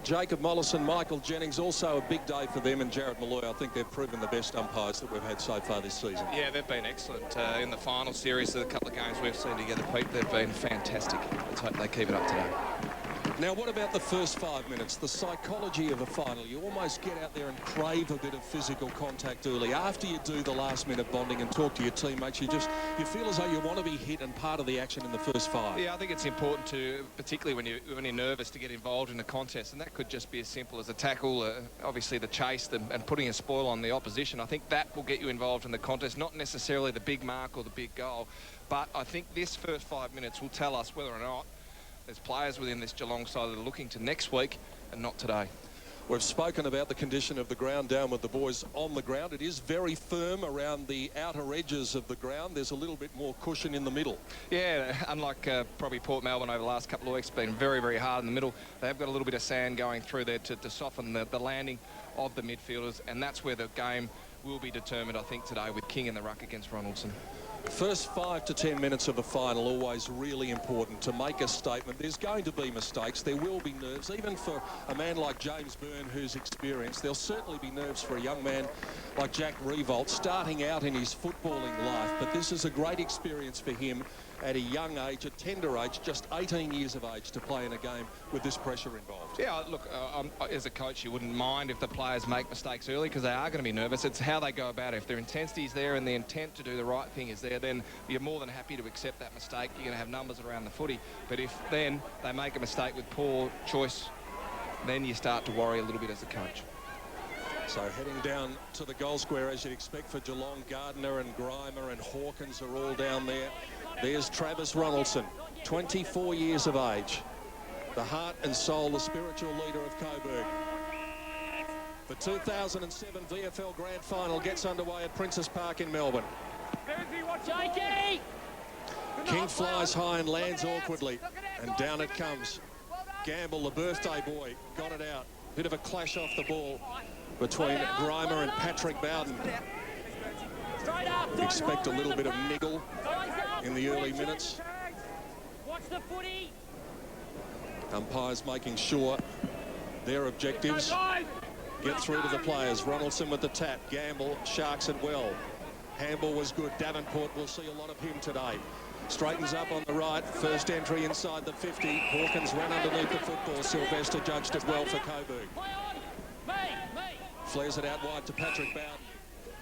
Jacob Mollison, Michael Jennings, also a big day for them, and Jared Malloy. I think they've proven the best umpires that we've had so far this season. Yeah, they've been excellent in the final series of the couple of games we've seen together, Pete. They've been fantastic. Let's hope they keep it up today. Now, what about the first 5 minutes? The psychology of a final. You almost get out there and crave a bit of physical contact early. After you do the last-minute bonding and talk to your teammates, you feel as though you want to be hit and part of the action in the first 5. Yeah, I think it's important to, particularly when you're nervous, to get involved in a contest, and that could just be as simple as a tackle, obviously the chase and putting a spoil on the opposition. I think that will get you involved in the contest, not necessarily the big mark or the big goal, but I think this first 5 minutes will tell us whether or not there's players within this Geelong side that are looking to next week and not today. We've spoken about the condition of the ground down with the boys on the ground. It is very firm around the outer edges of the ground. There's a little bit more cushion in the middle. Yeah, unlike probably Port Melbourne over the last couple of weeks, been very, very hard in the middle. They've got a little bit of sand going through there to soften the landing of the midfielders, and that's where the game will be determined, I think, today with King in the ruck against Ronaldson. First 5 to 10 minutes of a final, always really important to make a statement. There's going to be mistakes. There will be nerves. Even for a man like James Byrne, who's experienced, there'll certainly be nerves for a young man like Jack Revolt starting out in his footballing life. But this is a great experience for him at a young age, a tender age, just 18 years of age, to play in a game with this pressure involved. Yeah, look, as a coach, you wouldn't mind if the players make mistakes early because they are going to be nervous. It's how they go about it. If their intensity is there and the intent to do the right thing is there, then you're more than happy to accept that mistake. You're going to have numbers around the footy. But if then they make a mistake with poor choice, then you start to worry a little bit as a coach. So heading down to the goal square, as you'd expect for Geelong, Gardner and Grimer and Hawkins are all down there. There's Travis Ronaldson, 24 years of age. The heart and soul, the spiritual leader of Coburg. The 2007 VFL Grand Final gets underway at Princes Park in Melbourne. King flies high and lands awkwardly, and down it comes. Gamble, the birthday boy, got it out. Bit of a clash off the ball between Grimer and Patrick Bowden. Expect a little bit of niggle in the early minutes. Umpires making sure their objectives get through to the players. Ronaldson with the tap. Gamble sharks it well. Handball was good. Davenport, will see a lot of him today. Straightens up on the right. First entry inside the 50. Hawkins ran underneath the football. Sylvester judged it well for Coburg. Flares it out wide to Patrick Bowden.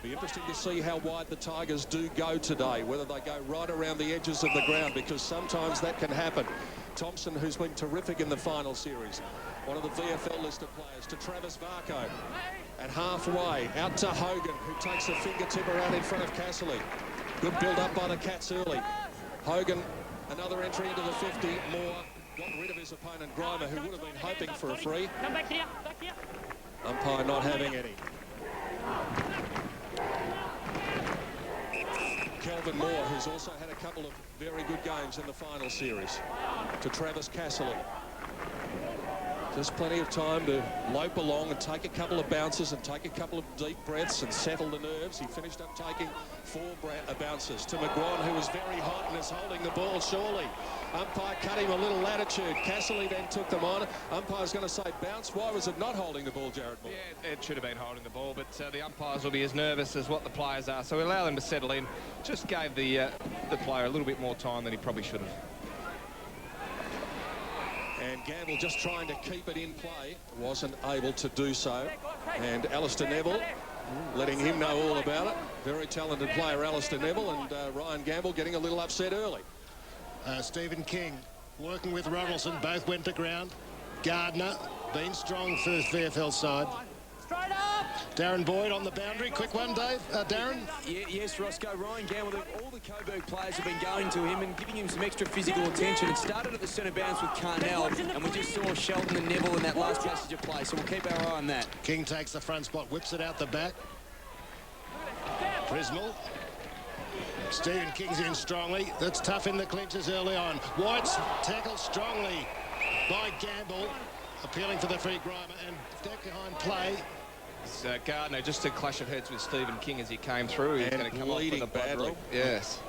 Be interesting to see how wide the Tigers do go today, whether they go right around the edges of the ground, because sometimes that can happen. Thompson, who's been terrific in the final series, one of the VFL listed players, to Travis Varco. And halfway, out to Hogan, who takes a finger-tipper out in front of Casserly. Good build-up by the Cats early. Hogan, another entry into the 50. Moore got rid of his opponent, Grimer, who would have been hoping for a free. Umpire not having any. Kelvin Moore, who's also had a couple of very good games in the final series, to Travis Casserly. Just plenty of time to lope along and take a couple of bounces and take a couple of deep breaths and settle the nerves. He finished up taking 4 bounces to McGuan, who was very hot and is holding the ball surely. Umpire cut him a little latitude. Casserly then took them on. Umpire's going to say bounce. Why was it not holding the ball, Jared Moore? Yeah, it should have been holding the ball, but the umpires will be as nervous as what the players are, so we allow them to settle in. Just gave the player a little bit more time than he probably should have. And Gamble just trying to keep it in play, wasn't able to do so. And Alistair Neville, letting him know all about it. Very talented player, Alistair Neville, and Ryan Gamble getting a little upset early. Stephen King working with Ronaldson, both went to ground. Gardner, been strong first VFL side. Darren Boyd on the boundary. Quick one, Dave. Darren? Yes, Roscoe. Ryan Gamble, all the Coburg players have been going to him and giving him some extra physical attention. It started at the centre bounce with Carnell, and we just saw Sheldon and Neville in that last passage of play, so we'll keep our eye on that. King takes the front spot, whips it out the back. Prismal. Stephen King's in strongly. That's tough in the clinches early on. White's tackled strongly by Gamble, appealing for the free Grimer, and back behind play. Gardner, just a clash of heads with Stephen King as he came through. He's going to come off with a badly. Yes.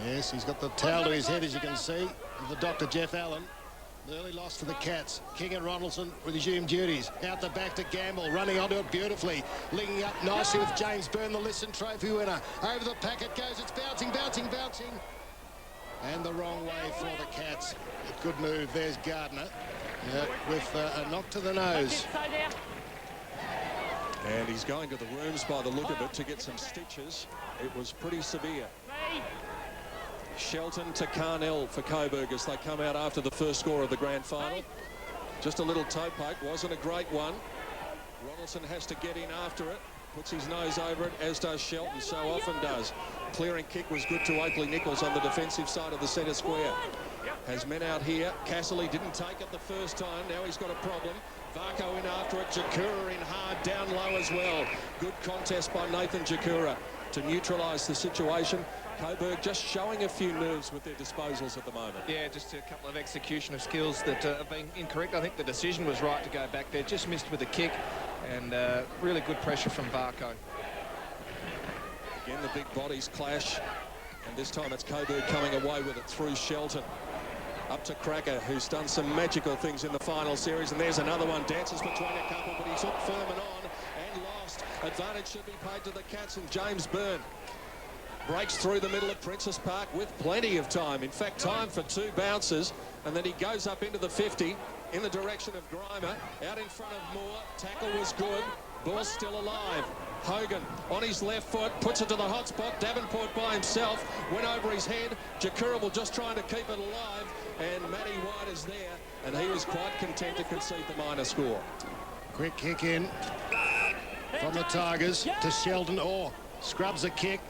Yes, he's got the towel to his head, as you can see. The Dr. Jeff Allen. Early loss for the Cats. King and Ronaldson resume duties. Out the back to Gamble, running onto it beautifully. Linking up nicely with James Byrne, the Lisson Trophy winner. Over the pack it goes. It's bouncing, bouncing, bouncing. And the wrong way for the Cats. A good move. There's Gardner with a knock to the nose. And he's going to the rooms by the look of it to get some stitches. It was pretty severe. Shelton to Carnell for Coburg as they come out after the first score of the grand final. Just a little toe poke, wasn't a great one. Ronaldson has to get in after it, puts his nose over it, as does Shelton, so often does. Clearing kick was good to Oakley Nichols on the defensive side of the centre square. Has men out here. Casserly didn't take it the first time, now he's got a problem. Varco in after it, Jakura in hard, down low as well. Good contest by Nathan Jakura to neutralise the situation. Coburg just showing a few nerves with their disposals at the moment. Yeah, just a couple of execution of skills that have been incorrect. I think the decision was right to go back there. Just missed with a kick, and really good pressure from Varco. Again, the big bodies clash, and this time it's Coburg coming away with it through Shelton. Up to Cracker, who's done some magical things in the final series, and there's another one. Dances between a couple, but he took Furman on and lost. Advantage should be paid to the Cats, and James Byrne breaks through the middle of Princess Park with plenty of time. In fact, time for two bounces, and then he goes up into the 50 in the direction of Grimer. Out in front of Moore. Tackle was good. Ball's still alive. Hogan on his left foot, puts it to the hot spot. Davenport by himself, went over his head. Jakura just trying to keep it alive, and Matty White is there, and he was quite content to concede the minor score. Quick kick in from the Tigers to Sheldon Orr. Scrubs a kick.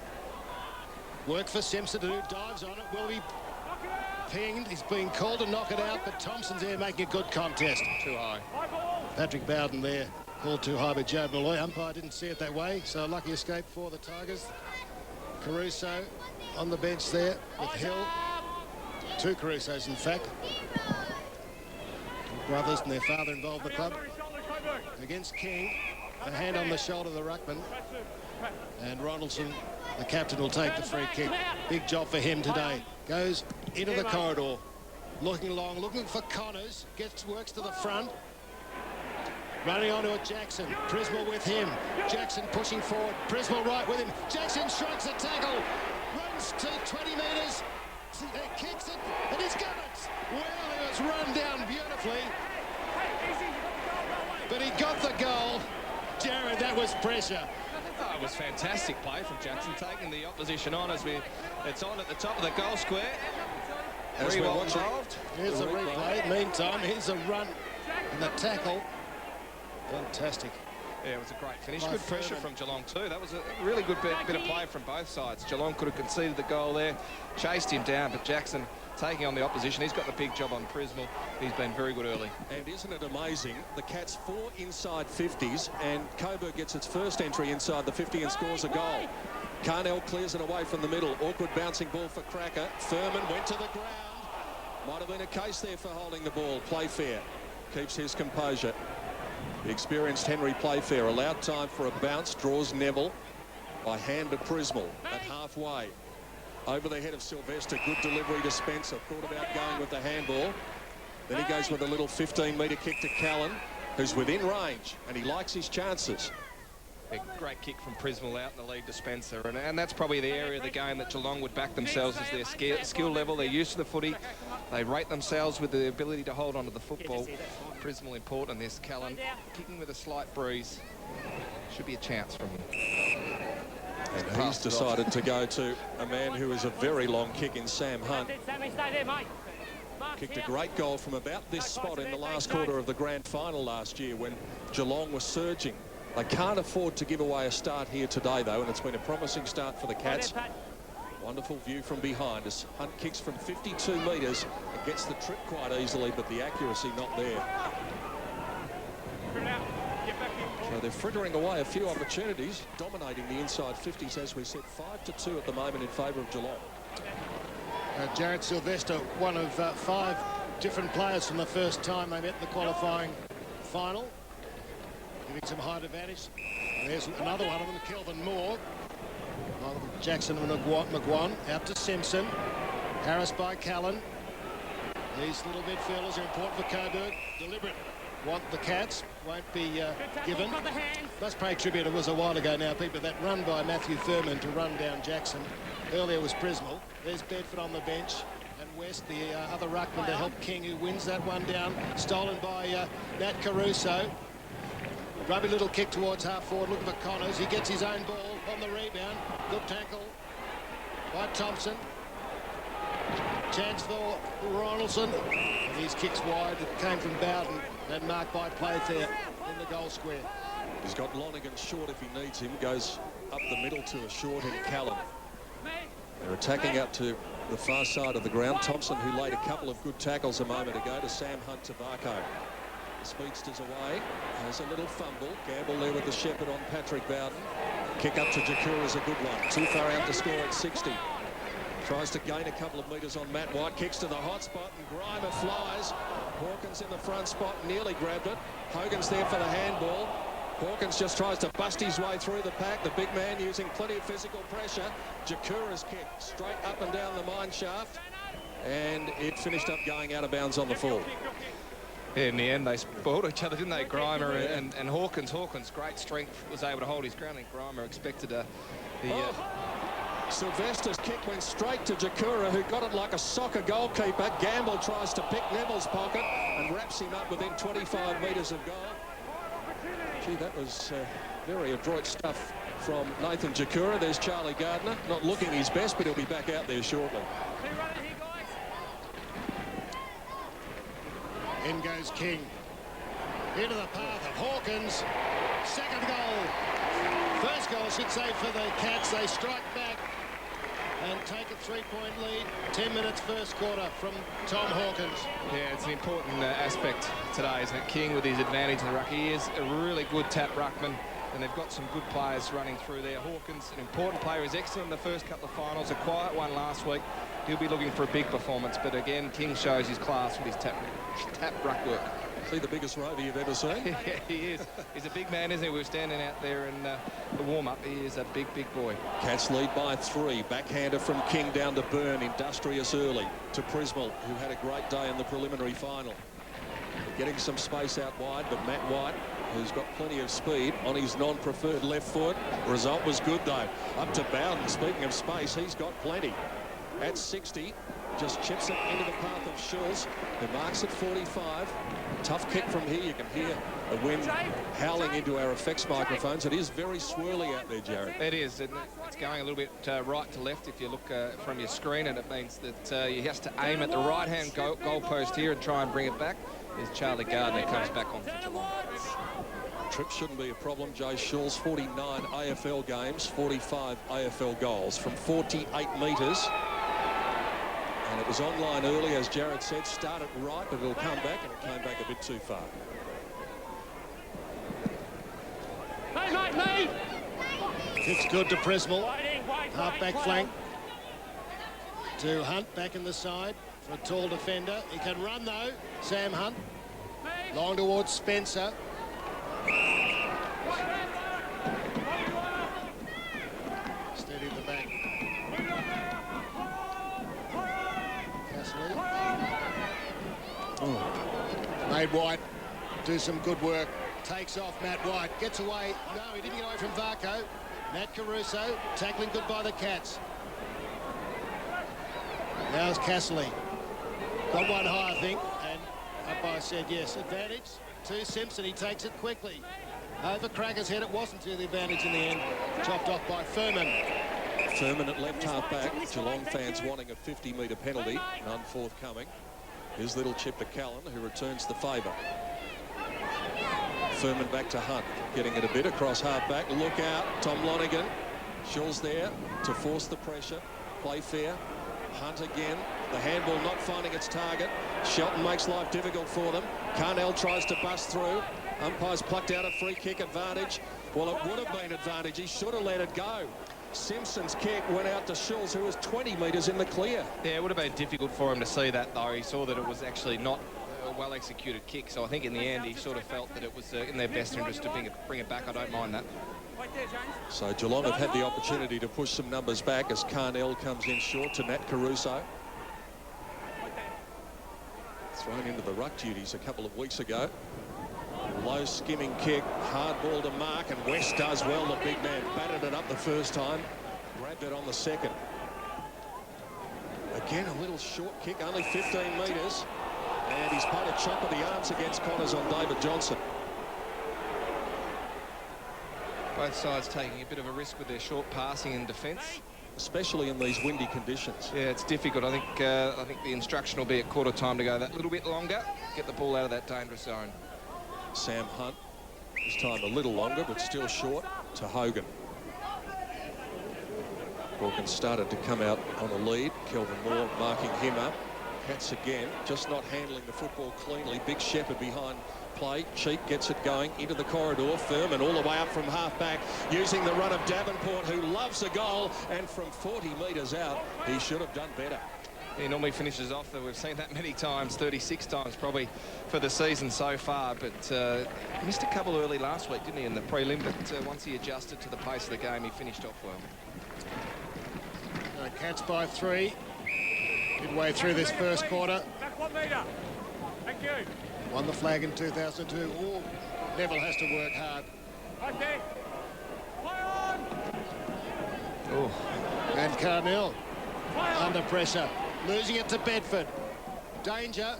Work for Simpson, who dives on it. Will be pinged. He's being called to knock it out, but Thompson's there making a good contest. Too high. Patrick Bowden there. Called too high by Joe Malloy. Umpire didn't see it that way, so a lucky escape for the Tigers. Caruso on the bench there with Hill. Two Carusos, in fact. Brothers and their father involved in the club. Against King, a hand on the shoulder of the ruckman. And Ronaldson, the captain, will take the free kick. Big job for him today. Goes into the corridor, looking long, looking for Connors. Works to the front. Running onto it, Jackson. Prismal with him. Jackson pushing forward. Prismal right with him. Jackson shrugs the tackle. Runs to 20 metres. Kicks it, and he's got it. Well, it was run down beautifully. But he got the goal. Jared, that was pressure. Oh, it was fantastic play from Jackson, taking the opposition on as it's on at the top of the goal square. As we're watching, here's the replay. Meantime, here's a run and the tackle. Fantastic. Yeah, it was a great finish. Good pressure from Geelong too. That was a really good bit of play from both sides. Geelong could have conceded the goal there, chased him down, but Jackson taking on the opposition. He's got the big job on Prismal. He's been very good early. And isn't it amazing? The Cats 4 inside 50s, and Coburg gets its first entry inside the 50 and scores a goal. Carnell clears it away from the middle. Awkward bouncing ball for Cracker. Furman went to the ground. Might have been a case there for holding the ball. Playfair keeps his composure. The experienced Henry Playfair allowed time for a bounce, draws Neville by hand to Prismal at halfway. Over the head of Sylvester, good delivery to Spencer. Thought about going with the handball. Then he goes with a little 15-metre kick to Callan, who's within range, and he likes his chances. A great kick from Prismal out in the lead to Spencer, and that's probably the area of the game that Geelong would back themselves as their skill level. They're used to the footy. They rate themselves with the ability to hold onto the football. Prismal important in this. Callan kicking with a slight breeze. Should be a chance from him. And he's decided to go to a man who is a very long kick in Sam Hunt. Kicked a great goal from about this spot in the last quarter of the grand final last year when Geelong was surging. They can't afford to give away a start here today, though, and it's been a promising start for the Cats. Wonderful view from behind as Hunt kicks from 52 metres and gets the trip quite easily, but the accuracy not there. So they're frittering away a few opportunities, dominating the inside 50s, as we said, 5-2 at the moment in favour of Geelong. Jared Sylvester, one of 5 different players from the first time they met in the qualifying final. Giving some height advantage. And there's another one of them, Kelvin Moore. Jackson and McGuan out to Simpson. Harris by Callan. These little midfielders are important for Coburg. Deliberate. Want the Cats. Won't be given. Must pay tribute. It was a while ago now, people. That run by Matthew Thurman to run down Jackson. Earlier was Brisnell. There's Bedford on the bench. And West, the other ruckman, to help King, who wins that one down. Stolen by Nat Caruso. Rubby little kick towards half forward. Looking for Connors. He gets his own ball on the rebound. Good tackle by Thompson. Chance for Ronaldson. And his kicks wide. It came from Bowden. And marked by Playfair in the goal square. He's got Lonergan short if he needs him. Goes up the middle to a short in Callum. They're attacking out to the far side of the ground. Thompson, who laid a couple of good tackles a moment ago, to Sam Hunt Tobacco. The speedster's away. Has a little fumble. Gamble there with the shepherd on Patrick Bowden. Kick up to Jakura is a good one. Too far out to score at 60. Tries to gain a couple of metres on Matt White. Kicks to the hot spot and Grimer flies. Hawkins in the front spot, nearly grabbed it. Hogan's there for the handball. Hawkins just tries to bust his way through the pack. The big man using plenty of physical pressure. Jakura's kick straight up and down the mine shaft. And it finished up going out of bounds on the full. Yeah, in the end, they spoiled each other, didn't they? Grimer and Hawkins. Hawkins, great strength, was able to hold his ground. I think Grimer expected Sylvester's kick went straight to Jakura, who got it like a soccer goalkeeper. Gamble tries to pick Neville's pocket and wraps him up within 25 metres of goal. Gee, that was very adroit stuff from Nathan Jakura. There's Charlie Gardner, not looking his best, but he'll be back out there shortly. In goes King. Into the path of Hawkins. Second goal. First goal, I should say, for the Cats. They strike back and take a 3-point lead. 10 minutes first quarter from Tom Hawkins. Yeah, it's an important aspect today, isn't it? King with his advantage in the ruck. He is a really good tap ruckman, and they've got some good players running through there. Hawkins, an important player, is excellent in the first couple of finals. A quiet one last week. He'll be looking for a big performance, but again, King shows his class with his tap ruck work. Is he the biggest rover you've ever seen? Yeah, he is. He's a big man, isn't he? We were standing out there in the warm-up. He is a big, big boy. Cats lead by 3. Backhander from King down to Byrne. Industrious early to Prismal, who had a great day in the preliminary final. Getting some space out wide, but Matt White, who's got plenty of speed on his non-preferred left foot. Result was good, though. Up to Bowden. Speaking of space, he's got plenty. At 60, just chips it into the path of Schulz, who marks at 45. Tough kick from here. You can hear the wind howling into our effects microphones. It is very swirly out there, Jared. It is. It's going a little bit right to left if you look from your screen, and it means that he has to aim at the right-hand goal post here and try and bring it back. There's Charlie Gardner comes back on for Geelong. Trip shouldn't be a problem. Jay Schulz, 49 AFL games, 45 AFL goals from 48 metres. And it was online early, as Jared said, started right, but it'll come back, and it came back a bit too far. Kick's good to Prismal. Half-back flank to Hunt, back in the side for a tall defender. He can run, though, Sam Hunt. Long towards Spencer. Steady at the back. Made White do some good work. Takes off Matt White. Gets away. No, he didn't get away from Varco. Matt Caruso tackling good by the Cats. Now's Casserly. Got one high, I think. And umpire said yes. Advantage to Simpson. He takes it quickly. Over Cracker's head. It wasn't to the advantage in the end. Chopped off by Furman. Furman at left half back. Geelong fans wanting a 50-metre penalty. None forthcoming. His little chip to Callan, who returns the favour. Furman back to Hunt, getting it a bit across half back. Look out, Tom Lonergan. Schulz there to force the pressure. Play fair. Hunt again. The handball not finding its target. Shelton makes life difficult for them. Carnell tries to bust through. Umpires plucked out a free kick advantage. Well, it would have been advantage. He should have let it go. Simpson's kick went out to Schulz, who was 20 metres in the clear. Yeah, it would have been difficult for him to see that, though. He saw that it was actually not a well-executed kick, so I think in the end he sort of felt that it was in their best interest to bring it back. I don't mind that. So Geelong have had the opportunity to push some numbers back as Carnell comes in short to Nat Caruso. thrown into the ruck duties a couple of weeks ago. Low skimming kick, hard ball to mark, and West does well. The big man batted it up the first time, grabbed it on the second. Again, a little short kick, only 15 metres, and he's put a chop of the arms against Connors on David Johnson. Both sides taking a bit of a risk with their short passing and defence, especially in these windy conditions. Yeah, it's difficult. I think the instruction will be at quarter time to go that little bit longer, get the ball out of that dangerous zone. Sam Hunt, this time a little longer, but still short, to Hogan. Hawkins started to come out on a lead. Kelvin Moore marking him up. Cats again, just not handling the football cleanly. Big Shepherd behind play. Cheek gets it going into the corridor. Furman all the way up from half-back, using the run of Davenport, who loves a goal. And from 40 metres out, he should have done better. He normally finishes off, we've seen that many times, 36 times probably for the season so far, but missed a couple early last week, didn't he, in the prelim, but once he adjusted to the pace of the game, he finished off well. Cats by 3, midway through this first quarter. Back 1 metre. Thank you. Won the flag in 2002. Oh, Neville has to work hard. Right there. Play on. Oh. And Carnell under pressure. Losing it to Bedford. Danger.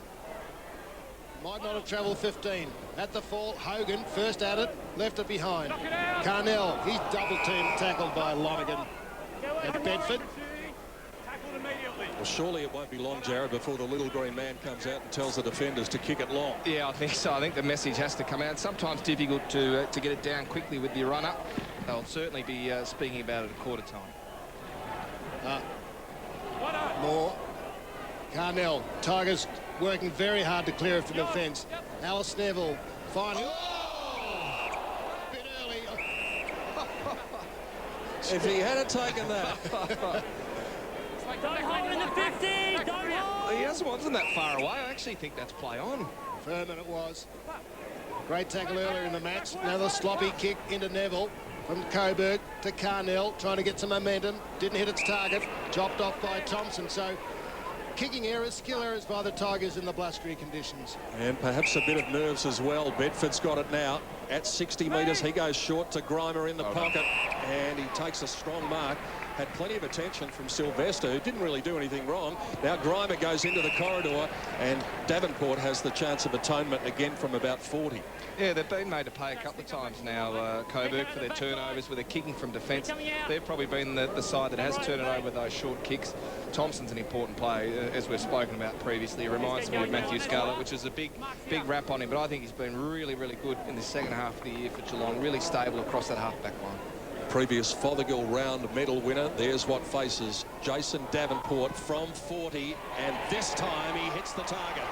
Might not have travelled 15. At the fall, Hogan first at it, left it behind. Carnell, he's double-teamed, tackled by Lonergan. At Bedford. Tackled immediately. Well, surely it won't be long, Jared, before the little green man comes out and tells the defenders to kick it long. Yeah, I think so. I think the message has to come out. Sometimes difficult to get it down quickly with your run-up. They'll certainly be speaking about it at quarter time. Moore. Carnell. Tigers working very hard to clear it from the fence. Alice Neville finally. Oh! A bit early. If he had taken that. Don't hold in the 50. Don't hold. He wasn't that far away. I actually think that's play on. Furman it was. Great tackle earlier in the match. Another sloppy kick into Neville. From Coburg to Carnell, trying to get some momentum. Didn't hit its target. Chopped off by Thompson. So kicking errors, skill errors by the Tigers in the blustery conditions. And perhaps a bit of nerves as well. Bedford's got it now. At 60 metres, he goes short to Grimer in the pocket. And he takes a strong mark. Had plenty of attention from Sylvester, who didn't really do anything wrong. Now Grimer goes into the corridor, and Davenport has the chance of atonement again from about 40. Yeah, they've been made to pay a couple of times now, Coburg, for their turnovers, where they're kicking from defence. They've probably been the side that has turned it over with those short kicks. Thompson's an important player, as we've spoken about previously. He reminds me of Matthew Scarlett, which is a big rap on him, but I think he's been really, really good in the second half of the year for Geelong, really stable across that half-back line. Previous Fothergill round medal winner. There's what faces Jason Davenport from 40, and this time he hits the target.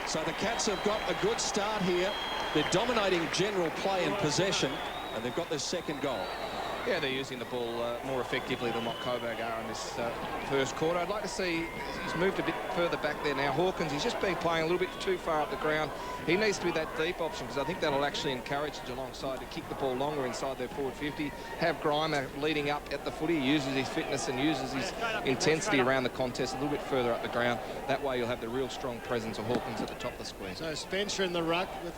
So the Cats have got a good start here. They're dominating general play and possession, and they've got their second goal. Yeah, they're using the ball more effectively than what Coburg are in this first quarter. I'd like to see, he's moved a bit further back there now. Hawkins, he's just been playing a little bit too far up the ground. He needs to be that deep option, because I think that'll actually encourage the Geelong side to kick the ball longer inside their forward 50. Have Grimer leading up at the footy, uses his fitness and uses his intensity around the contest a little bit further up the ground. That way you'll have the real strong presence of Hawkins at the top of the square. So Spencer in the ruck with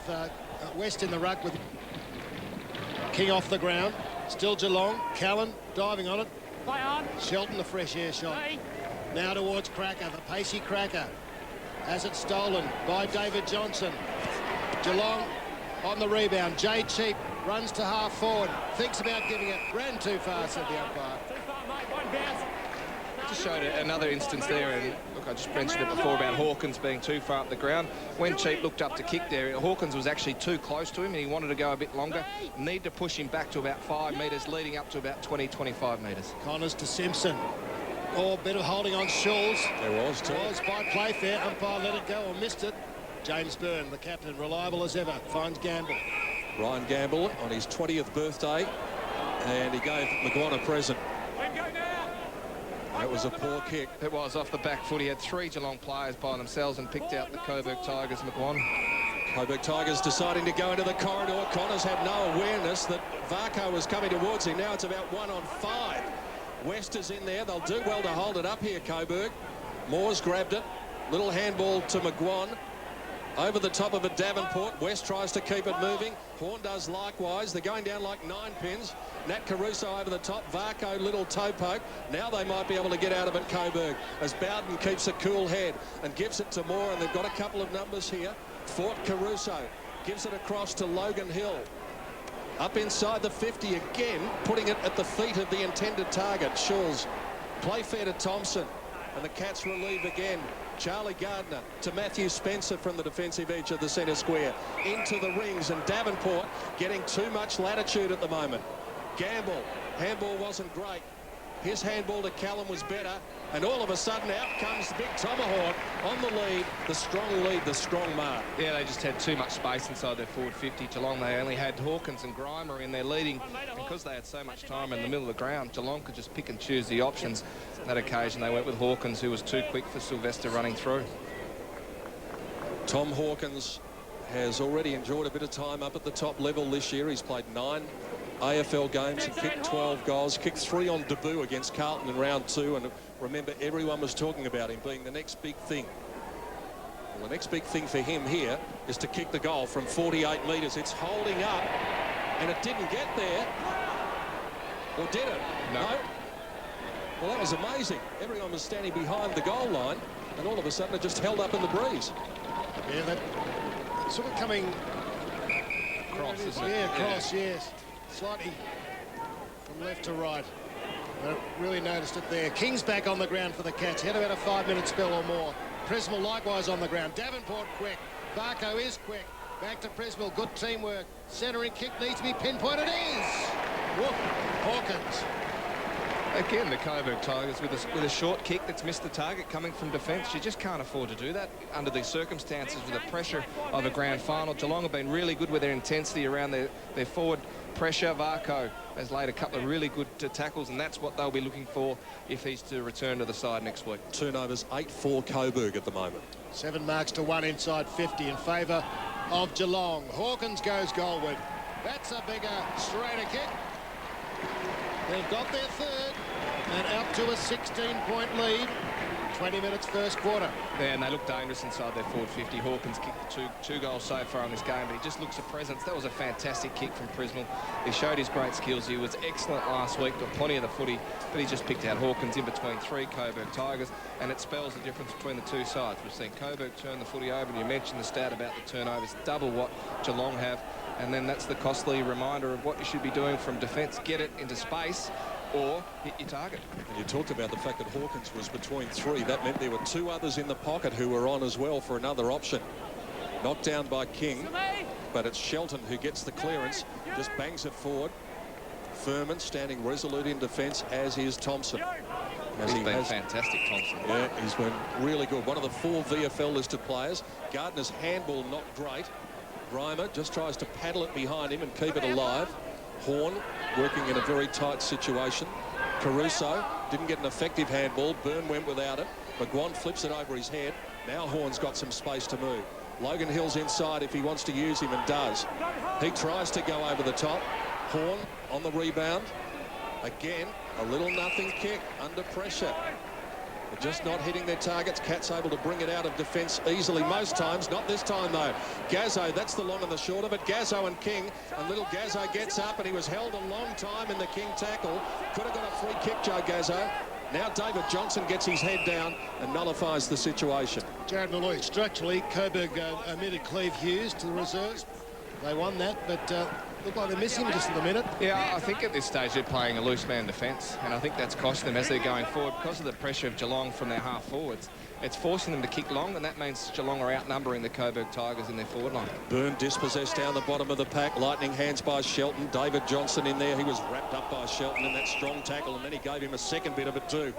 West in the ruck with King off the ground. Still Geelong. Callan diving on it. Play on. Shelton, the fresh air shot. Hey. Now towards Cracker, the pacey Cracker. Has it stolen by David Johnson. Geelong on the rebound. Jay Cheap runs to half forward. Thinks about giving it. Ran too far, said the umpire. Too far, mate. One bounce. Just showed another instance there, and look, I just mentioned it before about Hawkins being too far up the ground. When Cheap looked up to kick there, Hawkins was actually too close to him, and he wanted to go a bit longer. Need to push him back to about 5 metres, leading up to about 20-25 metres. Connors to Simpson. Oh, bit of holding on Schulz. There was too. Was by Playfair. Umpire let it go or missed it. James Byrne, the captain, reliable as ever, finds Gamble. Ryan Gamble on his 20th birthday, and he gave McGuan a present. That was a poor kick. It was off the back foot. He had 3 Geelong players by themselves and picked out the Coburg Tigers, McGuan. Coburg Tigers deciding to go into the corridor. Connors had no awareness that Varco was coming towards him. Now it's about 1 on 5. West is in there. They'll do well to hold it up here, Coburg. Moore's grabbed it. Little handball to McGuan. Over the top of it, Davenport. West tries to keep it moving. Horn does likewise. They're going down like 9 pins. Nat Caruso over the top. Varco, little toe poke. Now they might be able to get out of it, Coburg, as Bowden keeps a cool head and gives it to Moore, and they've got a couple of numbers here. Fort Caruso gives it across to Logan Hill. Up inside the 50 again, putting it at the feet of the intended target, Schulz. Play fair to Thompson, and the Cats relieve again. Charlie Gardner to Matthew Spencer from the defensive edge of the centre square. Into the rings, and Davenport getting too much latitude at the moment. Gamble. Handball wasn't great. His handball to Callum was better. And all of a sudden, out comes the big tomahawk on the lead. The strong mark. Yeah, they just had too much space inside their forward 50. Geelong, they only had Hawkins and Grimer in their leading. Because they had so much time in the middle of the ground, Geelong could just pick and choose the options. On that occasion, they went with Hawkins, who was too quick for Sylvester running through. Tom Hawkins has already enjoyed a bit of time up at the top level this year. He's played 9 AFL games and kicked 12 goals, kicked 3 on debut against Carlton in round 2, and remember, everyone was talking about him being the next big thing. Well, the next big thing for him here is to kick the goal from 48 metres. It's holding up, and it didn't get there. Or did it? No. Well, that was amazing. Everyone was standing behind the goal line, and all of a sudden it just held up in the breeze. Yeah, that sort of coming... Cross, isn't it? Yeah, cross, yes. Slightly from left to right. I really noticed it there. King's back on the ground for the Cats. Had about a 5-minute spell or more. Presnell likewise on the ground. Davenport quick. Varco is quick. Back to Presnell. Good teamwork. Centering kick needs to be pinpointed. It is! Whoop. Hawkins. Again, the Coburg Tigers with a short kick that's missed the target coming from defence. You just can't afford to do that under these circumstances with the pressure of a grand final. Geelong have been really good with their intensity around their forward pressure. Varco has laid a couple of really good tackles, and that's what they'll be looking for if he's to return to the side next week. Turnovers 8-4 Coburg at the moment. 7 marks to 1 inside 50 in favour of Geelong. Hawkins goes goalward. That's a bigger, straighter kick. They've got their third and up to a 16-point lead. 20 minutes first quarter. Yeah, and they look dangerous inside their forward 50. Hawkins kicked two goals so far in this game, but he just looks a presence. That was a fantastic kick from Presnell. He showed his great skills. He was excellent last week, got plenty of the footy, but he just picked out Hawkins in between 3 Coburg Tigers, and it spells the difference between the two sides. We've seen Coburg turn the footy over, and you mentioned the stat about the turnovers, double what Geelong have, and then that's the costly reminder of what you should be doing from defence. Get it into space or hit your target. And you talked about the fact that Hawkins was between 3. That meant there were 2 others in the pocket who were on as well for another option. Knocked down by King, but it's Shelton who gets the clearance, just bangs it forward. Furman standing resolute in defence, as is Thompson. He's been fantastic, Thompson. Yeah, he's been really good. One of the 4 VFL listed players. Gardner's handball not great. Grimer just tries to paddle it behind him and keep it alive. Horn working in a very tight situation. Caruso didn't get an effective handball. Byrne went without it. McGuan flips it over his head. Now Horn's got some space to move. Logan Hill's inside if he wants to use him, and does. He tries to go over the top. Horn on the rebound. Again, a little nothing kick under pressure. They're just not hitting their targets. Cats able to bring it out of defence easily most times. Not this time, though. Gazzo, that's the long and the short of it. Gazzo and King. And little Gazzo gets up, and he was held a long time in the King tackle. Could have got a free kick, Joe Gazzo. Now David Johnson gets his head down and nullifies the situation. Jared Malloy, structurally, Coburg omitted Cleve Hughes to the reserves. They won that, but look like they're missing him just in the minute. Yeah, I think at this stage they're playing a loose man defence, and I think that's cost them as they're going forward because of the pressure of Geelong from their half forwards. It's forcing them to kick long, and that means Geelong are outnumbering the Coburg Tigers in their forward line. Byrne dispossessed down the bottom of the pack. Lightning hands by Shelton. David Johnson in there. He was wrapped up by Shelton in that strong tackle, and then he gave him a second bit of it too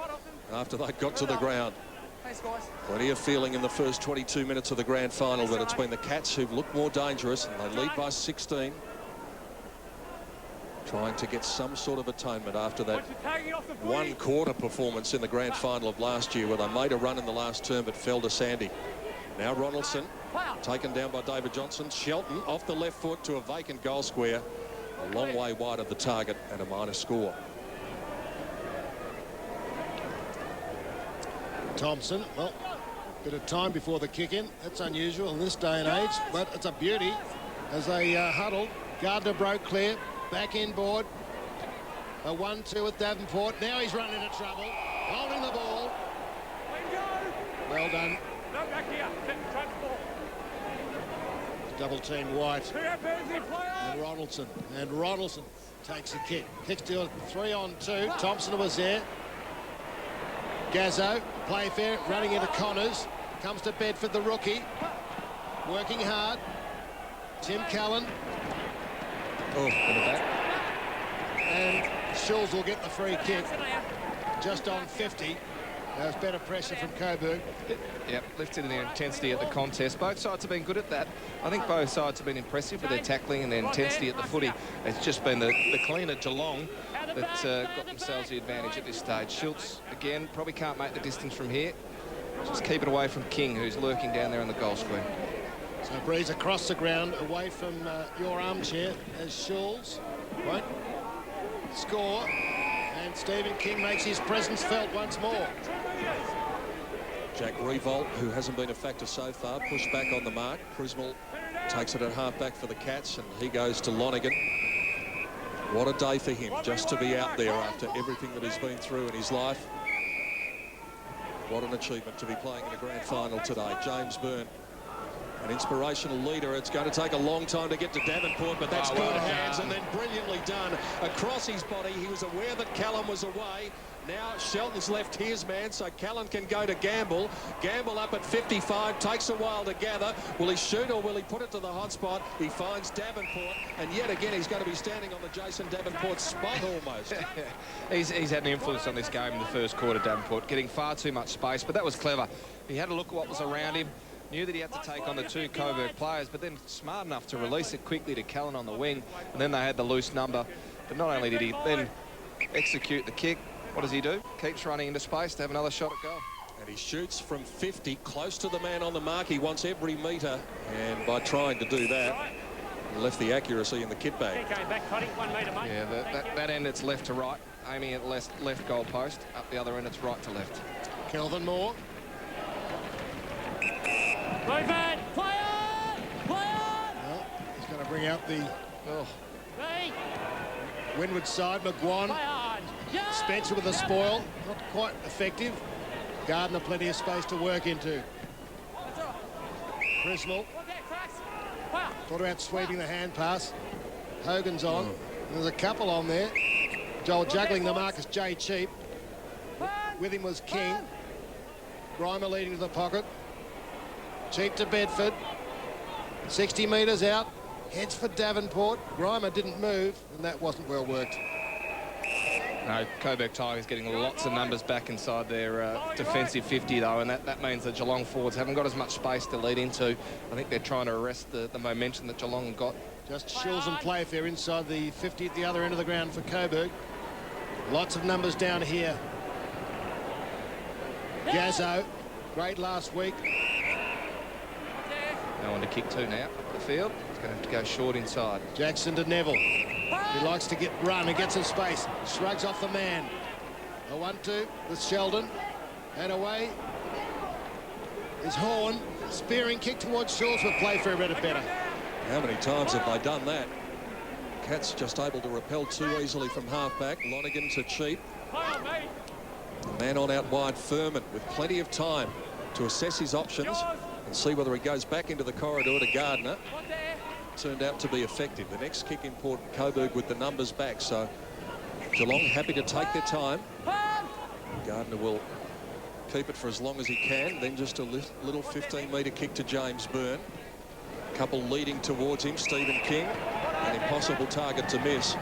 after they got to the ground. Plenty of feeling in the first 22 minutes of the grand final that it's been the Cats who've looked more dangerous, and they lead by 16. Trying to get some sort of atonement after that one-quarter performance in the grand final of last year, where they made a run in the last term but fell to Sandy. Now Ronaldson taken down by David Johnson. Shelton off the left foot to a vacant goal square, a long way wide of the target, and a minor score. Thompson, well, Bit of time before the kick-in. That's unusual in this day and age, but it's a beauty as they huddled. Gardner broke clear, back inboard. A 1-2 with Davenport. Now he's running into trouble, holding the ball. Well done. Double team White and Ronaldson. And Ronaldson takes a kick. Kicks to a 3-on-2. Thompson was there. Gazzo, Playfair, running into Connors. Comes to Bedford, the rookie. Working hard. Tim Cullen. Oh, in the back. And Schulz will get the free kick. Just on 50. There's better pressure from Coburg. Yep, lifted their intensity at the contest. Both sides have been good at that. I think both sides have been impressive with their tackling and their intensity at the footy. It's just been the cleaner Geelong that got themselves the advantage at this stage. Schultz, again, probably can't make the distance from here. Just keep it away from King, who's lurking down there in the goal square. So Breeze across the ground, away from your armchair, as Schulz won't score. And Stephen King makes his presence felt once more. Jack Revolt, who hasn't been a factor so far, pushed back on the mark. Prismal takes it at half-back for the Cats, and he goes to Lonergan. What a day for him, just to be out there after everything that he's been through in his life. What an achievement to be playing in a grand final today. James Byrne, an inspirational leader. It's going to take a long time to get to Davenport, but that's good hands, and then brilliantly done across his body. He was aware that Callum was away. Now Shelton's left his man, so Callan can go to Gamble. Gamble up at 55, takes a while to gather. Will he shoot or will he put it to the hot spot? He finds Davenport, and yet again he's going to be standing on the Jason Davenport spot almost. He's had an influence on this game in the first quarter, Davenport, getting far too much space, but that was clever. He had a look at what was around him, knew that he had to take on the two Coburg players, but then smart enough to release it quickly to Callan on the wing, and then they had the loose number. But not only did he then execute the kick, what does he do? Keeps running into space to have another shot at goal. And he shoots from 50, close to the man on the mark. He wants every metre, and by trying to do that, he left the accuracy in the kit bag. Yeah, that end it's left to right, aiming at left goal post. Up the other end it's right to left. Kelvin Moore. Play on! Well, he's going to bring out the windward side. McGuan. Spencer with a spoil. Not quite effective. Gardner plenty of space to work into. Prismal. Thought about sweeping the hand pass. Hogan's on. There's a couple on there. Joel juggling the mark is Jay Cheap. With him was King. Grimer leading to the pocket. Cheap to Bedford. 60 metres out. Heads for Davenport. Grimer didn't move, and that wasn't well worked. No, Coburg Tigers getting lots of numbers back inside their defensive 50, though, and that means the Geelong forwards haven't got as much space to lead into. I think they're trying to arrest the momentum that Geelong got. Just Schulz and Playfair inside the 50 at the other end of the ground for Coburg. Lots of numbers down here. Gazzo, great last week. No one to kick to now up the field. He's going to have to go short inside. Jackson to Neville. He likes to run and get some space. Shrugs off the man. A 1-2 with Sheldon. And away is Horn. Spearing kick towards Schulz, but Playfair read it better. How many times have they done that? Cats just able to repel too easily from half-back. Lonergan to Cheap. The man on out wide, Furman, with plenty of time to assess his options and see whether he goes back into the corridor to Gardner. Turned out to be effective. The next kick important, Coburg with the numbers back, so Geelong happy to take their time. Gardner will keep it for as long as he can, then just a little 15-metre kick to James Byrne. Couple leading towards him, Stephen King, an impossible target to miss.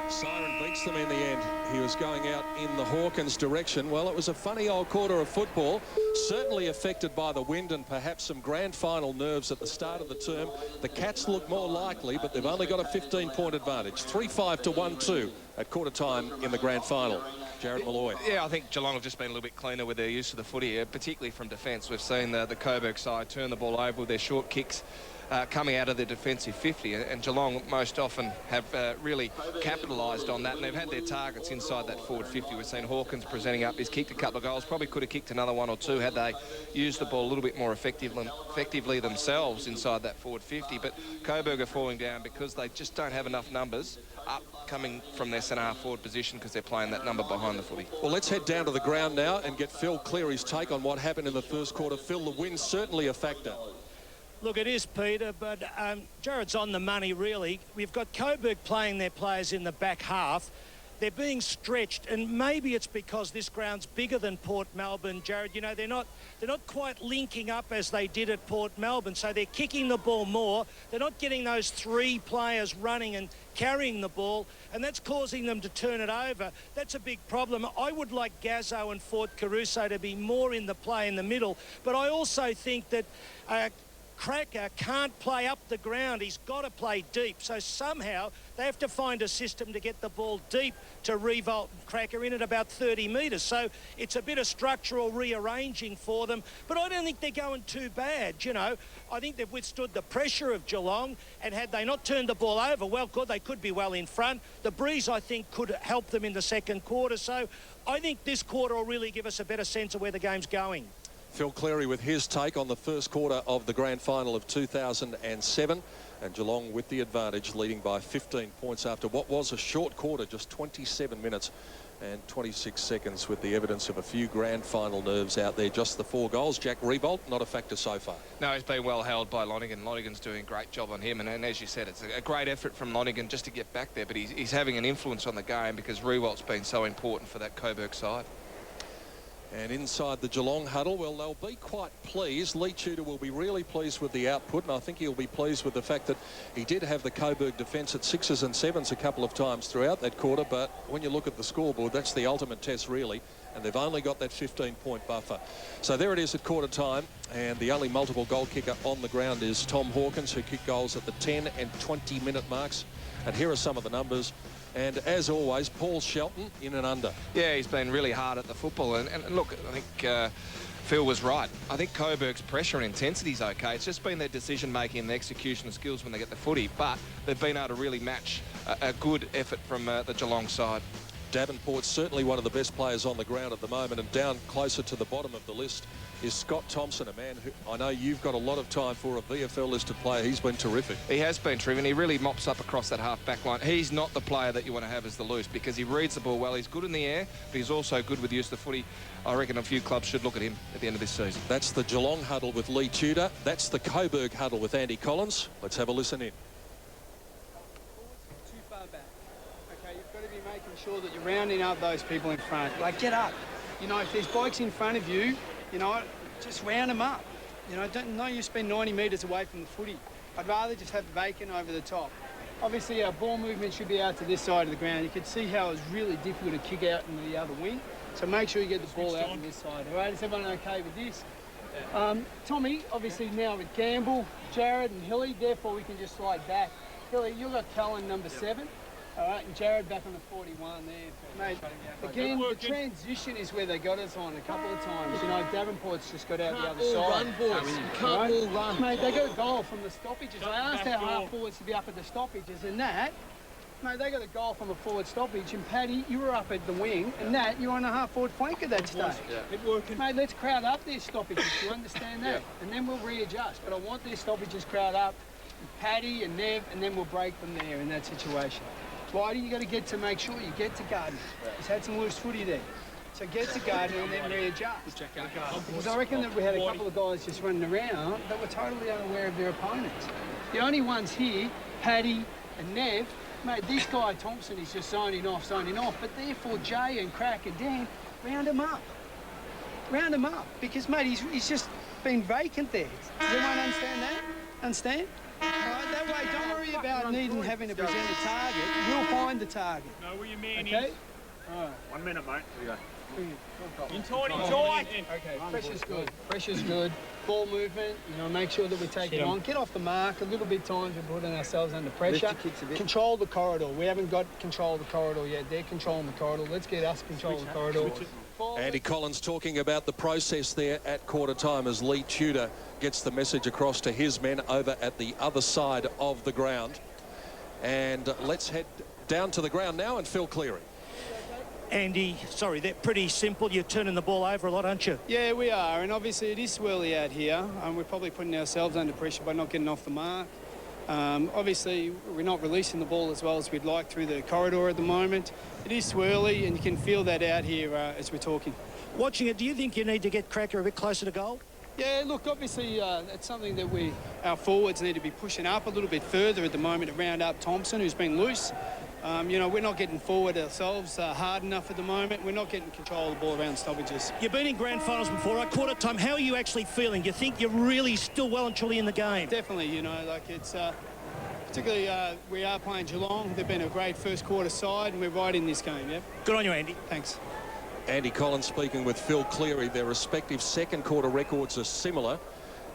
Siren beats them in the end. He was going out in the Hawkins direction. Well, it was a funny old quarter of football, certainly affected by the wind and perhaps some grand final nerves at the start of the term. The Cats look more likely, but they've only got a 15-point advantage. 3-5 to 1-2 at quarter time in the grand final. Jared Malloy. Yeah, I think Geelong have just been a little bit cleaner with their use of the footy, particularly from defence. We've seen the Coburg side turn the ball over with their short kicks. coming out of the defensive 50, and Geelong most often have really capitalised on that, and they've had their targets inside that forward 50. We've seen Hawkins presenting up. He's kicked a couple of goals, probably could have kicked another one or two had they used the ball a little bit more effectively themselves inside that forward 50, but Coburg are falling down because they just don't have enough numbers up coming from their centre half forward position because they're playing that number behind the footy. Well, let's head down to the ground now and get Phil Cleary's take on what happened in the first quarter. Phil, the win's certainly a factor. Look, it is, Peter, but Jared's on the money, really. We've got Coburg playing their players in the back half. They're being stretched, and maybe it's because this ground's bigger than Port Melbourne, Jared. You know, they're not quite linking up as they did at Port Melbourne, so they're kicking the ball more. They're not getting those three players running and carrying the ball, and that's causing them to turn it over. That's a big problem. I would like Gazzo and Fort Caruso to be more in the play in the middle, but I also think that Cracker can't play up the ground. He's got to play deep. So somehow they have to find a system to get the ball deep to revolt Cracker in at about 30 metres. So it's a bit of structural rearranging for them. But I don't think they're going too bad, you know. I think they've withstood the pressure of Geelong, and had they not turned the ball over, well, they could be well in front. The breeze, I think, could help them in the second quarter. So I think this quarter will really give us a better sense of where the game's going. Phil Cleary with his take on the first quarter of the grand final of 2007, and Geelong with the advantage, leading by 15 points after what was a short quarter, just 27 minutes and 26 seconds, with the evidence of a few grand final nerves out there. Just the 4 goals. Jack Revolt, not a factor so far. No, he's been well held by Lonergan. Lonergan's doing a great job on him, and as you said, it's a great effort from Lonergan just to get back there, but he's having an influence on the game because Revolt's been so important for that Coburg side. And inside the Geelong huddle, well, they'll be quite pleased. Lee Tudor will be really pleased with the output, and I think he'll be pleased with the fact that he did have the Coburg defence at 6s and 7s a couple of times throughout that quarter, but when you look at the scoreboard, that's the ultimate test, really, and they've only got that 15-point buffer. So there it is at quarter time, and the only multiple goal kicker on the ground is Tom Hawkins, who kicked goals at the 10 and 20-minute marks. And here are some of the numbers. And as always, Paul Shelton in and under. Yeah, he's been really hard at the football. And look, I think Phil was right. I think Coburg's pressure and intensity is okay. It's just been their decision-making and the execution of skills when they get the footy. But they've been able to really match a good effort from the Geelong side. Davenport's certainly one of the best players on the ground at the moment, and down closer to the bottom of the list is Scott Thompson, a man who I know you've got a lot of time for, a VFL listed player. He's been terrific. He has been terrific, and he really mops up across that half-back line. He's not the player that you want to have as the loose because he reads the ball well. He's good in the air, but he's also good with use of the footy. I reckon a few clubs should look at him at the end of this season. That's the Geelong huddle with Lee Tudor. That's the Coburg huddle with Andy Collins. Let's have a listen in. Too far back. Okay, you've got to be making sure that you're rounding up those people in front. Like, get up. You know, if there's bikes in front of you, you know, just round them up. You know, no use spend 90 metres away from the footy. I'd rather just have Bacon over the top. Obviously, our ball movement should be out to this side of the ground. You can see how it's really difficult to kick out into the other wing. So make sure you get the ball out on this side. All right, is everyone okay with this? Tommy, obviously now with Gamble, Jared and Hilly, therefore we can just slide back. Hilly, you've got Cullen number 7. All right, and Jared back on the 41 there. Mate, again, the transition is where they got us on a couple of times. You know, Davenport's just got out the other side. Run, boys. You can't all run. Mate, they got a goal from the stoppages. I asked our half forwards to be up at the stoppages, and that, mate, they got a goal from a forward stoppage. And Paddy, you were up at the wing, and that, you're on a half forward flank at that stage. Mate, let's crowd up their stoppages. You understand that? And then we'll readjust. But I want their stoppages crowd up, Paddy and Nev, and then we'll break them there in that situation. Whitey, you got to get to make sure you get to Gardner. He's had some loose footy there. So get to Gardner and then readjust. Because I reckon that we had a couple of guys just running around that were totally unaware of their opponents. The only ones here, Paddy and Nev, mate, this guy Thompson is just zoning off. But therefore Jay and Crack and Dan, round him up. Round him up. Because, mate, he's just been vacant there. Does everyone understand that? Understand? All right, that way, don't worry about having to present a target. We'll find the target. Know where your man Okay? is. All right. 1 minute, mate. Here we go. In tight. Okay, pressure's good. Pressure's good. Ball movement, you know, make sure that we take it on. Get off the mark. A little bit times we're putting ourselves under pressure. Control the corridor. We haven't got control of the corridor yet. They're controlling the corridor. Let's get us control of the corridor. Andy Collins talking about the process there at quarter time as Lee Tudor gets the message across to his men over at the other side of the ground. And let's head down to the ground now and Phil Cleary. Andy, sorry, they're pretty simple. You're turning the ball over a lot, aren't you? Yeah, we are, and obviously it is swirly out here. We're probably putting ourselves under pressure by not getting off the mark. Obviously, we're not releasing the ball as well as we'd like through the corridor at the moment. It is swirly, and you can feel that out here as we're talking. Watching it, do you think you need to get Cracker a bit closer to goal? Yeah, look, obviously it's something that our forwards need to be pushing up a little bit further at the moment to round up Thompson, who's been loose. You know, we're not getting forward ourselves hard enough at the moment. We're not getting control of the ball around stoppages. You've been in grand finals before, right? Quarter time, how are you actually feeling? Do you think you're really still well and truly in the game? Definitely, you know, like it's particularly we are playing Geelong. They've been a great first quarter side and we're right in this game, yeah. Good on you, Andy. Thanks. Andy Collins speaking with Phil Cleary. Their respective second quarter records are similar.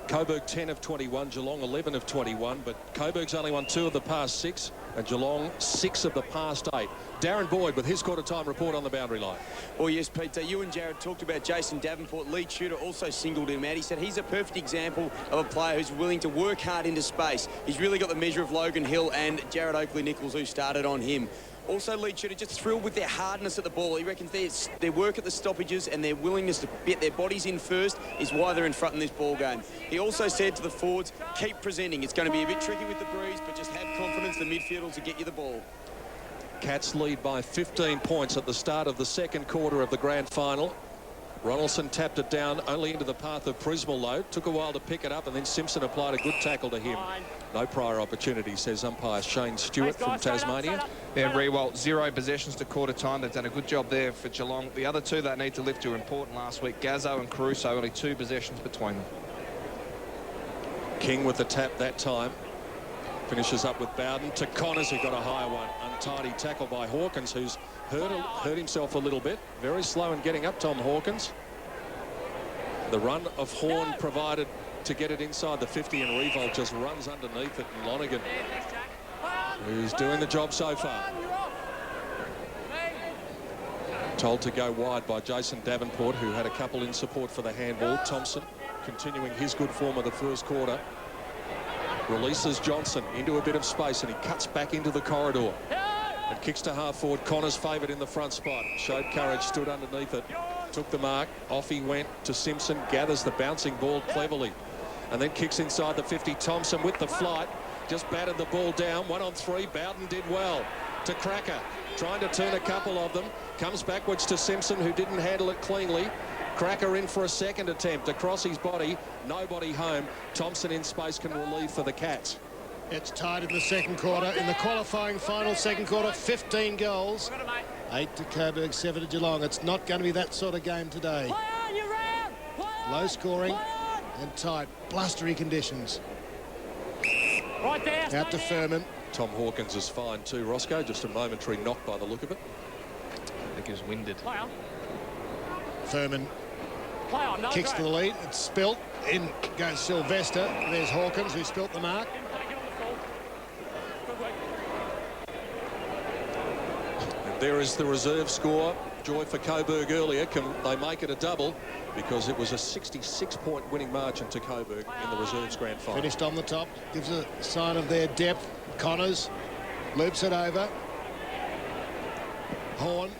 Coburg 10 of 21, Geelong 11 of 21, but Coburg's only won 2 of the past 6 and Geelong 6 of the past 8. Darren Boyd with his quarter time report on the boundary line. Well, yes, Peter, you and Jared talked about Jason Davenport. Lee Tudor also singled him out. He said he's a perfect example of a player who's willing to work hard into space. He's really got the measure of Logan Hill and Jared Oakley-Nichols, who started on him. Also, Lee Tudor just thrilled with their hardness at the ball. He reckons their work at the stoppages and their willingness to get their bodies in first is why they're in front in this ball game. He also said to the forwards, keep presenting. It's going to be a bit tricky with the breeze, but just have confidence the midfielders will get you the ball. Cats lead by 15 points at the start of the second quarter of the grand final. Ronaldson tapped it down only into the path of Prismalow. Took a while to pick it up, and then Simpson applied a good tackle to him. No prior opportunity, says umpire Shane Stewart from Tasmania. Yeah, Rewalt, 0 possessions to quarter time. They've done a good job there for Geelong. The other 2 they need to lift were important last week. Gazzo and Caruso, only 2 possessions between them. King with the tap that time. Finishes up with Bowden to Connors, who got a higher one. Untidy tackle by Hawkins, who's hurt himself a little bit. Very slow in getting up, Tom Hawkins. The run of Horn provided to get it inside the 50, and Revolt just runs underneath it. And Lonergan, who's doing the job so far. Told to go wide by Jason Davenport, who had a couple in support for the handball. Thompson continuing his good form of the first quarter. Releases Johnson into a bit of space, and he cuts back into the corridor and kicks to half forward. Connors favoured in the front spot. Showed courage, stood underneath it, took the mark. Off he went to Simpson, gathers the bouncing ball cleverly, and then kicks inside the 50. Thompson with the flight, just batted the ball down. 1 on 3. Bowden did well to Cracker, trying to turn a couple of them. Comes backwards to Simpson, who didn't handle it cleanly. Cracker in for a second attempt across his body. Nobody home. Thompson in space can relieve for the Cats. It's tied in the second quarter. In the qualifying final second quarter, 15 goals. 8 to Coburg, 7 to Geelong. It's not going to be that sort of game today. Low scoring and tight, blustery conditions. Right there. Out to Furman. Tom Hawkins is fine too, Roscoe. Just a momentary knock by the look of it. I think he was winded. Furman kicks to the lead. It's spilt. In goes Sylvester. There's Hawkins, who spilt the mark. And there is the reserve score. Joy for Coburg earlier. Can they make it a double? Because it was a 66-point winning margin to Coburg in the reserves grand final. Finished on the top. Gives a sign of their depth. Connors loops it over. Horn.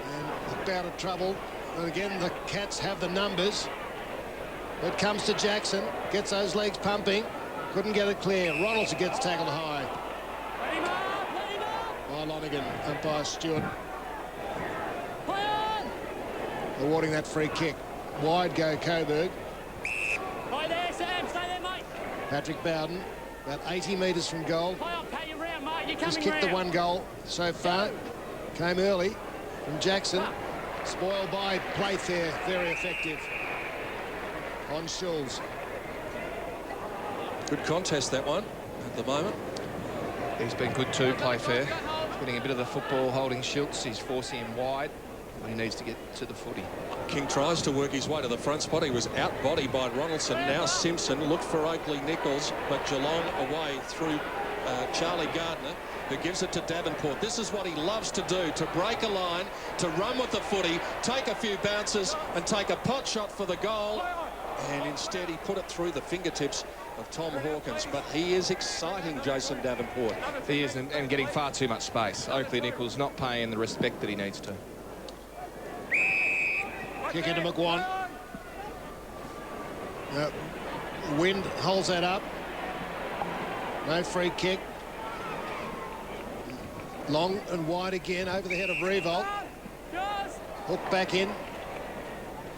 And a bout of trouble. And again, the Cats have the numbers. It comes to Jackson. Gets those legs pumping. Couldn't get it clear. Ronaldson gets tackled high. By Lonergan. Umpire Stewart awarding that free kick. Wide go Coburg. Right there, Sam. Stay there, mate. Patrick Bowden, about 80 metres from goal. Pat you round, mate. You're Just coming kicked the round. 1 goal so far. Came early from Jackson. Spoiled by Playfair. Very effective on Schulz. Good contest, that one, at the moment. He's been good too, Playfair. Getting a bit of the football, holding Schultz. He's forcing him wide. He needs to get to the footy. King tries to work his way to the front spot. He was out-bodied by Ronaldson. Now Simpson looked for Oakley-Nichols, but Geelong away through Charlie Gardner, who gives it to Davenport. This is what he loves to do, to break a line, to run with the footy, take a few bounces and take a pot shot for the goal. And instead he put it through the fingertips of Tom Hawkins. But he is exciting, Jason Davenport. He is, and getting far too much space. Oakley Nichols not paying the respect that he needs to. Kick into McGuan. Wind holds that up. No free kick. Long and wide again over the head of Revolt. Hook back in.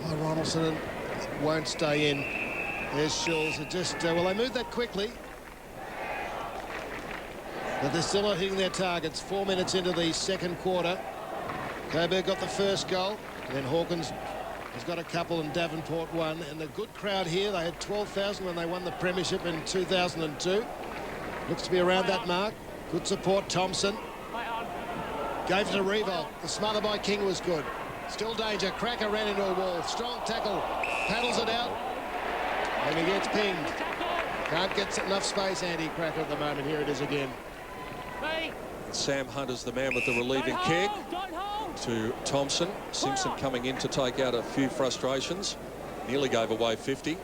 Oh, Ronaldson won't stay in. There's Schulz. Well, they moved that quickly. But they're still not hitting their targets. 4 minutes into the second quarter. Coburg got the first goal. And then Hawkins has got a couple and Davenport one. And the good crowd here, they had 12,000 when they won the premiership in 2002. Looks to be around that mark. Good support, Thompson. Gave it to Revolt. The smother by King was good. Still danger. Cracker ran into a wall. Strong tackle. Paddles it out. And he gets pinged. Can't get enough space, Andy Cracker, at the moment. Here it is again. Sam Hunt is the man with the relieving kick to Thompson. Simpson coming in to take out a few frustrations. Nearly gave away 50.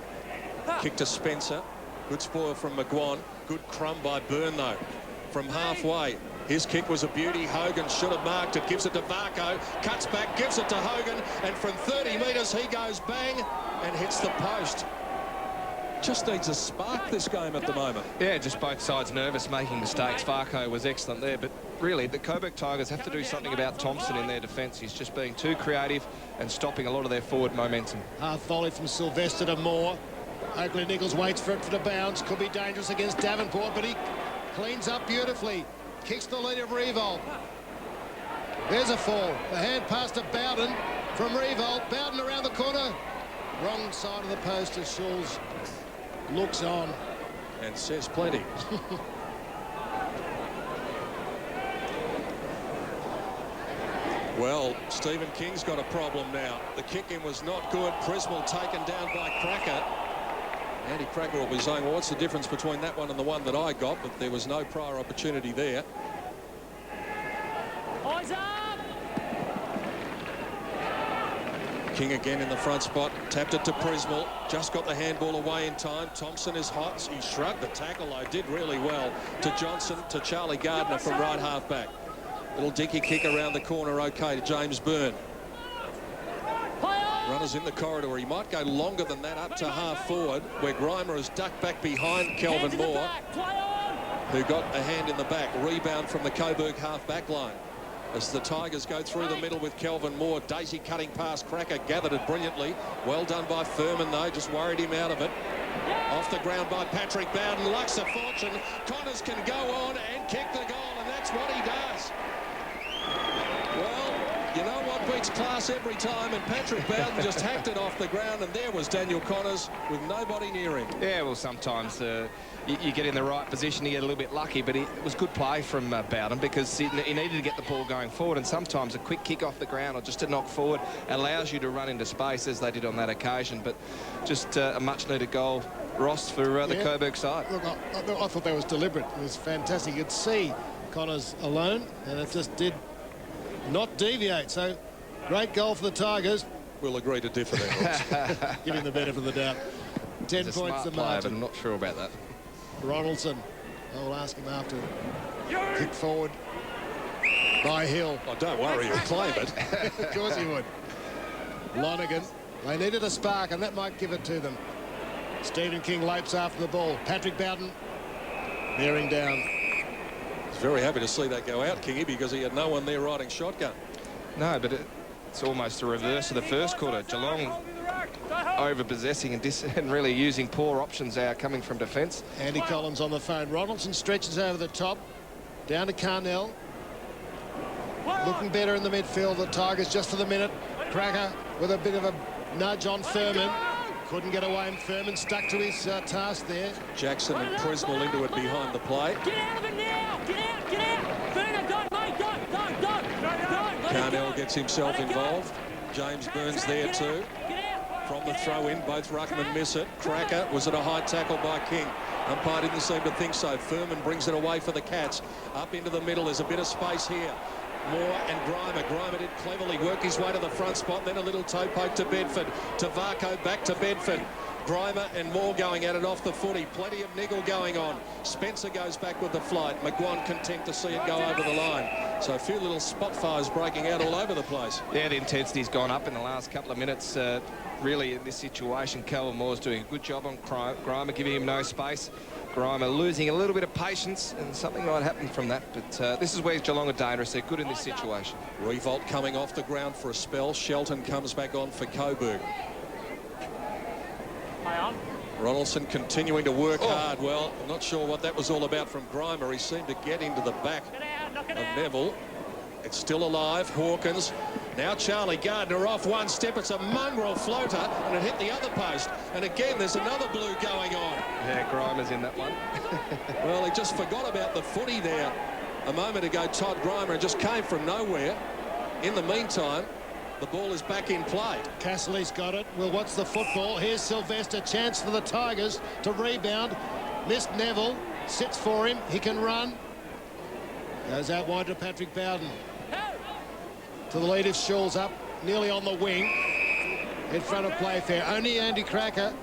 Kick to Spencer. Good spoil from McGuan. Good crumb by Byrne, though. From halfway. His kick was a beauty. Hogan should have marked it. Gives it to Varco. Cuts back. Gives it to Hogan. And from 30 metres, he goes bang and hits the post. Just needs a spark, this game at the moment. Yeah, just both sides nervous, making mistakes. Varco was excellent there, but really the Coburg Tigers have to do something about Thompson in their defence. He's just being too creative and stopping a lot of their forward momentum. Half volley from Sylvester to Moore. Oakley Nichols waits for it to bounce. Could be dangerous against Davenport, but he cleans up beautifully. Kicks the lead of Revolt. There's a fall. The hand pass to Bowden from Revolt. Bowden around the corner. Wrong side of the post as Schulz looks on. And says plenty. Well, Stephen King's got a problem now. The kick-in was not good. Prismal taken down by Cracker. Andy Cracker will be saying, well, what's the difference between that one and the one that I got? But there was no prior opportunity there. Eyes up! King again in the front spot. Tapped it to Prismal. Just got the handball away in time. Thompson is hot. He shrugged the tackle, though. Did really well. To Johnson, to Charlie Gardner from right half back. Little dinky kick around the corner, okay, to James Byrne. Runners in the corridor. He might go longer than that up to half forward, where Grimer has ducked back behind Kelvin Moore, who got a hand in the back. Rebound from the Coburg half back line. As the Tigers go through the middle with Kelvin Moore. Daisy cutting past Cracker, gathered it brilliantly. Well done by Furman, though, just worried him out of it. Off the ground by Patrick Bowden. Lucks a fortune. Connors can go on and kick the goal, and that's what he does. Well, you know what beats class every time, and Patrick Bowden just hacked it off the ground, and there was Daniel Connors with nobody near him. Yeah, well, sometimes you get in the right position, you get a little bit lucky, but it was good play from Bowden because he needed to get the ball going forward, and sometimes a quick kick off the ground or just a knock forward allows you to run into space, as they did on that occasion. But just a much-needed goal, Ross, for the Coburg side. Look, I thought that was deliberate. It was fantastic. You could see Connors alone, and it just did not deviate. So great goal for the Tigers. We'll agree to differ there. Give him the benefit of the doubt. 10 He's points a the smart player, margin. but I'm not sure about that. Ronaldson. I'll ask him after. Kick forward by Hill. Oh, don't worry, you'll claim it. Of course he would. Lonergan. They needed a spark, and that might give it to them. Stephen King lopes after the ball. Patrick Bowden bearing down. He's very happy to see that go out, Kingy, because he had no one there riding shotgun. No, but it's almost the reverse of the first quarter. Geelong over-possessing and really using poor options out coming from defence. Andy Collins on the phone. Ronaldson stretches over the top. Down to Carnell. Looking better in the midfield. The Tigers just for the minute. Cracker with a bit of a nudge on Furman. Couldn't get away, and Furman stuck to his task there. Jackson and Prismal into it behind the play. Get out of it now! Get out! Get out! Burner, don't, mate! Don't! Carnell gets himself involved. James Byrne's there too. From the throw-in, both ruckmen miss it. Cracker was at a high tackle by King. Umpire didn't seem to think so. Furman brings it away for the Cats. Up into the middle. There's a bit of space here. Moore and Grimer. Grimer did cleverly work his way to the front spot. Then a little toe poke to Bedford. Tavako back to Bedford. Grimer and Moore going at it off the footy. Plenty of niggle going on. Spencer goes back with the flight. McGuan content to see it go over the line. So a few little spot fires breaking out all over the place. Yeah, the intensity's gone up in the last couple of minutes. Really, in this situation, Calvin Moore's doing a good job on Grimer, giving him no space. Grimer losing a little bit of patience, and something might happen from that. But this is where Geelong are dangerous. They're good in this situation. Revolt coming off the ground for a spell. Shelton comes back on for Coburg. Ronaldson continuing to work hard. Well, I'm not sure what that was all about from Grimer. He seemed to get into the back of Neville. It's still alive. Hawkins. Now Charlie Gardner off one step. It's a mongrel floater, and it hit the other post. And again, there's another blue going on. Yeah, Grimer's in that one. Well, he just forgot about the footy there a moment ago. Todd Grimer just came from nowhere. In the meantime, the ball is back in play. Cassidy's got it. Well, what's the football? Here's Sylvester. Chance for the Tigers to rebound. Missed Neville. Sits for him. He can run. Goes out wide to Patrick Bowden. To the lead of Shaw's up. Nearly on the wing. In front of Playfair. Only Andy Cracker,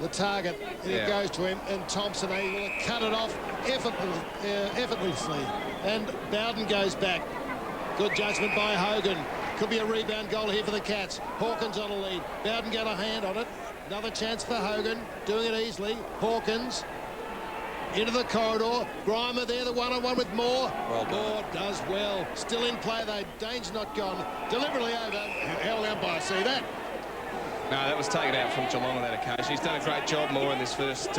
the target. And it goes to him. And Thompson able to cut it off effortlessly. And Bowden goes back. Good judgment by Hogan. Could be a rebound goal here for the Cats. Hawkins on a lead. Bowden got a hand on it. Another chance for Hogan. Doing it easily. Hawkins into the corridor. Grimer there, the one-on-one with Moore. Well done. Moore does well. Still in play though. Dane's not gone. Deliberately over. Hell, the umpire see that. No, that was taken out from Geelong on that occasion. He's done a great job, Moore, in this first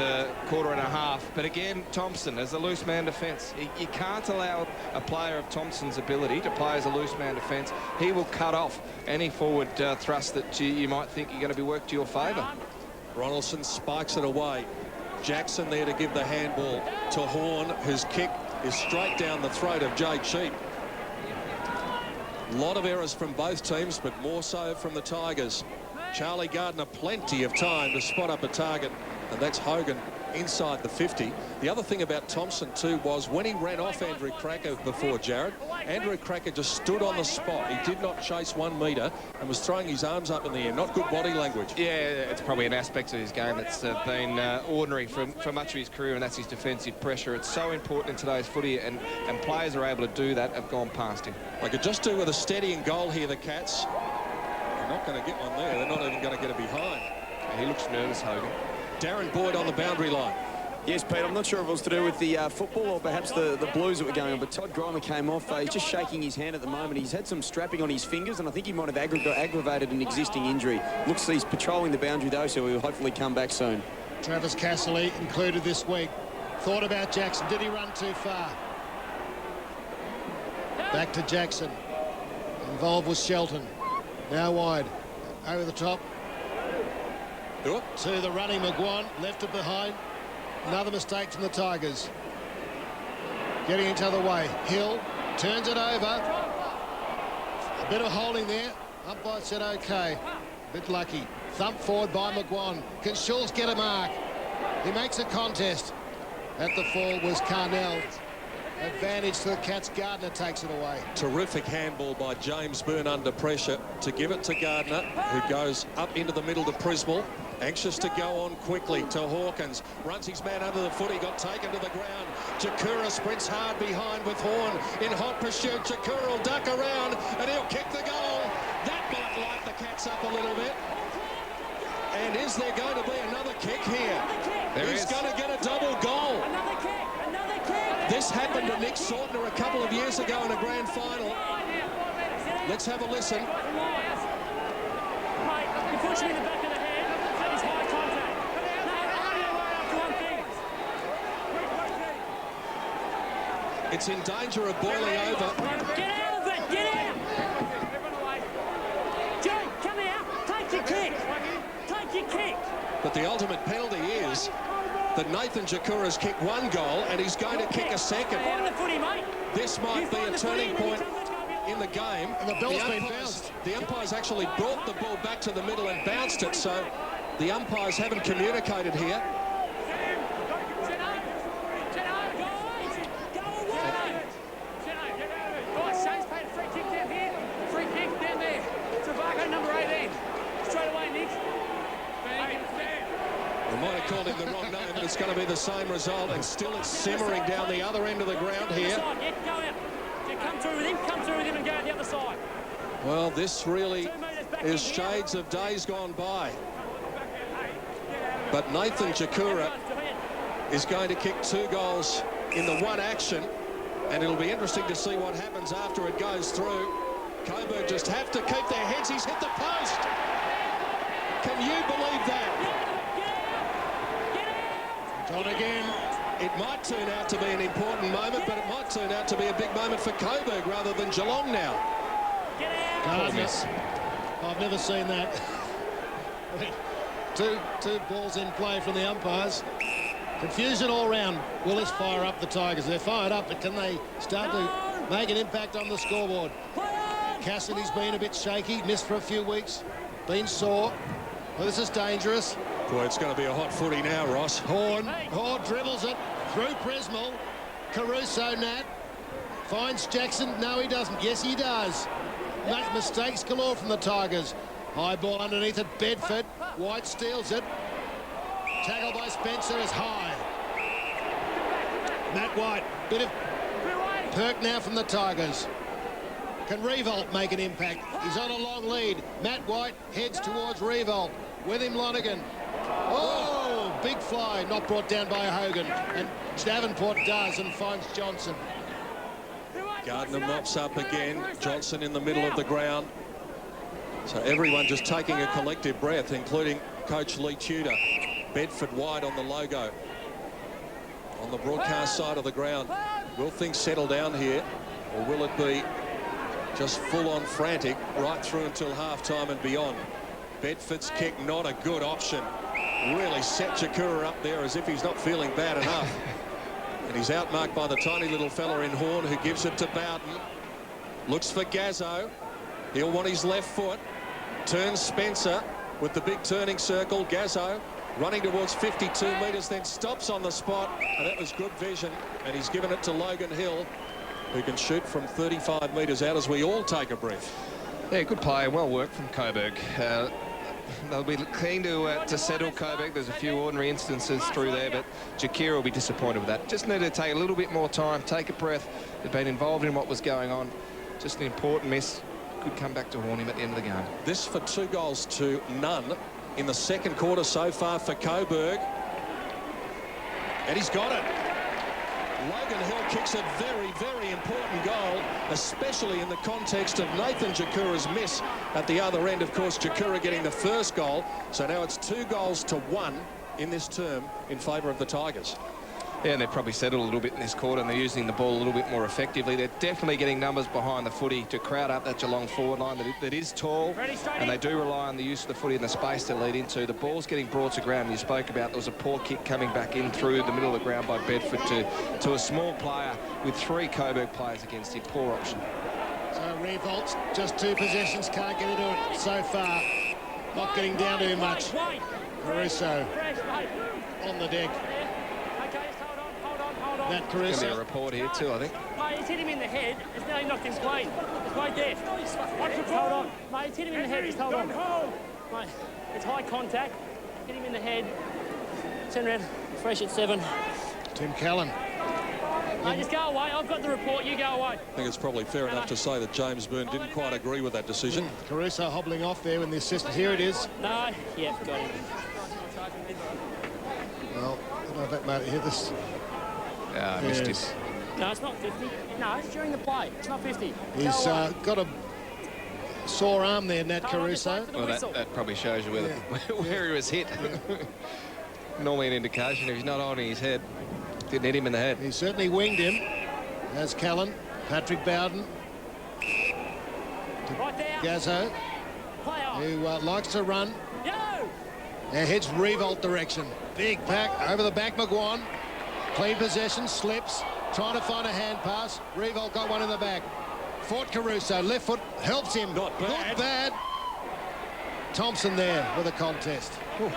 quarter and a half. But again, Thompson as a loose man defence. You can't allow a player of Thompson's ability to play as a loose man defence. He will cut off any forward thrust that you might think you're going to be worked to your favour. Ronaldson spikes it away. Jackson there to give the handball to Horn, whose kick is straight down the throat of Jay Cheap. A lot of errors from both teams, but more so from the Tigers. Charlie Gardner plenty of time to spot up a target, and that's Hogan inside the 50. The other thing about Thompson too was when he ran off Andrew Cracker before, Jared, Andrew Cracker just stood on the spot. He did not chase 1 metre and was throwing his arms up in the air. Not good body language. Yeah, it's probably an aspect of his game that's been ordinary for much of his career, and that's his defensive pressure. It's so important in today's footy, and players are able to do that, have gone past him. They could just do with a steadying goal here, the Cats. They're not going to get one there. They're not even going to get it behind. He looks nervous, Hogan. Darren Boyd on the boundary line. Yes, Pete, I'm not sure if it was to do with the football or perhaps the blues that were going on, but Todd Grimer came off. He's just shaking his hand at the moment. He's had some strapping on his fingers, and I think he might have aggravated an existing injury. Looks like he's patrolling the boundary, though, so he'll hopefully come back soon. Travis Casserly included this week. Thought about Jackson. Did he run too far? Back to Jackson. Involved with Shelton. Now wide. Over the top. Do it. To the running McGuan. Left it behind. Another mistake from the Tigers. Getting each other way. Hill turns it over. A bit of holding there. Umpire said okay. A bit lucky. Thump forward by McGuan. Can Schultz get a mark? He makes a contest. At the fall was Carnell. Advantage to the Cats. Gardner takes it away. Terrific handball by James Byrne under pressure to give it to Gardner, who goes up into the middle to Prismal. Anxious to go on quickly to Hawkins. Runs his man under the foot. He got taken to the ground. Jakura sprints hard behind with Horn in hot pursuit. Jakura will duck around and he'll kick the goal. That might light the Cats up a little bit. And is there going to be another kick here? He's going to get a double goal. Another kick, another kick. This happened to Nick Sautner a couple of years ago in a grand final. Let's have a listen. Mate, you push me in the back of the head. That is high contact. No, It's in danger of boiling over. get out of it, get out. Joe, come here. Take your kick. Take your kick. But the ultimate penalty is that Nathan Jakura's kicked 1 goal and he's going to kick a second. Find the footy, mate. This might be a turning point in the game. And the ball's been bounced. The umpires actually brought the ball back to the middle and bounced it, so the umpires haven't communicated here. We might have called him the wrong name, but it's going to be the same result, and still it's simmering down the other end of the ground here. Come through with him and go out the other side. Well, this really is shades of days gone by. But Nathan Jakura is going to kick 2 goals in the one action, and it'll be interesting to see what happens after it goes through. Coburg just have to keep their heads. He's hit the post. Can you believe that? On again. It might turn out to be an important moment, but it might turn out to be a big moment for Coburg rather than Geelong now. Miss. I've never seen that. two balls in play from the umpires. Confusion all round. Will this fire up the Tigers? They're fired up, but can they start to make an impact on the scoreboard? Cassidy's been a bit shaky, missed for a few weeks, been sore. Well, this is dangerous. Boy, it's going to be a hot footy now, Ross. Horn dribbles it through Prismal. Caruso, Nat, finds Jackson. No, he doesn't. Yes, he does. Mistakes galore from the Tigers. High ball underneath it. Bedford. White steals it. Tackle by Spencer is high. Matt White. Bit of perk now from the Tigers. Can Revolt make an impact? He's on a long lead. Matt White heads towards Revolt. With him, Lonergan. Oh, big fly. Not brought down by Hogan. And Davenport does and finds Johnson. Gardner mops up again. Johnson in the middle of the ground. So everyone just taking a collective breath, including Coach Lee Tudor. Bedford wide on the logo. On the broadcast side of the ground. Will things settle down here, or will it be just full-on frantic right through until half-time and beyond? Bedford's kick, not a good option. Really set Jakura up there as if he's not feeling bad enough. And he's outmarked by the tiny little fella in Horn, who gives it to Bowden. Looks for Gazzo. He'll want his left foot. Turns Spencer with the big turning circle. Gazzo running towards 52 metres, then stops on the spot. And that was good vision. And he's given it to Logan Hill, who can shoot from 35 metres out as we all take a breath. Yeah, good play. Well worked from Coburg. They'll be keen to settle Coburg. There's a few ordinary instances through there, but Jakira will be disappointed with that. Just needed to take a little bit more time, take a breath. They've been involved in what was going on. Just an important miss. Could come back to haunt him at the end of the game. This for 2 goals to none in the second quarter so far for Coburg. And he's got it. Logan Hill kicks a very, very important goal, especially in the context of Nathan Jakura's miss at the other end. Of course, Jakura getting the first goal. So now it's 2 goals to 1 in this term in favour of the Tigers. Yeah, and they've probably settled a little bit in this quarter, and they're using the ball a little bit more effectively. They're definitely getting numbers behind the footy to crowd up that Geelong forward line that is tall, and they do rely on the use of the footy and the space to lead into. The ball's getting brought to ground. You spoke about there was a poor kick coming back in through the middle of the ground by Bedford to a small player with 3 Coburg players against him. Poor option. So Revolt's just 2 possessions, can't get into it so far. Not getting down too much. Caruso on the deck. That There's going to be a report here too, I think. Mate, he's hit him in the head. It's nearly knocked him clean. It's right there. Hold on. Mate, he's hit him in the head. Just hold on. Mate, it's high contact. Hit him in the head. Turn around. Fresh at 7. Tim Callan. Mate, just go away. I've got the report. You go away. I think it's probably fair enough to say that James Byrne didn't quite agree with that decision. Caruso hobbling off there when the assistant. Here it is. No. Yeah, got him. Well, I don't know if that might hear this. Missed it. No, it's not 50. No, it's during the play. It's not 50. He's got a sore arm there, Nat Caruso. Well, that probably shows you where he was hit. Normally an indication if he's not holding his head. Didn't hit him in the head. He certainly winged him. As Callan, Patrick Bowden. Right there. Gazzo, who likes to run. Now heads Revolt direction. Big pack over the back, McGuan. Clean possession, slips, trying to find a hand pass. Revolt got one in the back. Fought Caruso, left foot, helps him. Not bad. Not bad. Thompson there with a contest. Ooh.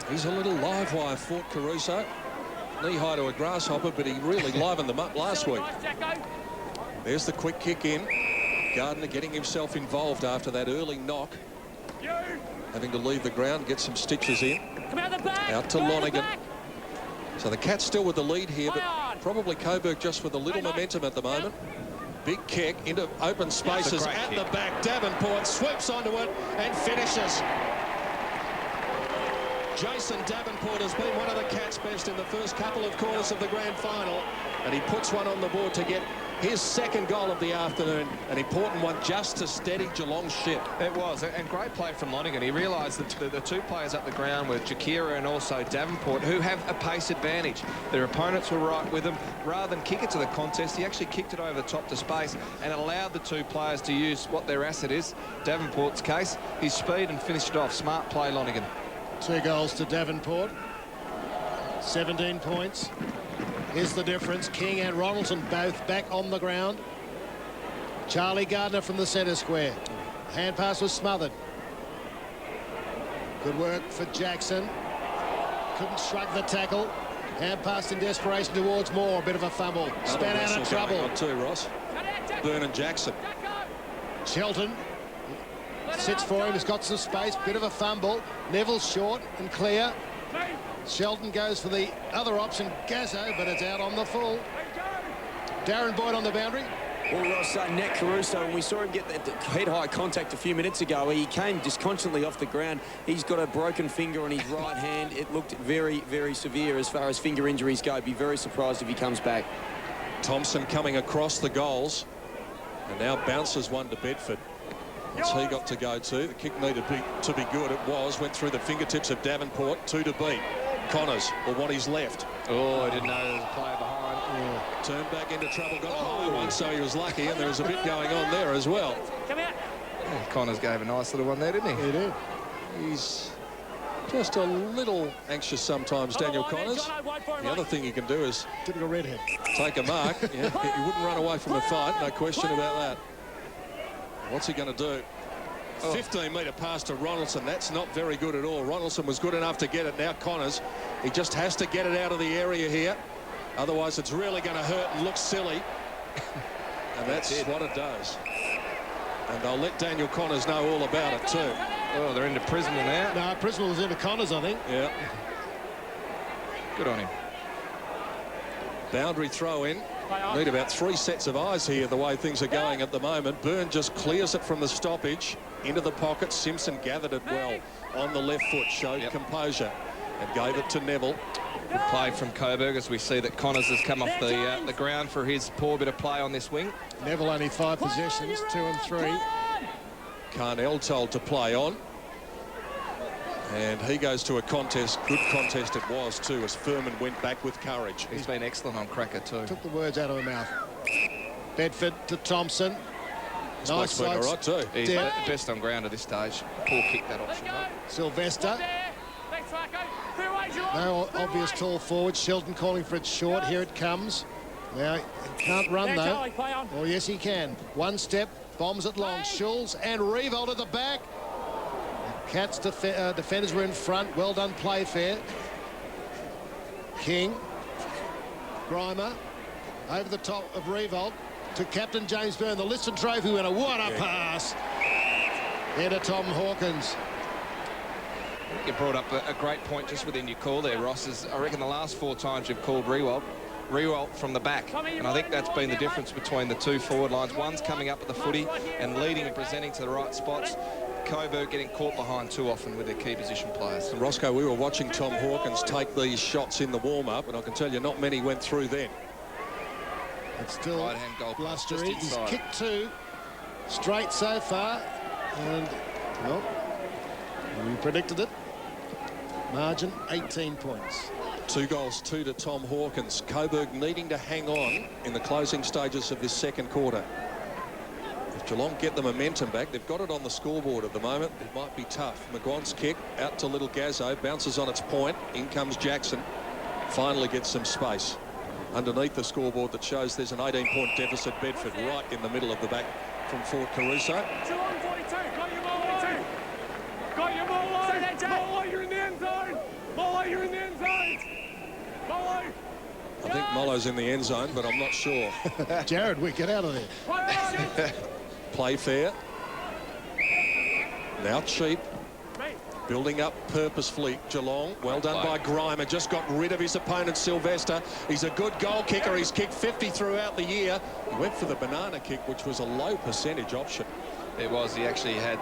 He's a little live wire, fought Caruso. Knee-high to a grasshopper, but he really livened them up last week. There's the quick kick in. Gardner getting himself involved after that early knock. having to leave the ground, get some stitches in. Come out the back. Out to Lonergan. So the Cats still with the lead here, but probably Coburg just with a little momentum at the moment. Big kick into open spaces at the back. Davenport swoops onto it and finishes. Jason Davenport has been one of the Cats' best in the first couple of quarters of the grand final, and he puts one on the board to get his second goal of the afternoon, an important one just to steady Geelong's ship. It was, and great play from Lonergan. He realised that the two players up the ground were Jakira and also Davenport, who have a pace advantage. Their opponents were right with them. Rather than kick it to the contest, he actually kicked it over the top to space and allowed the two players to use what their asset is, Davenport's case, his speed, and finished it off. Smart play, Lonergan. 2 goals to Davenport. 17 points. Here's the difference. King and Ronaldson both back on the ground. Charlie Gardner from the centre square. Hand pass was smothered. Good work for Jackson. Couldn't shrug the tackle. Hand pass in desperation towards Moore. Bit of a fumble. Span out of trouble. On too, Ross. Byrne and Jackson. Shelton sits for him. He's got some space. Bit of a fumble. Neville's short and clear. Shelton goes for the other option, Gazzo, but it's out on the full. Darren Boyd on the boundary. Well, Ross, Nick Caruso, when we saw him get that head-high contact a few minutes ago, he came disconsolately off the ground. He's got a broken finger on his right hand. It looked very, very severe as far as finger injuries go. Be very surprised if he comes back. Thompson coming across the goals, and now bounces one to Bedford. What's he got to go to? The kick needed to be good. It was. Went through the fingertips of Davenport. 2 to beat. Connors will want his left. Oh, I didn't know there was a player behind. Yeah. Turned back into trouble. Got a high one, so he was lucky, and there was a bit going on there as well. Come out. Connors gave a nice little one there, didn't he? He did. He's just a little anxious sometimes, Daniel Connors. The other thing he can do is Typical redhead. take a mark. Yeah, he wouldn't run away from a fight, no question about that. What's he going to do? 15-metre pass to Ronaldson. That's not very good at all. Ronaldson was good enough to get it. Now Connors, he just has to get it out of the area here. Otherwise, it's really going to hurt and look silly. And that's what it does. And I'll let Daniel Connors know all about it too. Oh, they're into Prismal now. No, Prismal was into Connors, I think. Yeah. Good on him. Boundary throw in. Need about 3 sets of eyes here, the way things are going at the moment. Byrne just clears it from the stoppage into the pocket. Simpson gathered it well on the left foot, showed composure and gave it to Neville. Good play from Coburg as we see that Connors has come off the ground for his poor bit of play on this wing. Neville only 5 possessions, 2 and 3. Carnell told to play on. And he goes to a contest. Good contest it was too, as Furman went back with courage. He's been excellent on Cracker too. Took the words out of her mouth. Bedford to Thompson. Nice been all right too. He's the best on ground at this stage. Poor kick that option. Sylvester. No obvious tall forward. Shelton calling for it short. Here it comes. Now, he can't run though. Oh, yes, he can. One step, bombs it long. Schulz and Revolt at the back. Cats defenders were in front. Well done, Playfair. King. Grimer. Over the top of Revolt to Captain James Byrne. The Liston Trophy winner. What a pass. Into Tom Hawkins. You brought up a great point just within your call there, Ross. Is I reckon the last 4 times you've called Rewalt from the back. And I think that's been the difference between the 2 forward lines. One's coming up at the footy and leading and presenting to the right spots. Coburg getting caught behind too often with their key position players. And Roscoe, we were watching Tom Hawkins take these shots in the warm-up, and I can tell you not many went through then. It's still right-hand goal blustery. He's kicked 2 straight so far. And, well, we predicted it. Margin, 18 points. 2 goals, 2 to Tom Hawkins. Coburg needing to hang on in the closing stages of this second quarter. If Geelong get the momentum back, they've got it on the scoreboard at the moment. It might be tough. McGuan's kick out to Little Gazzo, bounces on its point. In comes Jackson. Finally gets some space underneath the scoreboard that shows there's an 18-point deficit. Bedford right in the middle of the back from Fort Caruso. 2 on 42. Got your Molo. Got your Molo. Molo, you're in the end zone. Molo, you're in the end zone. Molo. I think Molo's in the end zone, but I'm not sure. Jared, we get out of there. Playfair. Now Cheap. Building up purposefully, Geelong. Well done by Grimer. Just got rid of his opponent, Sylvester. He's a good goal kicker. He's kicked 50 throughout the year. He went for the banana kick, which was a low percentage option. It was. He actually had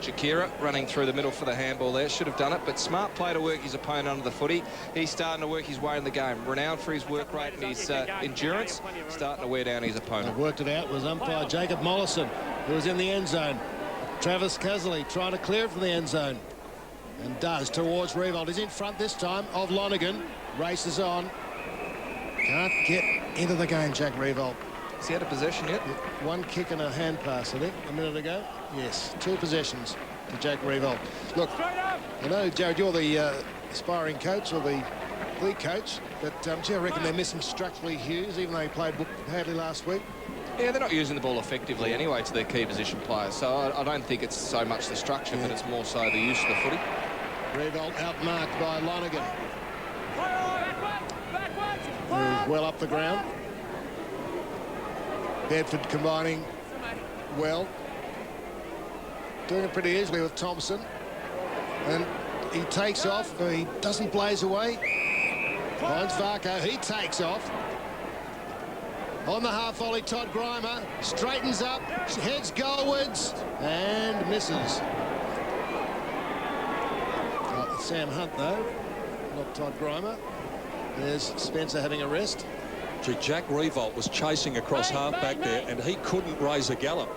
Jakira running through the middle for the handball there. Should have done it, but smart play to work his opponent under the footy. He's starting to work his way in the game. Renowned for his work rate and his endurance. Starting to wear down his opponent. Worked it out was umpire Jacob Mollison, who was in the end zone. Travis Casley trying to clear it from the end zone. And does towards Revolt. He's in front this time of Lonergan. Races on. Can't get into the game, Jack Revolt. Has he had a possession yet? One kick and a hand pass, I think, a minute ago. Yes, 2 possessions to Jack Revolt. Look, I know, Jared, you're the aspiring coach or the coach, but do you reckon they're missing structurally Hughes, even though he played badly last week? Yeah, they're not using the ball effectively anyway to their key position players, so I don't think it's so much the structure, but it's more so the use of the footy. Revolt outmarked by Lonergan. Moves well up the ground. Bedford combining well. Doing it pretty easily with Thompson. And he takes off. He doesn't blaze away. Finds Varco. He takes off. On the half volley, Todd Grimer straightens up, heads goalwards, and misses. Sam Hunt, though, not Todd Grimer. There's Spencer having a rest. Gee, Jack Revolt was chasing across half-back there, and he couldn't raise a gallop.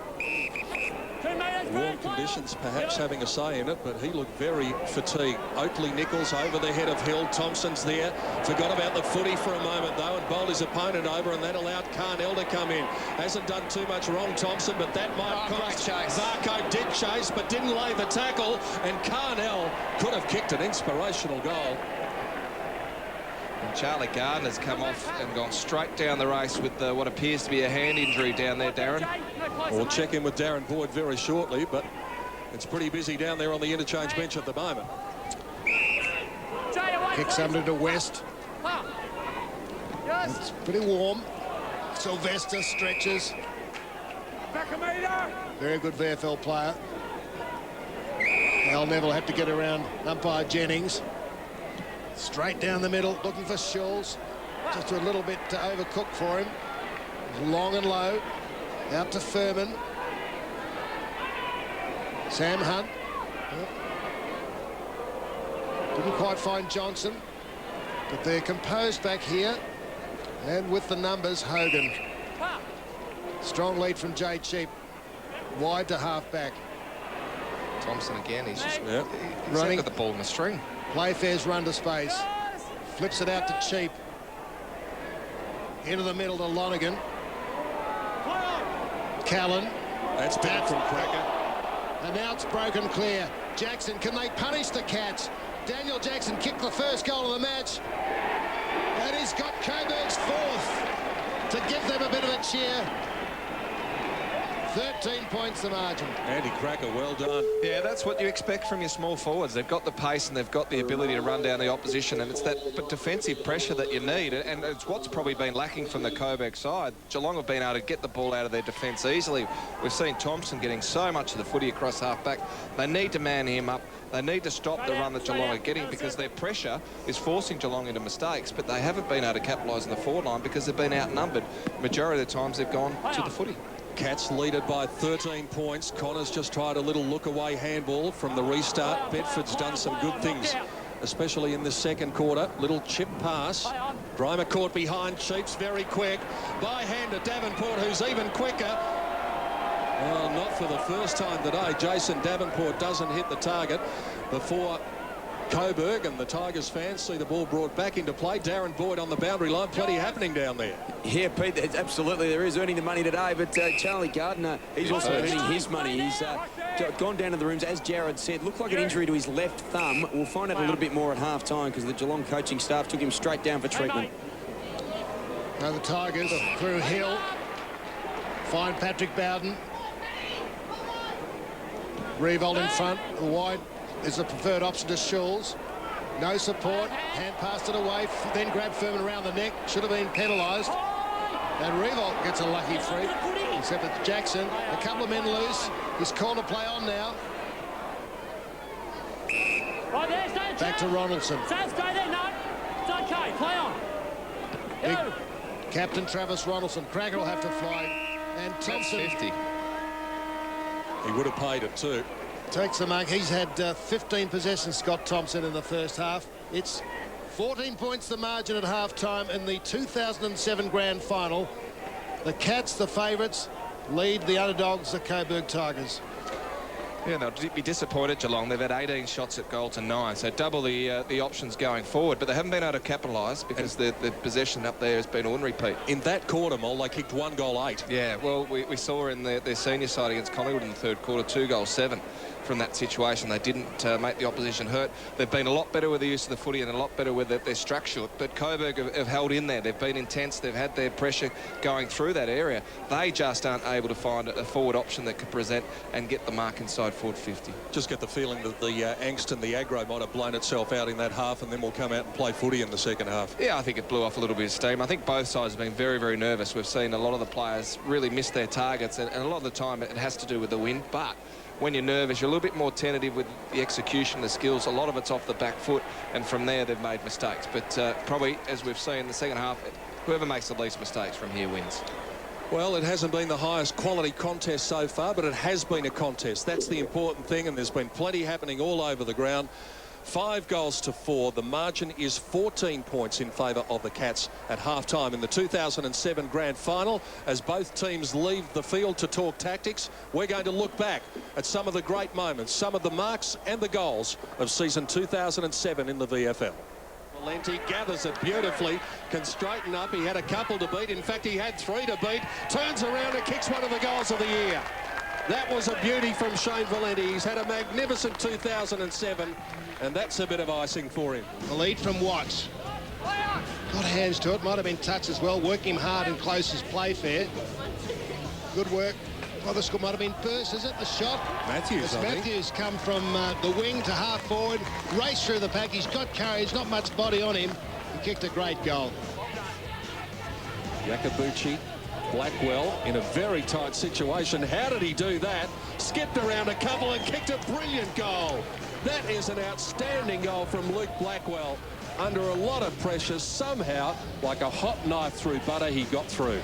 Warm conditions perhaps having a say in it, but he looked very fatigued. Oakley Nichols over the head of Hill. Thompson's there. Forgot about the footy for a moment, though, and bowled his opponent over, and that allowed Carnell to come in. Hasn't done too much wrong, Thompson, but that might cost. Varco did chase, but didn't lay the tackle, and Carnell could have kicked an inspirational goal. And Charlie Gardner's come off and gone straight down the race with what appears to be a hand injury down there, Darren. We'll check in with Darren Boyd very shortly, but it's pretty busy down there on the interchange bench at the moment. Kicks under to West. It's pretty warm. Sylvester stretches. Very good VFL player. Al Neville had to get around umpire Jennings. Straight down the middle, looking for Schulz. Just a little bit overcooked for him. Long and low. Out to Furman. Sam Hunt. Didn't quite find Johnson. But they're composed back here. And with the numbers, Hogan. Strong lead from Jay Cheap. Wide to half-back. Thompson again, he's just running with the ball in the string. Playfair's run to space. Flips it out to Cheap. Into the middle to Lonergan. Callan. That's bad from Cracker. And now it's broken clear. Jackson, can they punish the Cats? Daniel Jackson kicked the first goal of the match. And he's got Coburg's 4th to give them a bit of a cheer. 13 points the margin. Andy Cracker, well done. Yeah, that's what you expect from your small forwards. They've got the pace and they've got the ability to run down the opposition, and it's that defensive pressure that you need, and it's what's probably been lacking from the Coburg side. Geelong have been able to get the ball out of their defence easily. We've seen Thompson getting so much of the footy across half-back. They need to man him up. They need to stop the run that Geelong are getting, because their pressure is forcing Geelong into mistakes, but they haven't been able to capitalise on the forward line because they've been outnumbered. Majority of the times they've gone to the footy. Cats leaded by 13 points. Connors just tried a little look-away handball from the restart. Bedford's done some good things, especially in the second quarter. Little chip pass. Grimer caught behind. Cheap's very quick. By hand to Davenport, who's even quicker. Well, not for the first time today. Jason Davenport doesn't hit the target before Coburg and the Tigers fans see the ball brought back into play. Darren Boyd on the boundary line. Plenty happening down there. Yeah, Pete, absolutely there is, earning the money today, but Charlie Gardner, he's also earning his money. He's gone down to the rooms, as Jared said. Looked like an injury to his left thumb. We'll find out a little bit more at half-time, because the Geelong coaching staff took him straight down for treatment. Now the Tigers through Hill. Find Patrick Bowden. Revolt in front, wide is the preferred option to Schulz. No support, hand passed it away, then grabbed Furman around the neck, should have been penalised. And Revolt gets a lucky free, except it's Jackson. A couple of men loose, his corner play on now. Right there, stay at Back to Ronaldson. Stay there, no. It's okay, play on. Go. Captain Travis Ronaldson. Cracker will have to fly. And Thompson 50. He would have paid it too. takes the mark. He's had 15 possessions, Scott Thompson, in the first half. It's 14 points the margin at half-time in the 2007 Grand Final. The Cats, the favourites, lead the underdogs, the Coburg Tigers. Yeah, they'll be disappointed, Geelong. They've had 18 shots at goal to 9, so double the options going forward. But they haven't been able to capitalise because the possession up there has been ordinary, Pete. In that quarter, Mol, they kicked 1 goal 8. Yeah, well, we saw in their senior side against Collingwood in the third quarter, 2 goals 7 from that situation. They didn't make the opposition hurt. They've been a lot better with the use of the footy and a lot better with their structure. But Coburg have held in there. They've been intense. They've had their pressure going through that area. They just aren't able to find a forward option that could present and get the mark inside forward 50. Just get the feeling that the angst and the aggro might have blown itself out in that half, and then we'll come out and play footy in the second half. Yeah, I think it blew off a little bit of steam. I think both sides have been very, very nervous. We've seen a lot of the players really miss their targets, and a lot of the time it has to do with the wind. But when you're nervous, you're a little bit more tentative with the execution, the skills. A lot of it's off the back foot, and from there they've made mistakes. But probably, as we've seen in the second half, whoever makes the least mistakes from here wins. Well, it hasn't been the highest quality contest so far, but it has been a contest. That's the important thing, and there's been plenty happening all over the ground. 5 goals to 4. The margin is 14 points in favour of the Cats at half-time in the 2007 Grand Final. As both teams leave the field to talk tactics, we're going to look back at some of the great moments, some of the marks and the goals of season 2007 in the VFL. Valenti gathers it beautifully, can straighten up. He had a couple to beat. In fact, he had 3 to beat. Turns around and kicks one of the goals of the year. That was a beauty from Shane Valenti. He's had a magnificent 2007, and that's a bit of icing for him. The lead from Watts. Got hands to it. Might have been touched as well. Working him hard and close as play-fair. Good work. Well, the score might have been first, is it? The shot. Matthews, I think. Matthews come from the wing to half forward. Race through the pack. He's got courage. Not much body on him. He kicked a great goal. Yakabuchi, Blackwell in a very tight situation. How did he do that? Skipped around a couple and kicked a brilliant goal. That is an outstanding goal from Luke Blackwell. Under a lot of pressure, somehow, like a hot knife through butter, he got through.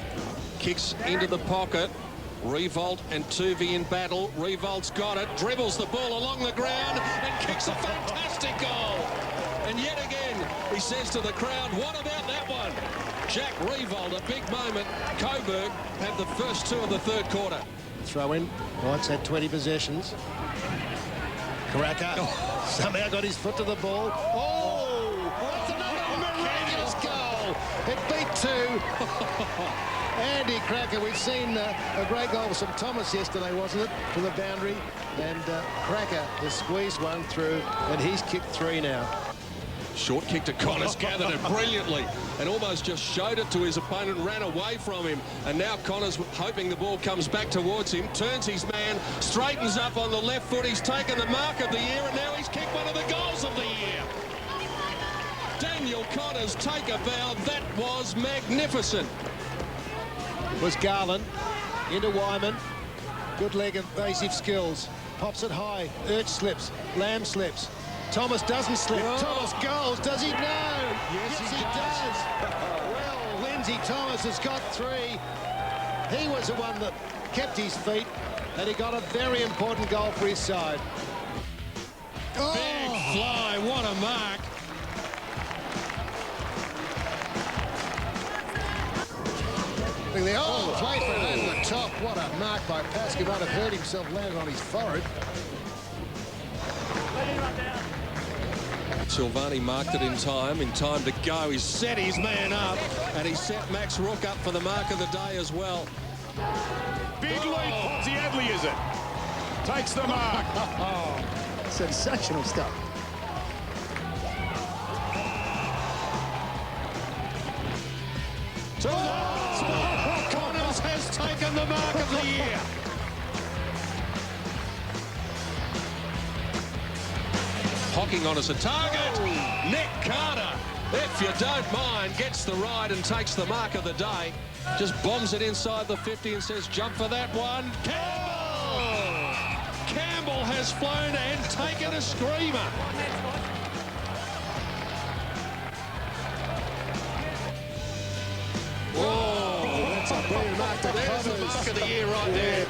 Kicks into the pocket. Revolt and Tuvey in battle. Revolt's got it, dribbles the ball along the ground and kicks a fantastic goal. And yet again, he says to the crowd, what about that one? Jack Revolt, a big moment. Coburg have the first 2 of the third quarter. Throw in. White's had 20 possessions. Karaka somehow got his foot to the ball. Oh, that's another miraculous goal. It beat 2. Andy Cracker, we've seen a great goal from Thomas yesterday, wasn't it, to the boundary, and Cracker has squeezed one through, and he's kicked 3 now. Short kick to Connors, gathered it brilliantly and almost just showed it to his opponent, ran away from him, and now Connors, hoping the ball comes back towards him, turns his man, straightens up on the left foot. He's taken the mark of the year, and now he's kicked one of the goals of the year. Daniel Connors, take a bow. That was magnificent. Was Garland into Wyman. Good leg evasive skills. Pops it high. Urch slips. Lamb slips. Thomas doesn't slip. Oh. Thomas goes. Does he? No. Yes, he does. Well, Lindsay Thomas has got 3. He was the one that kept his feet, and he got a very important goal for his side. Oh. Big fly. What a mark. Look there. Oh, play for it over the top. What a mark by Pascal. Might have hurt himself, landed on his forehead. Silvani marked it in time to go. He set his man up, and he set Max Rook up for the mark of the day as well. Big leap, Posey Adley, is it? Takes the mark. Sensational stuff. Connors has taken the mark of the year. Hocking on as a target. Nick Carter, if you don't mind, gets the ride and takes the mark of the day. Just bombs it inside the 50 and says, jump for that one. Campbell! Campbell has flown and taken a screamer. Brilliant mark to There's the Coburg. mark of the year right there.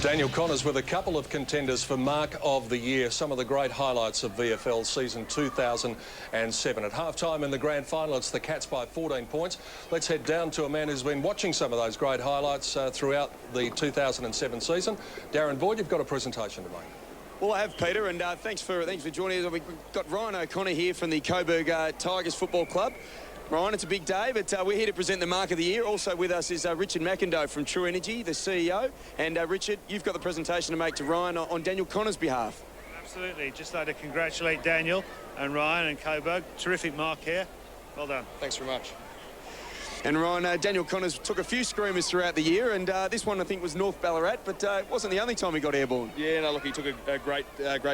Daniel Connors with a couple of contenders for Mark of the Year. Some of the great highlights of VFL season 2007. At half-time in the grand final, it's the Cats by 14 points. Let's head down to a man who's been watching some of those great highlights throughout the 2007 season. Darren Boyd, you've got a presentation to make. Well, I have, Peter, and thanks for joining us. We've got Ryan O'Connor here from the Coburg Tigers Football Club. Ryan, it's a big day, but we're here to present the Mark of the Year. Also with us is Richard McIndoe from True Energy, the CEO. And Richard, you've got the presentation to make to Ryan on Daniel Connor's behalf. Absolutely. Just like to congratulate Daniel and Ryan and Coburg. Terrific mark here. Well done. Thanks very much. And Ryan, Daniel Connors took a few screamers throughout the year, and this one I think was North Ballarat, but it wasn't the only time he got airborne. Yeah, no, look, he took a great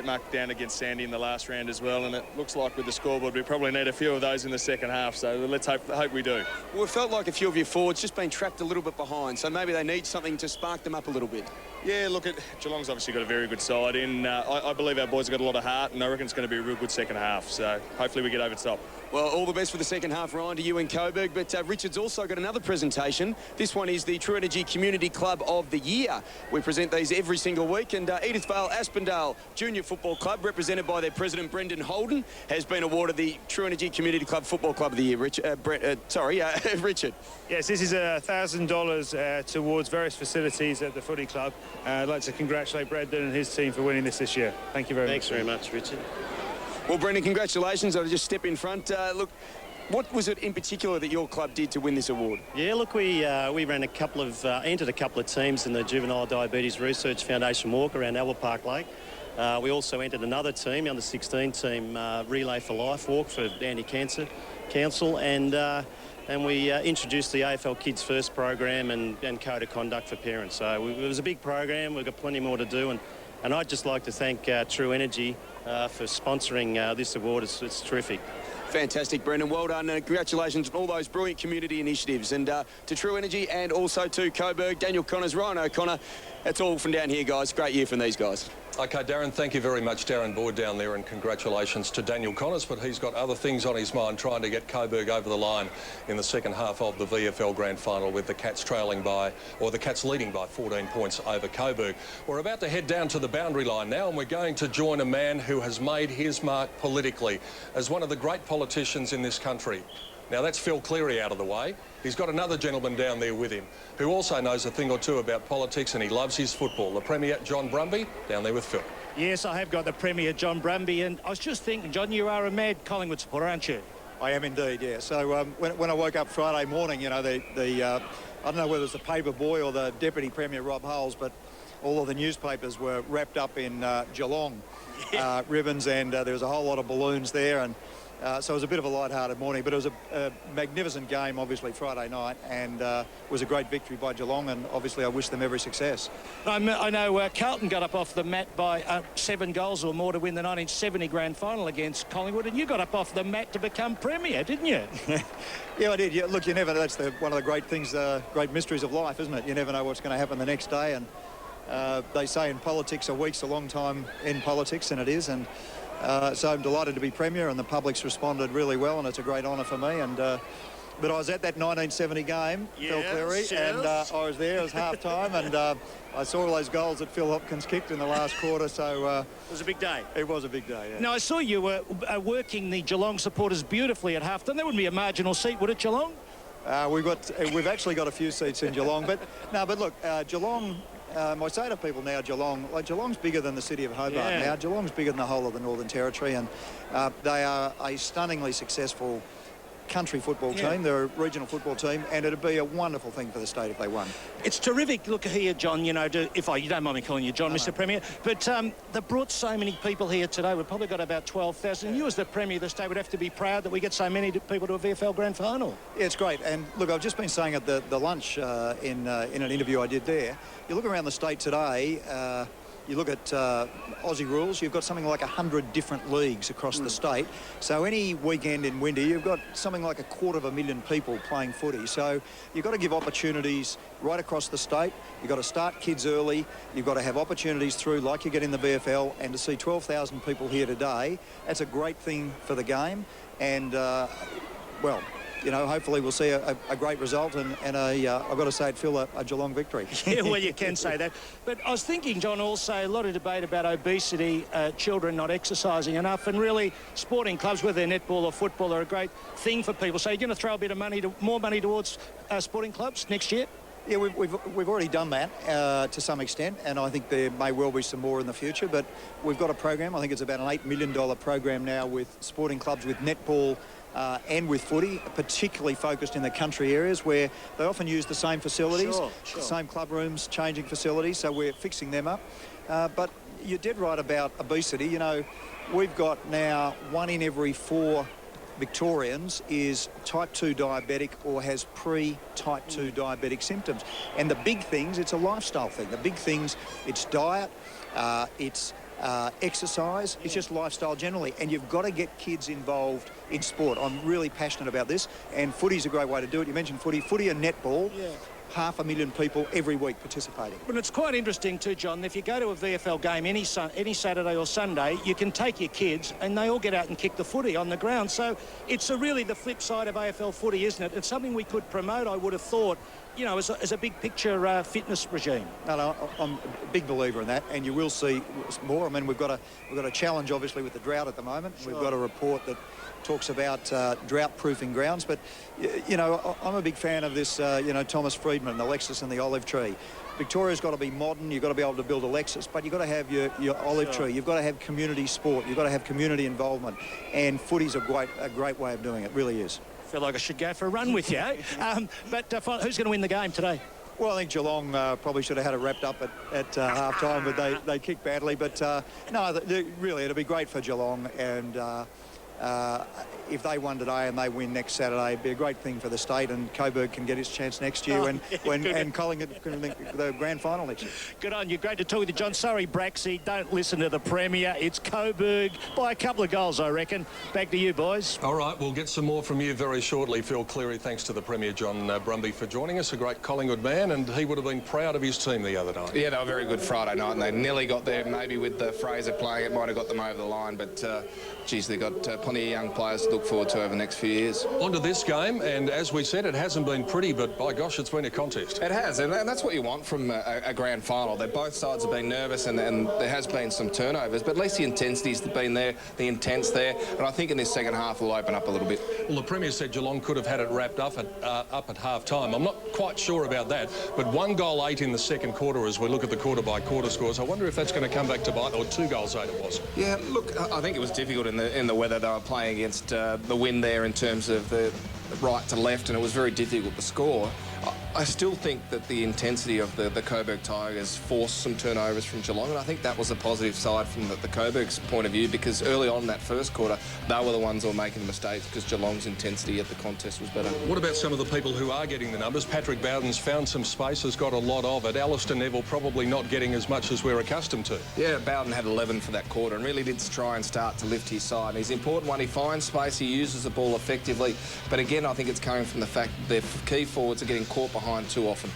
mark down against Sandy in the last round as well, and it looks like with the scoreboard we probably need a few of those in the second half, so let's hope we do. Well, it felt like a few of your forwards just been trapped a little bit behind, so maybe they need something to spark them up a little bit. Yeah, look, Geelong's obviously got a very good side in. I believe our boys have got a lot of heart, and I reckon it's going to be a real good second half, so hopefully we get over the top. Well, all the best for the second half, Ryan, to you and Coburg. But Richard's also got another presentation. This one is the True Energy Community Club of the Year. We present these every single week, and Edithvale Aspendale Junior Football Club, represented by their president, Brendan Holden, has been awarded the True Energy Community Club Football Club of the Year. Richard. Yes, this is $1,000 towards various facilities at the footy club. I'd like to congratulate Brendan and his team for winning this year. Thank you very much. Thanks very much, Richard. Well, Brendan, congratulations. I'll just step in front. Look, what was it in particular that your club did to win this award? Yeah, look, we ran entered a couple of teams in the Juvenile Diabetes Research Foundation walk around Albert Park Lake. We also entered another team, under 16 team, Relay for Life walk for Anti-Cancer Council, and we introduced the AFL Kids First program and code of conduct for parents. So it was a big program. We've got plenty more to do, and I'd just like to thank True Energy for sponsoring this award. It's terrific. Fantastic, Brendan. Well done. Congratulations on all those brilliant community initiatives. And to True Energy and also to Coburg, Daniel Connors, Ryan O'Connor. That's all from down here, guys. Great year from these guys. OK, Darren, thank you very much, Darren Boyd down there, and congratulations to Daniel Connors, but he's got other things on his mind, trying to get Coburg over the line in the second half of the VFL Grand Final, with the Cats leading by 14 points over Coburg. We're about to head down to the boundary line now, and we're going to join a man who has made his mark politically as one of the great politicians in this country. Now, that's Phil Cleary out of the way. He's got another gentleman down there with him who also knows a thing or two about politics, and he loves his football. The Premier, John Brumby, down there with Phil. Yes, I have got the Premier, John Brumby, and I was just thinking, John, you are a mad Collingwood supporter, aren't you? I am indeed, yeah. So when I woke up Friday morning, you know, I don't know whether it was the paper boy or the Deputy Premier, Rob Hulls, but all of the newspapers were wrapped up in Geelong ribbons, and there was a whole lot of balloons there, and so it was a bit of a light-hearted morning, but it was a magnificent game, obviously, Friday night, and it was a great victory by Geelong, and obviously I wish them every success. I know Carlton got up off the mat by 7 goals or more to win the 1970 grand final against Collingwood, and you got up off the mat to become Premier, didn't you? Yeah, I did. Yeah, look, you never. That's one of the great things, great mysteries of life, isn't it? You never know what's going to happen the next day, and they say in politics a week's a long time in politics, and it is, and so I'm delighted to be Premier, and the public's responded really well, and it's a great honour for me. And but I was at that 1970 game, Phil Cleary, and I was there. It was half-time, and I saw all those goals that Phil Hopkins kicked in the last quarter, so... it was a big day. It was a big day, yeah. Now, I saw you working the Geelong supporters beautifully at half-time. There wouldn't be a marginal seat, would it, Geelong? We've actually got a few seats in Geelong, but look, Geelong... I say to people now, Geelong's bigger than the city of Hobart now. Geelong's bigger than the whole of the Northern Territory, and they are a stunningly successful country football team. They're a regional football team, and it'd be a wonderful thing for the state if they won. It's terrific. Look here, John, you know, you don't mind me calling you John, Mr. Premier, but they brought so many people here today. We've probably got about 12,000. You as the Premier of the state would have to be proud that we get so many people to a VFL Grand Final. Yeah, it's great. And look, I've just been saying at the lunch in an interview I did there, you look around the state today, you look at Aussie rules, you've got something like 100 different leagues across the state. So any weekend in winter, you've got something like 250,000 people playing footy. So you've got to give opportunities right across the state. You've got to start kids early. You've got to have opportunities through, like you get in the VFL, and to see 12,000 people here today, that's a great thing for the game. And well, you know, hopefully we'll see a great result and I've got to say, Phil, a Geelong victory. Yeah, well, you can say that. But I was thinking, John, also a lot of debate about obesity, children not exercising enough, and really sporting clubs, whether they're netball or football, are a great thing for people. So you're going to throw a bit of money, more money towards sporting clubs next year? Yeah, we've already done that to some extent, and I think there may well be some more in the future. But we've got a program. I think it's about an $8 million program now with sporting clubs, with netball and with footy, particularly focused in the country areas where they often use the same facilities, the same club rooms, changing facilities. So we're fixing them up. But you're dead right about obesity. You know, we've got now 1 in every 4 Victorians is type 2 diabetic or has pre-type 2 diabetic symptoms. And the big things, it's a lifestyle thing. The big things, it's diet, it's exercise, it's just lifestyle generally. And you've got to get kids involved in sport. I'm really passionate about this, and footy's a great way to do it. You mentioned footy and netball. Yeah. 500,000 people every week participating. But it's quite interesting too, John, if you go to a VFL game any Saturday or Sunday, you can take your kids and they all get out and kick the footy on the ground. So it's really the flip side of AFL footy, isn't it? It's something we could promote, I would have thought, you know, as a big picture fitness regime. No, I'm a big believer in that, and you will see more. I mean, we've got a challenge, obviously, with the drought at the moment. Sure. We've got a report that talks about drought-proofing grounds, but, you know, I'm a big fan of this, you know, Thomas Friedman, the Lexus and the olive tree. Victoria's got to be modern. You've got to be able to build a Lexus, but you've got to have your olive tree. You've got to have community sport. You've got to have community involvement, and footy's a great way of doing it. It really is. I feel like I should go for a run with you, but who's going to win the game today? Well, I think Geelong probably should have had it wrapped up at half-time, but they kicked badly. But, no, really, it'll be great for Geelong, and if they won today and they win next Saturday, it'd be a great thing for the state, and Coburg can get his chance next year and Collingwood can the grand final next year. Good on you. Great to talk with you, John. Sorry, Braxy, don't listen to the Premier. It's Coburg by a couple of goals, I reckon. Back to you, boys. All right, we'll get some more from you very shortly, Phil Cleary. Thanks to the Premier, John Brumby, for joining us. A great Collingwood man, and he would have been proud of his team the other night. Yeah, they were very good Friday night, and they nearly got there. Maybe with the Fraser playing, it might have got them over the line, but, geez, they've got plenty of young players to look forward to over the next few years. On to this game, and as we said, it hasn't been pretty, but by gosh, it's been a contest. It has, and that's what you want from a grand final. That both sides have been nervous, and there has been some turnovers, but at least the intensity's been there, the intent's there, and I think in this second half will open up a little bit. Well, the Premier said Geelong could have had it wrapped up at half-time. I'm not quite sure about that, but 1 goal 8 in the second quarter as we look at the quarter-by-quarter scores. I wonder if that's going to come back to bite, or 2 goals 8 it was. Yeah, look, I think it was difficult in the weather they were playing against the wind there in terms of the right to left, and it was very difficult to score. I still think that the intensity of the Coburg Tigers forced some turnovers from Geelong, and I think that was a positive side from the Coburg's point of view, because early on in that first quarter, they were the ones who were making the mistakes because Geelong's intensity at the contest was better. What about some of the people who are getting the numbers? Patrick Bowden's found some space, has got a lot of it. Alistair Neville probably not getting as much as we're accustomed to. Yeah, Bowden had 11 for that quarter and really did try and start to lift his side. And he's important when he finds space, he uses the ball effectively. But again, I think it's coming from the fact that their key forwards are getting caught behind too often.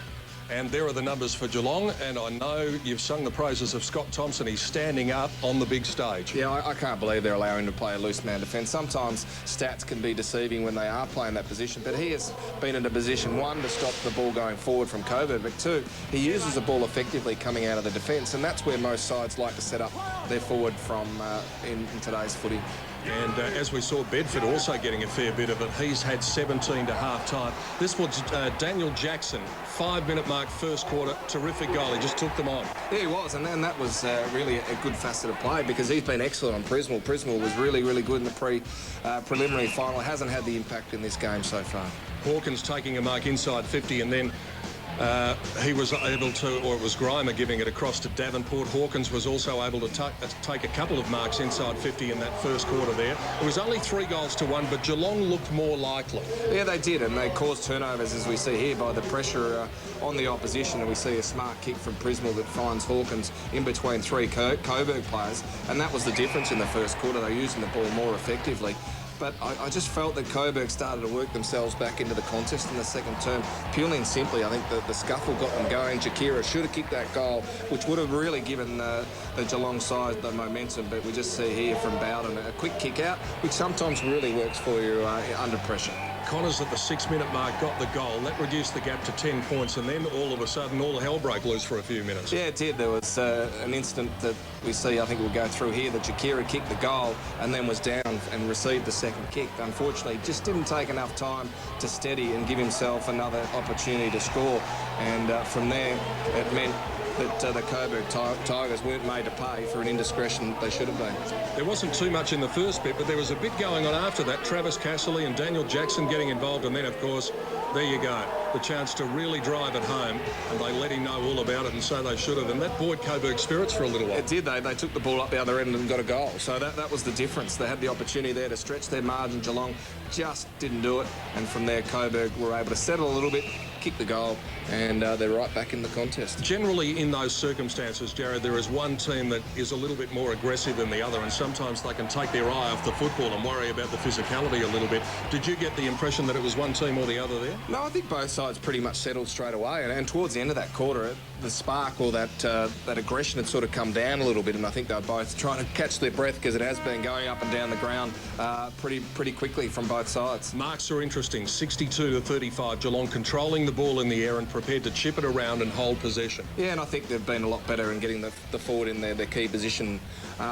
And there are the numbers for Geelong, and I know you've sung the praises of Scott Thompson. He's standing up on the big stage. Yeah, I can't believe they're allowing him to play a loose man defence. Sometimes stats can be deceiving when they are playing that position, but he has been in a position, 1, to stop the ball going forward from Coburg, but 2, he uses the ball effectively coming out of the defence, and that's where most sides like to set up their forward from in today's footy. And as we saw, Bedford also getting a fair bit of it. He's had 17 to half-time. This was Daniel Jackson, 5-minute mark first quarter, terrific goal. He just took them on. Yeah, he was, and then that was really a good facet of play because he's been excellent on Prismal. Prismal was really, really good in the preliminary final. Hasn't had the impact in this game so far. Hawkins taking a mark inside 50, and then he was able to, or it was Grimer giving it across to Davenport. Hawkins was also able to take a couple of marks inside 50 in that first quarter there. It was only 3 goals to 1, but Geelong looked more likely. Yeah, they did, and they caused turnovers, as we see here, by the pressure on the opposition. And we see a smart kick from Prismal that finds Hawkins in between 3 Coburg players, and that was the difference in the first quarter. They were using the ball more effectively. But I just felt that Coburg started to work themselves back into the contest in the second term. Purely and simply, I think the scuffle got them going. Jakira should have kicked that goal, which would have really given the Geelong side the momentum. But we just see here from Bowden a quick kick out, which sometimes really works for you under pressure. Connors at the 6-minute mark got the goal. That reduced the gap to 10 points, and then all of a sudden all hell broke loose for a few minutes. Yeah, it did. There was an instant that we see, I think we'll go through here, that Jakira kicked the goal and then was down and received the second kick. Unfortunately, just didn't take enough time to steady and give himself another opportunity to score. And from there, it meant that the Coburg Tigers weren't made to pay for an indiscretion they should have been. There wasn't too much in the first bit, but there was a bit going on after that. Travis Casserly and Daniel Jackson getting involved, and then, of course, there you go, the chance to really drive it home, and they let him know all about it, and so they should have. And that buoyed Coburg spirits for a little while. It did. They took the ball up the other end and got a goal. So that was the difference. They had the opportunity there to stretch their margin. Geelong just didn't do it, and from there Coburg were able to settle a little bit, kick the goal, and they're right back in the contest. Generally, in those circumstances, Jared, there is one team that is a little bit more aggressive than the other, and sometimes they can take their eye off the football and worry about the physicality a little bit. Did you get the impression that it was one team or the other there? No, I think both sides pretty much settled straight away, and towards the end of that quarter, the spark or that aggression had sort of come down a little bit, and I think they were both trying to catch their breath because it has been going up and down the ground pretty quickly from both sides. Marks are interesting. 62-35, Geelong controlling the ball in the air and prepared to chip it around and hold possession. Yeah, and I think they've been a lot better in getting the forward in their key position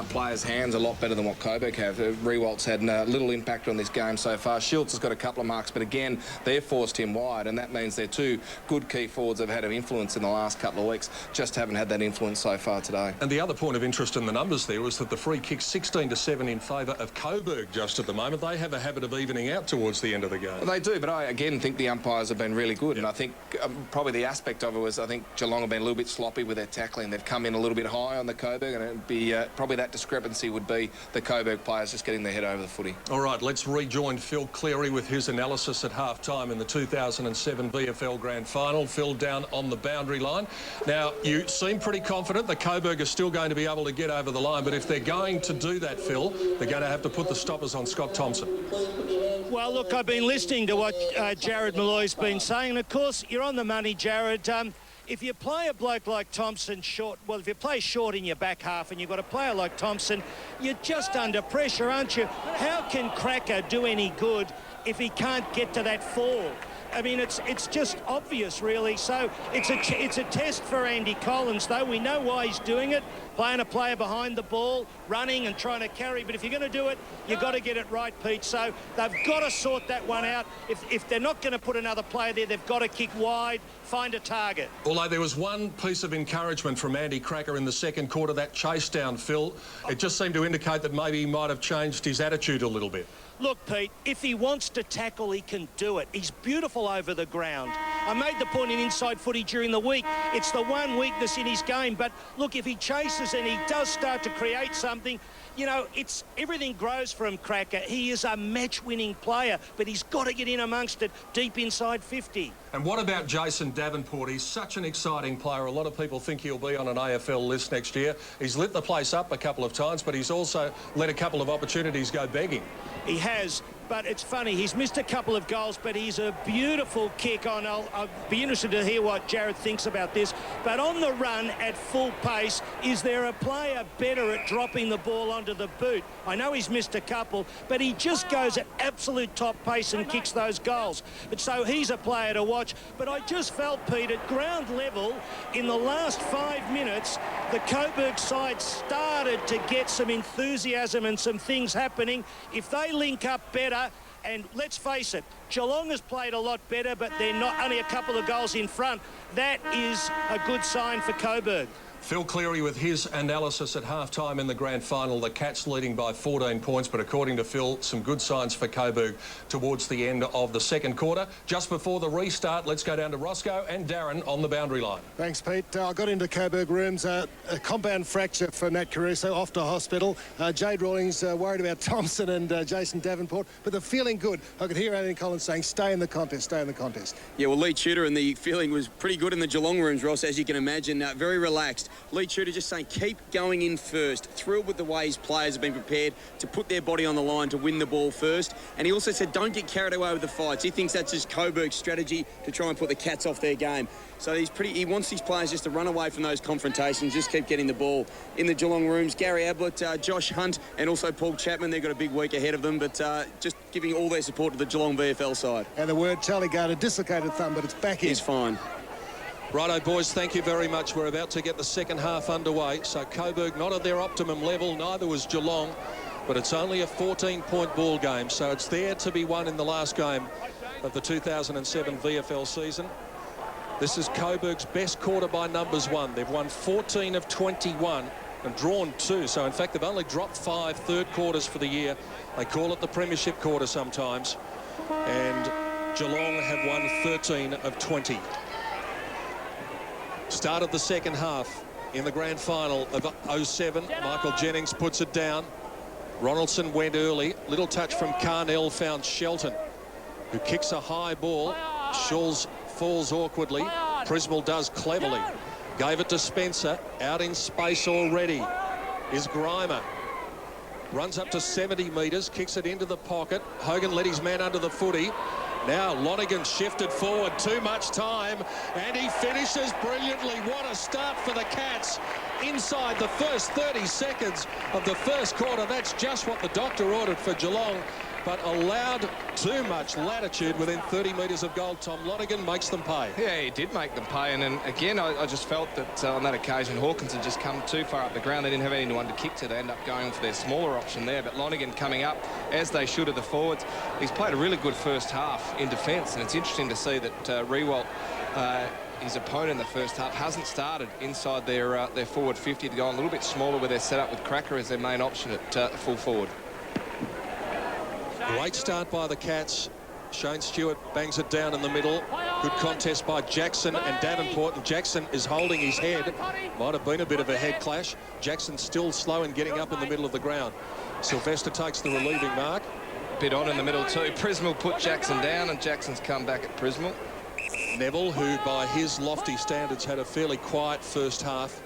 players' hands a lot better than what Coburg have. Rewalt's had little impact on this game so far. Shields has got a couple of marks, but again, they've forced him wide, and that means their two good key forwards have had an influence in the last couple of weeks, just haven't had that influence so far today. And the other point of interest in the numbers there was that the free kick's 16-7 in favour of Coburg just at the moment. They have a habit of evening out towards the end of the game. Well, they do, but I again think the umpires have been really good, and I think probably the aspect of it was I think Geelong have been a little bit sloppy with their tackling. They've come in a little bit high on the Coburg, and it'd be probably that discrepancy would be the Coburg players just getting their head over the footy. All right, let's rejoin Phil Cleary with his analysis at half-time in the 2007 VFL Grand Final. Phil down on the boundary line. Now, you seem pretty confident the Coburg are still going to be able to get over the line, but if they're going to do that, Phil, they're going to have to put the stoppers on Scott Thompson. Well, look, I've been listening to what Jared Malloy's been saying, and of course, you're on the money, Jared. If you play a bloke like Thompson short, well, if you play short in your back half and you've got a player like Thompson, you're just under pressure, aren't you? How can Cracker do any good if he can't get to that fall? I mean, it's just obvious, really. So it's a test for Andy Collins, though. We know why he's doing it, playing a player behind the ball, running and trying to carry. But if you're going to do it, you've got to get it right, Pete. So they've got to sort that one out. If they're not going to put another player there, they've got to kick wide, find a target. Although there was one piece of encouragement from Andy Cracker in the second quarter, that chase down, Phil. It just seemed to indicate that maybe he might have changed his attitude a little bit. Look, Pete, if he wants to tackle, he can do it. He's beautiful over the ground. I made the point in inside footy during the week. It's the one weakness in his game. But look, if he chases and he does start to create something, you know, everything grows from Cracker. He is a match-winning player, but he's got to get in amongst it deep inside 50. And what about Jason Davenport? He's such an exciting player. A lot of people think he'll be on an AFL list next year. He's lit the place up a couple of times, but he's also let a couple of opportunities go begging. He has, but it's funny. He's missed a couple of goals, but he's a beautiful kick on. I'll be interested to hear what Jared thinks about this. But on the run at full pace, is there a player better at dropping the ball onto the boot? I know he's missed a couple, but he just goes at absolute top pace and kicks those goals. But so he's a player to watch. But I just felt, Pete, at ground level, in the last 5 minutes, the Coburg side started to get some enthusiasm and some things happening. If they link up better, and let's face it, Geelong has played a lot better, but they're not only a couple of goals in front. That is a good sign for Coburg. Phil Cleary with his analysis at half-time in the grand final. The Cats leading by 14 points, but according to Phil, some good signs for Coburg towards the end of the second quarter. Just before the restart, let's go down to Roscoe and Darren on the boundary line. Thanks, Pete. I got into Coburg rooms. A compound fracture for Matt Caruso, off to hospital. Jade Rawlings worried about Thompson and Jason Davenport, but they're feeling good. I could hear Andy Collins saying, stay in the contest, stay in the contest. Yeah, well, Lee Tudor and the feeling was pretty good in the Geelong rooms, Ross, as you can imagine. Very relaxed. Lee Tudor just saying keep going in first. Thrilled with the way his players have been prepared to put their body on the line to win the ball first. And he also said don't get carried away with the fights. He thinks that's just Coburg's strategy to try and put the Cats off their game. So he wants these players just to run away from those confrontations, just keep getting the ball. In the Geelong rooms, Gary Ablett, Josh Hunt and also Paul Chapman, they've got a big week ahead of them, but just giving all their support to the Geelong VFL side. And the word Tallygator, dislocated thumb, but it's back in. It's fine. Righto, boys, thank you very much. We're about to get the second half underway. So Coburg not at their optimum level, neither was Geelong, but it's only a 14-point ball game, so it's there to be won in the last game of the 2007 VFL season. This is Coburg's best quarter by numbers won. They've won 14 of 21 and drawn 2. So, in fact, they've only dropped 5 third quarters for the year. They call it the premiership quarter sometimes. And Geelong have won 13 of 20. Start of the second half in the grand final of 07. Michael Jennings puts it down. Ronaldson went early. Little touch from Carnell, found Shelton, who kicks a high ball. Schulz falls awkwardly. Prismal does cleverly. Gave it to Spencer. Out in space already is Grimer. Runs up to 70 metres, kicks it into the pocket. Hogan let his man under the footy. Now Lonergan shifted forward, too much time, and he finishes brilliantly. What a start for the Cats inside the first 30 seconds of the first quarter. That's just what the doctor ordered for Geelong, but allowed too much latitude within 30 metres of goal. Tom Lonergan makes them pay. Yeah, he did make them pay, and again, I just felt that on that occasion, Hawkins had just come too far up the ground. They didn't have anyone to kick to. They end up going for their smaller option there, but Lonergan coming up, as they should, of the forwards. He's played a really good first half in defence, and it's interesting to see that Rewalt, his opponent in the first half, hasn't started inside their forward 50 to go a little bit smaller where they're set up with Cracker as their main option at full forward. Great start by the Cats. Shane Stewart bangs it down in the middle. Good contest by Jackson and Davenport, and Jackson is holding his head. Might have been a bit of a head clash. Jackson still slow in getting up in the middle of the ground. Sylvester takes the relieving mark. Bit on in the middle too. Prismal put Jackson down, and Jackson's come back at Prismal. Neville, who by his lofty standards had a fairly quiet first half,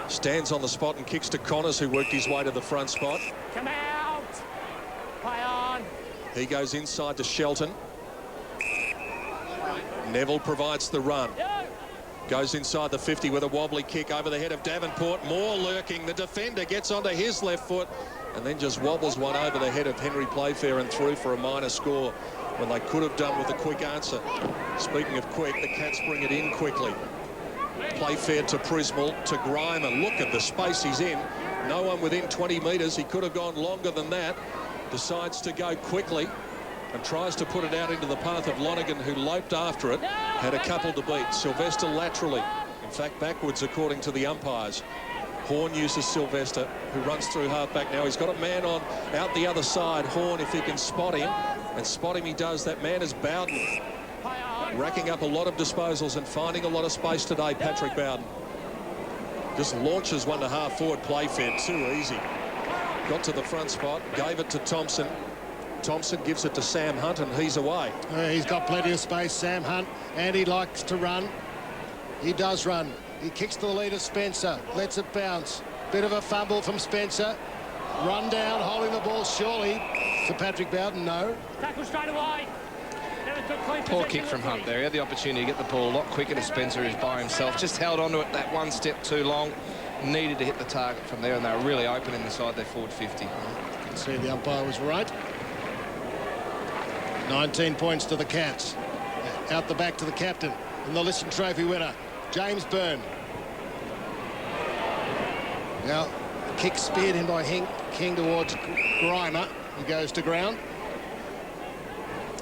stands on the spot and kicks to Connors, who worked his way to the front spot. Come out! Play on! He goes inside to Shelton. Neville provides the run. Goes inside the 50 with a wobbly kick over the head of Davenport. More lurking. The defender gets onto his left foot and then just wobbles one over the head of Henry Playfair and through for a minor score when they could have done with a quick answer. Speaking of quick, the Cats bring it in quickly. Playfair to Prismal to Grimer. Look at the space he's in. No one within 20 metres. He could have gone longer than that. Decides to go quickly and tries to put it out into the path of Lonergan, who loped after it. Had a couple to beat. Sylvester laterally. In fact, backwards, according to the umpires. Horn uses Sylvester, who runs through half-back now. He's got a man on out the other side. Horn, if he can spot him, and spot him he does. That man is Bowden. Racking up a lot of disposals and finding a lot of space today, Patrick Bowden. Just launches one to half forward. Playfair, too easy. Got to the front spot, gave it to Thompson. Thompson gives it to Sam Hunt, and he's away. He's got plenty of space, Sam Hunt, and he likes to run. He does run. He kicks to the lead of Spencer, lets it bounce. Bit of a fumble from Spencer. Run down, holding the ball surely. To Patrick Bowden, no. Tackle straight away. Poor kick from Hunt there. He had the opportunity to get the ball a lot quicker to Spencer, who's by himself. Just held onto it that one step too long. Needed to hit the target from there, and they were really open inside their forward 50. You can see the umpire was right. 19 points to the Cats. Out the back to the captain and the Liston Trophy winner, James Byrne. Now, the kick speared in by King towards Grimer, who goes to ground.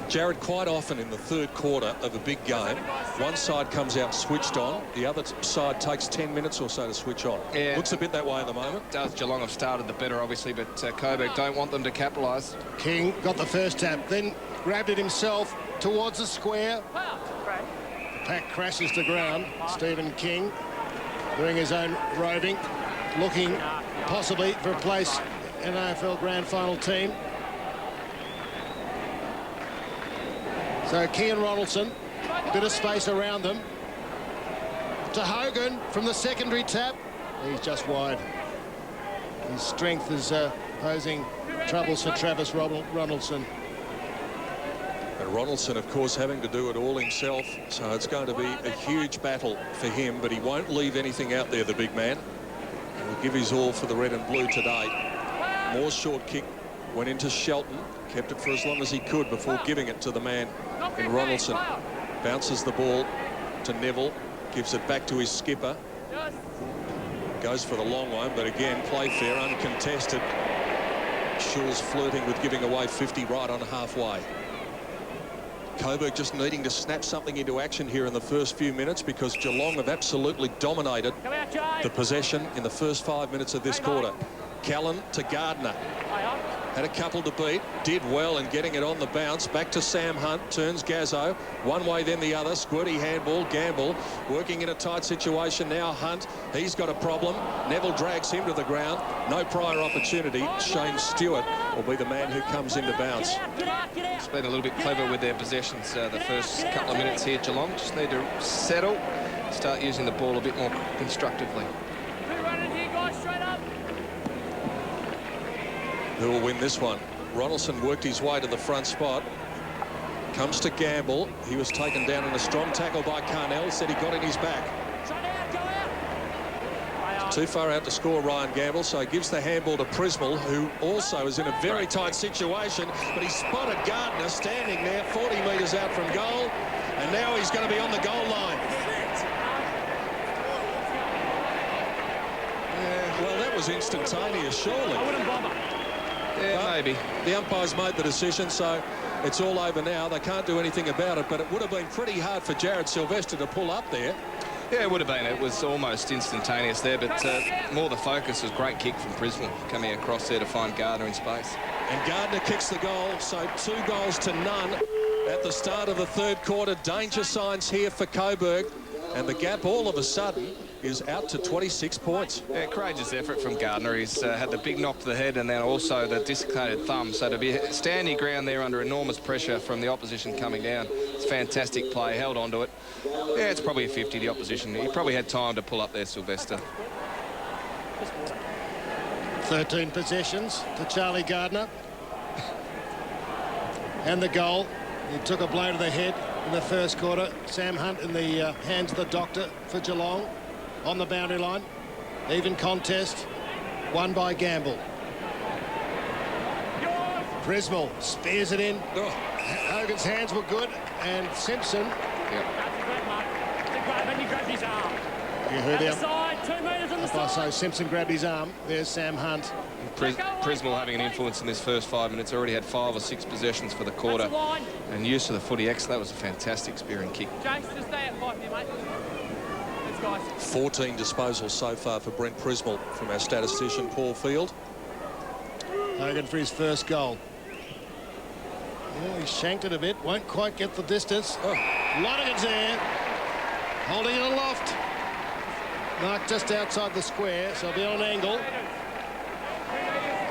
Jared, quite often in the third quarter of a big game, one side comes out switched on, the other side takes 10 minutes or so to switch on. Yeah. Looks a bit that way at the moment. Does. Geelong have started the better, obviously, but Coburg don't want them to capitalise. King got the first tap, then grabbed it himself towards the square. The pack crashes to ground. Stephen King doing his own roving, looking possibly for a place in an AFL Grand Final team. So King and Ronaldson, a bit of space around them. To Hogan from the secondary tap. He's just wide. His strength is posing troubles for Travis Ronaldson. And Ronaldson, of course, having to do it all himself, so it's going to be a huge battle for him, but he won't leave anything out there, the big man. He'll give his all for the red and blue today. More short kick Went into Shelton, kept it for as long as he could before giving it to the man in Ronaldson. Bounces the ball to Neville, gives it back to his skipper. Goes for the long one, but again, play fair, uncontested. Shaw's flirting with giving away 50 right on halfway. Coburg just needing to snap something into action here in the first few minutes because Geelong have absolutely dominated the possession in the first 5 minutes of this quarter. Callan to Gardner. Had a couple to beat, did well in getting it on the bounce. Back to Sam Hunt, turns Gazzo. One way, then the other. Squirty handball, Gamble working in a tight situation now. Hunt, he's got a problem. Neville drags him to the ground. No prior opportunity. Shane Stewart will be the man who comes into bounce. It's been a little bit clever with their possessions the first couple of minutes here, Geelong. Just need to settle, start using the ball a bit more constructively. Who will win this one? Ronaldson worked his way to the front spot. Comes to Gamble. He was taken down in a strong tackle by Carnell. Said he got in his back. Too far out to score, Ryan Gamble, so he gives the handball to Prismal, who also is in a very tight situation, but he spotted Gardner standing there 40 metres out from goal, and now he's going to be on the goal line. Yeah, well, that was instantaneous, surely. I wouldn't bother. Yeah, maybe. The umpires made the decision, so it's all over now. They can't do anything about it, but it would have been pretty hard for Jared Sylvester to pull up there. Yeah, it would have been. It was almost instantaneous there, but more the focus was great kick from Prismal coming across there to find Gardner in space. And Gardner kicks the goal, so 2 goals to none at the start of the third quarter. Danger signs here for Coburg, and the gap all of a sudden is out to 26 points. Yeah, courageous effort from Gardner. He's had the big knock to the head and then also the dislocated thumb. So to be standing ground there under enormous pressure from the opposition coming down, it's fantastic play, held on to it. Yeah, it's probably a 50, the opposition. He probably had time to pull up there, Sylvester. 13 possessions to Charlie Gardner. And the goal. He took a blow to the head in the first quarter. Sam Hunt in the hands of the doctor for Geelong. On the boundary line, even contest, won by Gamble. Prismal spears it in. Hogan's hands were good, and Simpson. You heard him. So Simpson grabbed his arm. There's Sam Hunt. Prismal having an influence in this first 5 minutes. Already had 5 or 6 possessions for the quarter. And use of the footy X, that was a fantastic spearing kick. James, just stay at 5 here, mate. 14 disposals so far for Brent Prismal from our statistician Paul Field. Hogan for his first goal. Oh, he shanked it a bit, won't quite get the distance. Oh, Lonergan's there, holding it aloft. Marked just outside the square, so it'll be on angle.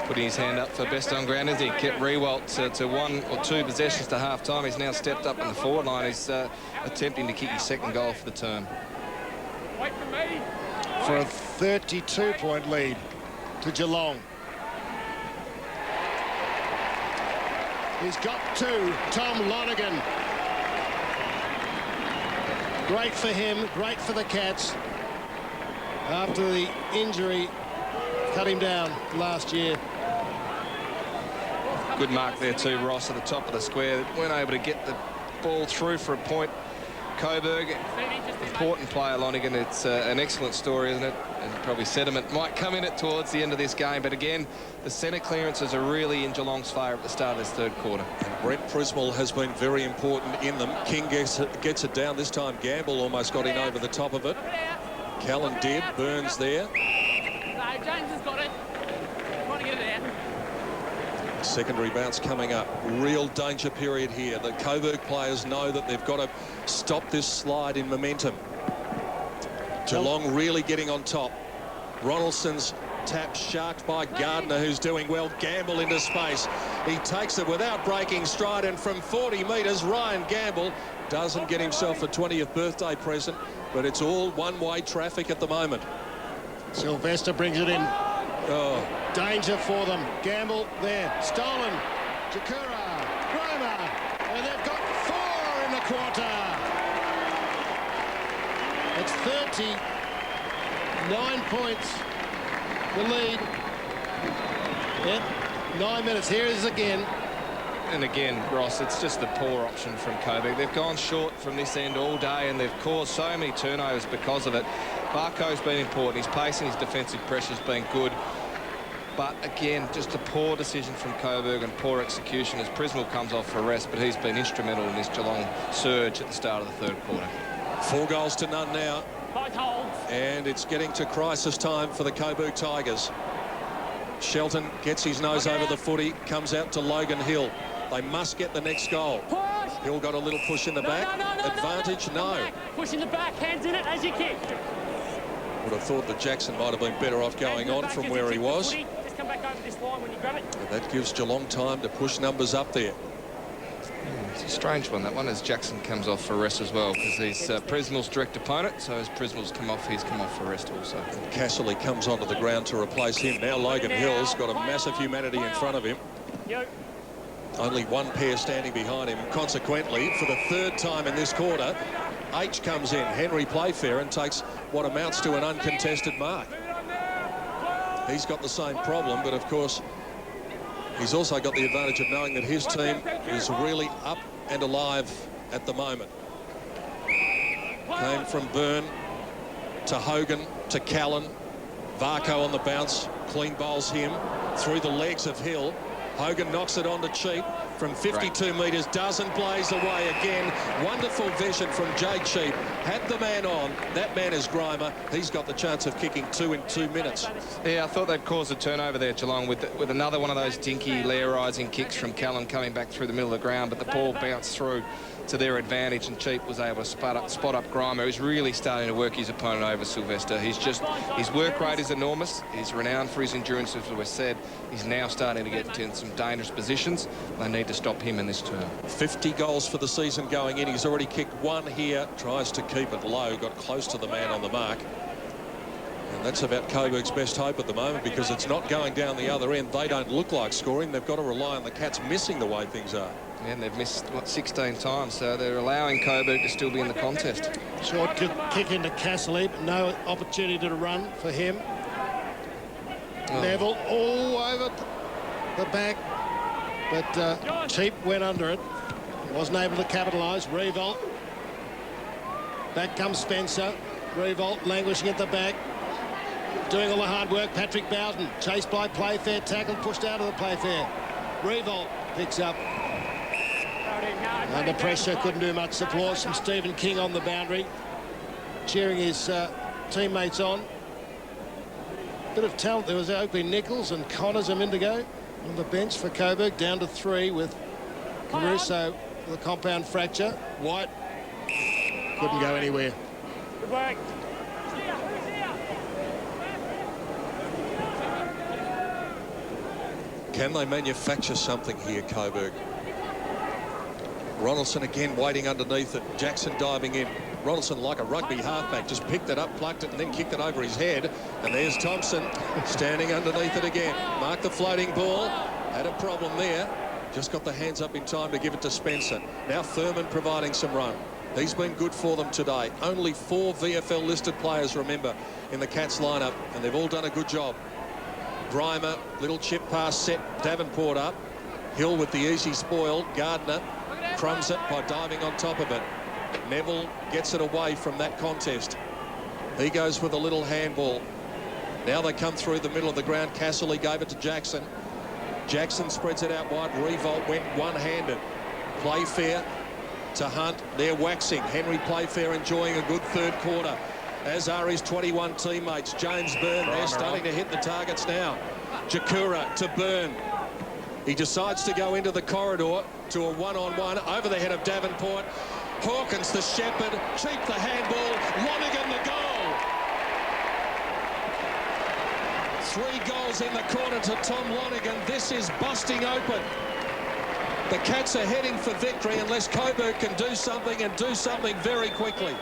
Putting his hand up for best on ground, as he kept Rewalt to 1 or 2 possessions to half time. He's now stepped up in the forward line. He's attempting to kick his second goal for the term. Wait for me. For a 32-point lead to Geelong. He's got 2, Tom Lonergan. Great for him, great for the Cats. After the injury cut him down last year. Good mark there too, Ross, at the top of the square. Weren't able to get the ball through for a point. Coburg, important player, Lonergan. It's an excellent story, isn't it? And probably sentiment might come in it towards the end of this game. But again, the centre clearances are really in Geelong's favour at the start of this third quarter. And Brent Prismal has been very important in them. King gets it down this time. Gamble almost got in over the top of it. Callan did. Burns there. No, James has got it. Trying to get it out. Secondary bounce coming up. Real danger period here. The Coburg players know that they've got to stop this slide in momentum. Geelong really getting on top. Ronaldson's tap sharked by Gardner, who's doing well. Gamble into space. He takes it without breaking stride, and from 40 metres, Ryan Gamble doesn't get himself a 20th birthday present, but it's all one-way traffic at the moment. Sylvester brings it in. Oh. Danger for them. Gamble there. Stolen. Jakura. Roma. And they've got 4 in the quarter. It's 39 points. The lead. Yep. 9 minutes. Here it is again. And again, Ross, it's just the poor option from Coburg. They've gone short from this end all day, and they've caused so many turnovers because of it. Barco's been important. His pace and his defensive pressure's been good. But again, just a poor decision from Coburg and poor execution as Prismal comes off for rest, but he's been instrumental in this Geelong surge at the start of the third quarter. 4 goals to none now. And it's getting to crisis time for the Coburg Tigers. Shelton gets his nose over the footy, comes out to Logan Hill. They must get the next goal. Hill got a little push in the back. Advantage, no. Push in the back, hands in it as you kick. Would have thought that Jackson might have been better off going on from where he was. Just come back over this line when you grab it. And that gives Geelong time to push numbers up there. It's a strange one, that one, as Jackson comes off for rest as well, because he's Prismal's direct opponent, so as Prismal's come off, he's come off for rest also. And Casserly comes onto the ground to replace him. Now Logan Hill's got a massive humanity in front of him. Only one pair standing behind him. Consequently, for the 3rd time in this quarter, H comes in, Henry Playfair, and takes what amounts to an uncontested mark. He's got the same problem, but of course, he's also got the advantage of knowing that his team is really up and alive at the moment. Came from Byrne to Hogan to Callan. Varco on the bounce, clean bowls him through the legs of Hill. Hogan knocks it on to Cheap from 52 metres, doesn't blaze away again. Wonderful vision from Jay Cheap. Had the man on. That man is Grimer. He's got the chance of kicking 2 in 2 minutes. Yeah, I thought they'd cause a turnover there, Geelong, with another one of those dinky layerising kicks from Callan coming back through the middle of the ground, but the ball bounced through to their advantage, and Cheap was able to spot up Grimer, who's really starting to work his opponent over, Sylvester. His work rate is enormous. He's renowned for his endurance, as we said. He's now starting to get into some dangerous positions. They need to stop him in this term. 50 goals for the season going in. He's already kicked 1 here. Tries to keep it low. Got close to the man on the mark. And that's about Coburg's best hope at the moment, because it's not going down the other end. They don't look like scoring. They've got to rely on the Cats missing the way things are. And they've missed, what, 16 times, so they're allowing Coburg to still be in the contest. Short kick into Casserly, but no opportunity to run for him. Neville all over the back, but Cheap went under it. Wasn't able to capitalise. Revolt. Back comes Spencer. Revolt languishing at the back. Doing all the hard work. Patrick Bowden chased by Playfair. Tackled, pushed out of the Playfair. Revolt picks up. Under pressure, couldn't do much. Applause from Stephen King on the boundary, cheering his teammates on. Bit of talent. There was Oakley Nichols and Connors a minute ago on the bench for Coburg, down to 3 with Caruso with a compound fracture. White couldn't go anywhere. Good work. Can they manufacture something here, Coburg? Ronaldson again waiting underneath it. Jackson diving in. Ronaldson, like a rugby halfback, just picked it up, plucked it, and then kicked it over his head. And there's Thompson standing underneath it again. Marked the floating ball. Had a problem there. Just got the hands up in time to give it to Spencer. Now Thurman providing some run. He's been good for them today. Only 4 VFL listed players, remember, in the Cats lineup, and they've all done a good job. Grimer, little chip pass set Davenport up. Hill with the easy spoil. Gardner crumbs it by diving on top of it. Neville gets it away from that contest. He goes with a little handball. Now they come through the middle of the ground. Casserly gave it to Jackson. Jackson spreads it out wide. Revolt went one-handed. Playfair to Hunt. They're waxing. Henry Playfair enjoying a good third quarter, as are his 21 teammates. James Byrne, they're starting to hit the targets now. Jakura to Byrne. He decides to go into the corridor to a one-on-one over the head of Davenport. Hawkins the shepherd, Cheap the handball, Lonergan the goal. 3 goals in the corner to Tom Lonergan. This is busting open. The Cats are heading for victory unless Coburg can do something, and do something very quickly.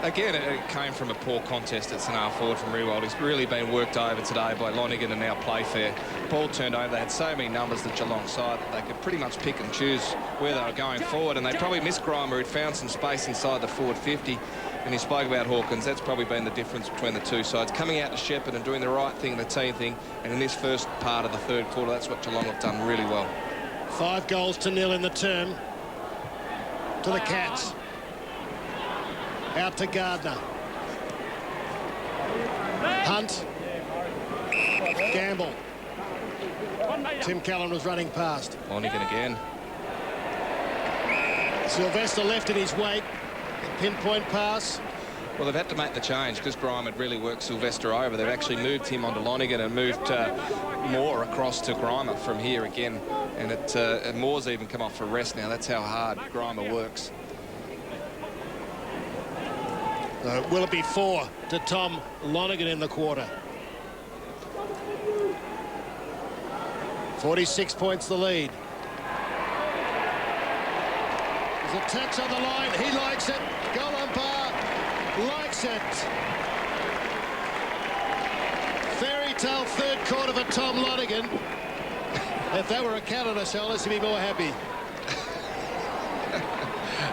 Again, it came from a poor contest at centre forward from Rewald. He's really been worked over today by Lonergan and now Playfair. Ball turned over. They had so many numbers, the Geelong side, that they could pretty much pick and choose where they were going forward. And they probably missed Grimer, who'd found some space inside the forward 50. And you spoke about Hawkins. That's probably been the difference between the two sides. Coming out to shepherd and doing the right thing, the team thing. And in this first part of the third quarter, that's what Geelong have done really well. 5 goals to 0 in the term. To the Cats. Out to Gardner. Hunt. Gamble. Tim Callan was running past. Lonigan again. Sylvester left in his wake. Pinpoint pass. Well, they've had to make the change because Grime had really worked Sylvester over. They've actually moved him onto Lonigan and moved Moore across to Grimer from here again. And Moore's even come off for rest now. That's how hard Grimer works. Will it be 4 to Tom Lonigan in the quarter? 46 points the lead. There's a touch on the line. He likes it. Goal umpire likes it. Fairy tale third quarter for Tom Lonigan. If that were a Canada shoulders, he'd be more happy.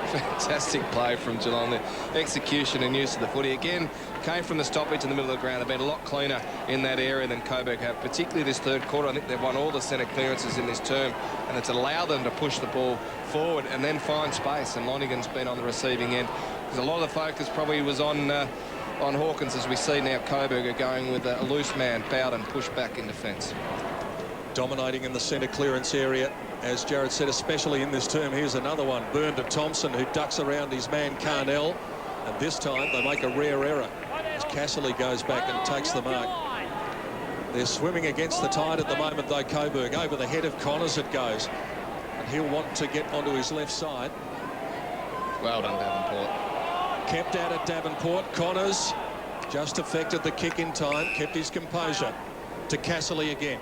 Fantastic play from Geelong. The execution and use of the footy again came from the stoppage in the middle of the ground. They've been a lot cleaner in that area than Coburg have, particularly this third quarter. I think they've won all the centre clearances in this term, and it's allowed them to push the ball forward and then find space. And Lonigan's been on the receiving end. Because a lot of the focus probably was on Hawkins, as we see now Coburg are going with a loose man, Bowden, push back in defence. Dominating in the centre clearance area, as Jared said, especially in this term. Here's another one, Byrne to Thompson, who ducks around his man Carnell, and this time they make a rare error as Casserly goes back and takes the mark. They're swimming against the tide at the moment, though, Coburg. Over the head of Connors it goes, and he'll want to get onto his left side. Well done, Davenport. Kept out at Davenport. Connors just affected the kick in time, kept his composure. To Casserly again.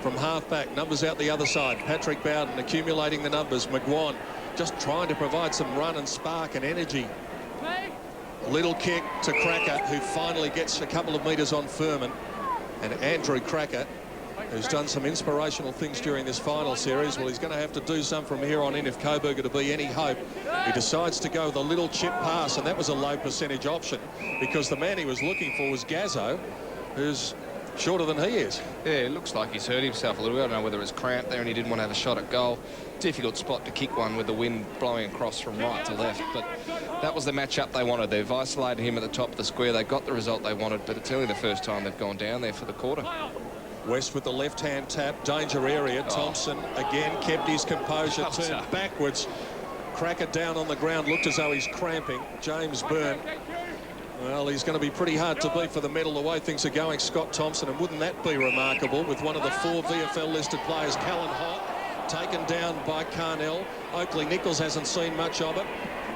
From half-back, numbers out the other side. Patrick Bowden accumulating the numbers. McGuan just trying to provide some run and spark and energy. Little kick to Cracker, who finally gets a couple of metres on Furman. And Andrew Cracker, who's done some inspirational things during this final series. Well, he's going to have to do some from here on in if Coburg are to be any hope. He decides to go with a little chip pass, and that was a low percentage option because the man he was looking for was Gazzo, who's shorter than he is. Yeah, it looks like he's hurt himself a little bit. I don't know whether it was cramped there and he didn't want to have a shot at goal. Difficult spot to kick one with the wind blowing across from right to left. But that was the matchup they wanted. They've isolated him at the top of the square. They got the result they wanted, but it's only the first time they've gone down there for the quarter. West with the left-hand tap, danger area. Thompson again kept his composure, turned backwards. Cracker down on the ground, looked as though he's cramping. James Byrne. Well, he's going to be pretty hard to beat for the medal the way things are going, Scott Thompson. And wouldn't that be remarkable with one of the 4 VFL listed players, Callan Hott, taken down by Carnell. Oakley Nichols hasn't seen much of it.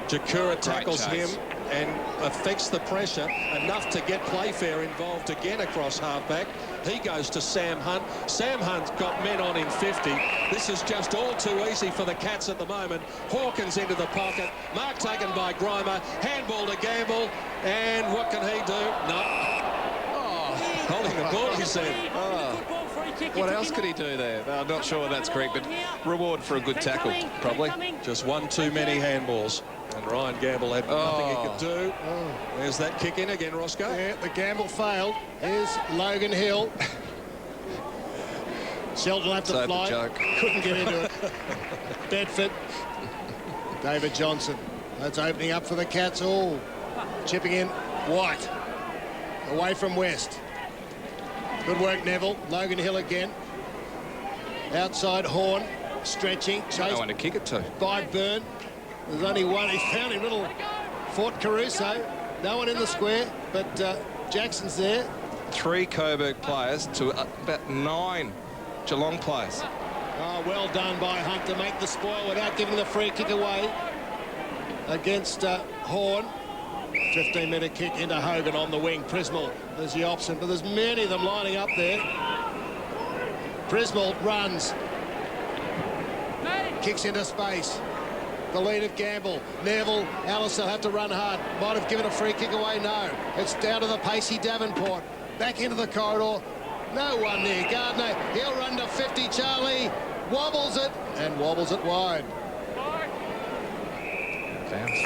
Jakura tackles him and affects the pressure enough to get Playfair involved again across halfback. He goes to Sam Hunt. Sam Hunt's got men on in 50. This is just all too easy for the Cats at the moment. Hawkins into the pocket. Mark taken by Grimer. Handball to Gamble. And what can he do? No. Oh, holding the ball, he said. Oh. What else could he do there? I'm not sure that's correct, but reward for a good tackle, probably. Just one too many handballs. And Ryan Gamble had nothing he could do. There's that kick in again, Roscoe. Yeah, the Gamble failed. Here's Logan Hill. Sheldon will have to fly. Couldn't get into it. Bedford. David Johnson. That's opening up for the Cats. Oh, chipping in. White. Away from West. Good work, Neville. Logan Hill again. Outside Horn. Stretching. Chased no one to kick it to. By Byrne. There's only one. He found him, little Fort Caruso. No one in the square, but Jackson's there. 3 Coburg players to about 9 Geelong players. Oh, well done by Hunt to make the spoil without giving the free kick away against Horn. 15-metre kick into Hogan on the wing. Prismal is the option, but there's many of them lining up there. Prismal runs. Kicks into space. The lead of Gamble. Neville, Allison have to run hard. Might have given a free kick away. No. It's down to the pacey Davenport. Back into the corridor. No one there. Gardner, he'll run to 50. Charlie wobbles it and wobbles it wide. Bounce.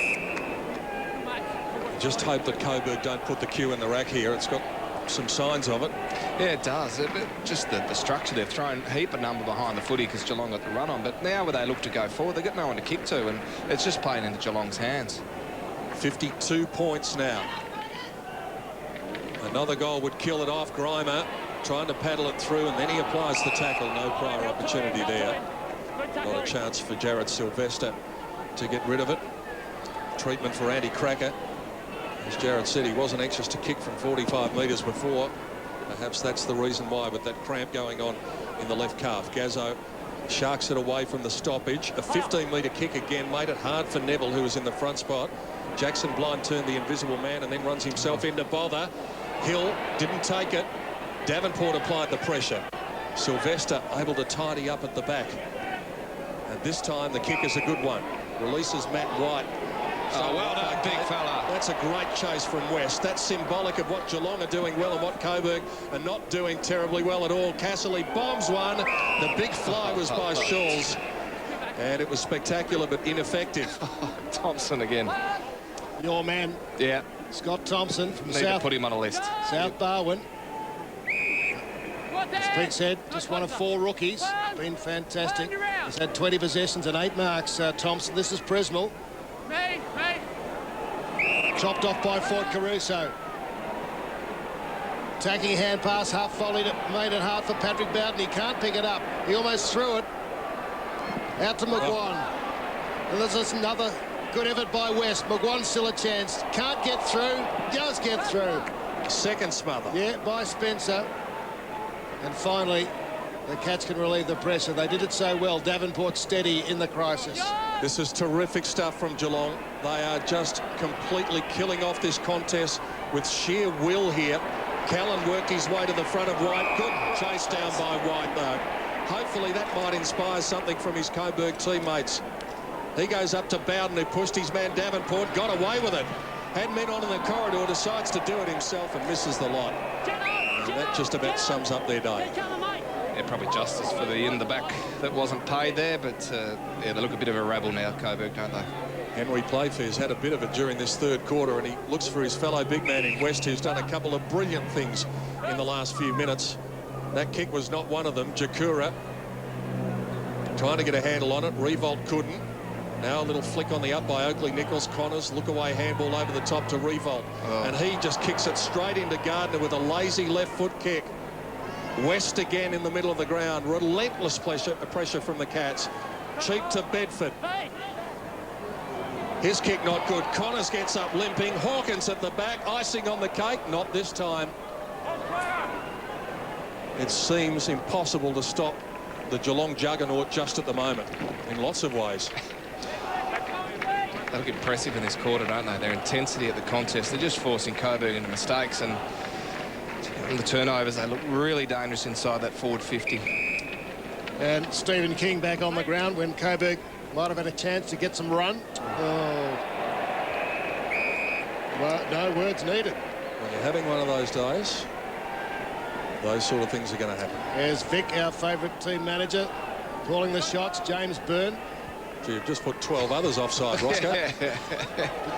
Just hope that Coburg don't put the cue in the rack here. It's got some signs of it. Yeah, it does. Just the structure. They've thrown a heap of number behind the footy because Geelong got the run on. But now where they look to go forward, they've got no one to kick to, and it's just playing into Geelong's hands. 52 points now. Another goal would kill it off. Grimer trying to paddle it through, and then he applies the tackle. No prior opportunity there. Not a chance for Jared Sylvester to get rid of it. Treatment for Andy Cracker. As Jared said, he wasn't anxious to kick from 45 metres before. Perhaps that's the reason why, with that cramp going on in the left calf. Gazzo sharks it away from the stoppage. A 15-metre kick again made it hard for Neville, who was in the front spot. Jackson Blind turned the invisible man and then runs himself into bother. Hill didn't take it. Davenport applied the pressure. Sylvester able to tidy up at the back. And this time the kick is a good one. Releases Matt White. Oh, well done, big fella. That's a great chase from West. That's symbolic of what Geelong are doing well and what Coburg are not doing terribly well at all. Casserly bombs one. The big fly was by Schulz. And it was spectacular but ineffective. Thompson again. Your man. Yeah. Scott Thompson from Need South. to put him on a list. South Barwon. As Pete said, just one of 4 rookies. Been fantastic. He's had 20 possessions and 8 marks. Thompson. This is Prismal. Chopped off by Fort Caruso. Attacking hand pass, half volleyed it, made it hard for Patrick Bowden. He can't pick it up. He almost threw it. Out to McGuan. And there's another good effort by West. McGuan's still a chance. Can't get through. Does get through. Second smother. Yeah, by Spencer. And finally, the Cats can relieve the pressure. They did it so well. Davenport steady in the crisis. This is terrific stuff from Geelong. They are just completely killing off this contest with sheer will here. Callan worked his way to the front of White. Good chase down by White, though. Hopefully that might inspire something from his Coburg teammates. He goes up to Bowden, who pushed his man Davenport, got away with it. Had men on in the corridor, decides to do it himself and misses the lot. And that just about sums up their day. Yeah, probably justice for the in the back that wasn't paid there, but yeah, they look a bit of a rabble now, Coburg, don't they? Henry Playfair's had a bit of it during this third quarter, and he looks for his fellow big man in West, who's done a couple of brilliant things in the last few minutes. That kick was not one of them. Jakura trying to get a handle on it. Revolt couldn't. Now a little flick on the up by Oakley Nichols. Connors, look away handball over the top to Revolt. Oh. And he just kicks it straight into Gardner with a lazy left foot kick. West again in the middle of the ground. Relentless pressure from the Cats. Cheap to Bedford. His kick not good. Connors gets up limping. Hawkins at the back. Icing on the cake. Not this time. It seems impossible to stop the Geelong juggernaut just at the moment in lots of ways. They look impressive in this quarter, don't they? Their intensity at the contest. They're just forcing Coburg into mistakes, and the turnovers, they look really dangerous inside that forward 50. And Stephen King back on the ground when Coburg might have had a chance to get some run. Oh. Well, no words needed. When you're having one of those days, those sort of things are going to happen. There's Vic, our favourite team manager, calling the shots. James Byrne. So you've just put 12 others offside, Roscoe.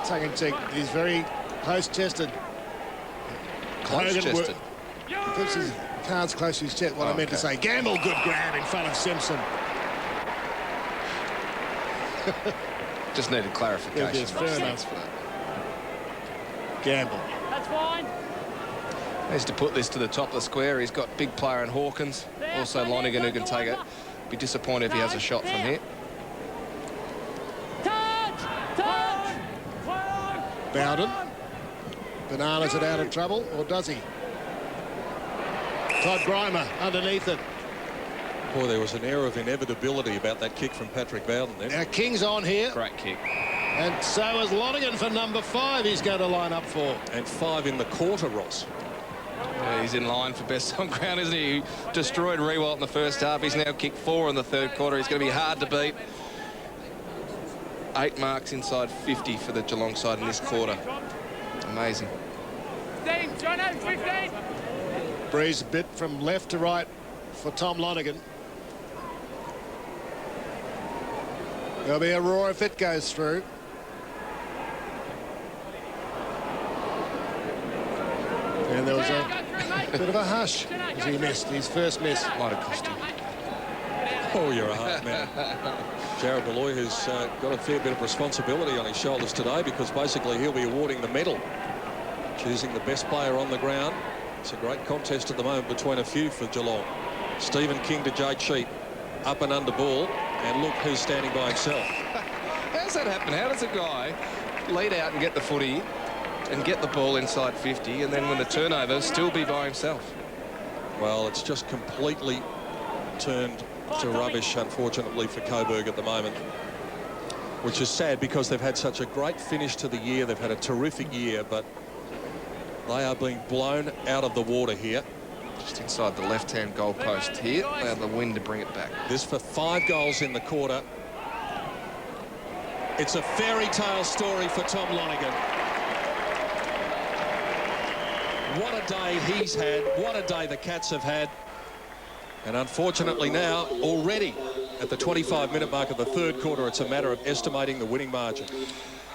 Tongue in cheek. He's very close-chested. Close-chested? He puts his cards close to his chest. What I meant to say. Gamble, good grab in front of Simpson. Just needed clarification. Yes, fair enough. Gamble. That's fine. Needs to put this to the top of the square. He's got big player in Hawkins. Also Lonigan, who can take it. Be disappointed if he has a shot from here. Bowden. Bananas it out of trouble, or does he? Todd Grimer underneath it. Boy, there was an air of inevitability about that kick from Patrick Bowden then. Now King's on here. Great kick. And so is Lonigan for number 5 he's going to line up for. And 5 in the quarter, Ross. Yeah, he's in line for best on ground, isn't he? He destroyed Rewalt in the first half. He's now kicked 4 in the third quarter. He's going to be hard to beat. 8 marks inside 50 for the Geelong side in this quarter. Amazing. 15. Breeze a bit from left to right for Tom Lonigan. There'll be a roar if it goes through. And there was a bit of a hush as he missed his first miss. Might have cost him. Oh, you're a hard man. Jared Malloy, who's got a fair bit of responsibility on his shoulders today, because basically he'll be awarding the medal, choosing the best player on the ground. It's a great contest at the moment between a few for Geelong. Stephen King to Jade Sheep, up and under ball, and look who's standing by himself. How's that happen? How does a guy lead out and get the footy and get the ball inside 50, and then when the turnover, still be by himself? Well, it's just completely turned to rubbish, unfortunately, for Coburg at the moment, which is sad because they've had such a great finish to the year. They've had a terrific year, but they are being blown out of the water here. Just inside the left-hand goal post here. Allow the wind to bring it back. This for 5 goals in the quarter. It's a fairy tale story for Tom Lonergan. What a day he's had. What a day the Cats have had. And unfortunately now, already at the 25-minute mark of the third quarter, it's a matter of estimating the winning margin.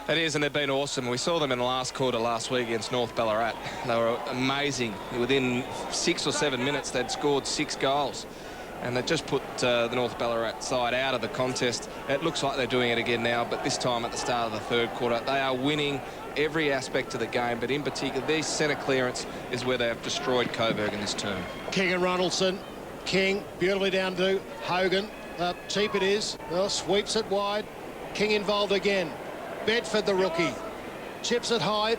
It is, and they've been awesome. We saw them in the last quarter last week against North Ballarat. They were amazing. Within 6 or 7 minutes, they'd scored 6 goals. And they just put the North Ballarat side out of the contest. It looks like they're doing it again now, but this time at the start of the third quarter, they are winning every aspect of the game, but in particular, their centre clearance is where they have destroyed Coburg in this term. King and Ronaldson. King beautifully down to Hogan. Cheap it is. Well, sweeps it wide. King involved again. Bedford, the rookie. Chips it high.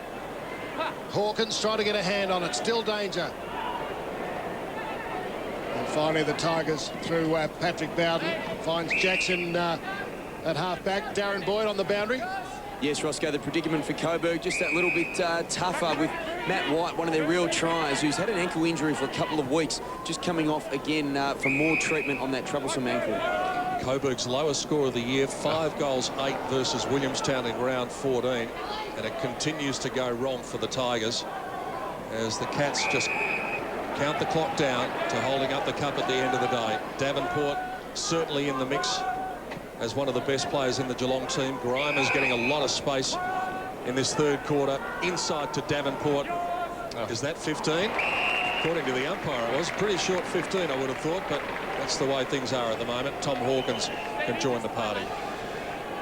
Hawkins trying to get a hand on it. Still danger. And finally the Tigers through Patrick Bowden. Finds Jackson at half-back. Darren Boyd on the boundary. Yes, Roscoe, the predicament for Coburg just that little bit tougher with Matt White, one of their real tries, who's had an ankle injury for a couple of weeks, just coming off again for more treatment on that troublesome ankle. Coburg's lowest score of the year, 5 goals, 8 versus Williamstown in round 14. And it continues to go wrong for the Tigers as the Cats just count the clock down to holding up the cup at the end of the day. Davenport certainly in the mix as one of the best players in the Geelong team. Grimer's getting a lot of space in this third quarter. Inside to Davenport. Is that 15? According to the umpire, it was pretty short 15, I would have thought, but that's the way things are at the moment. Tom Hawkins can join the party.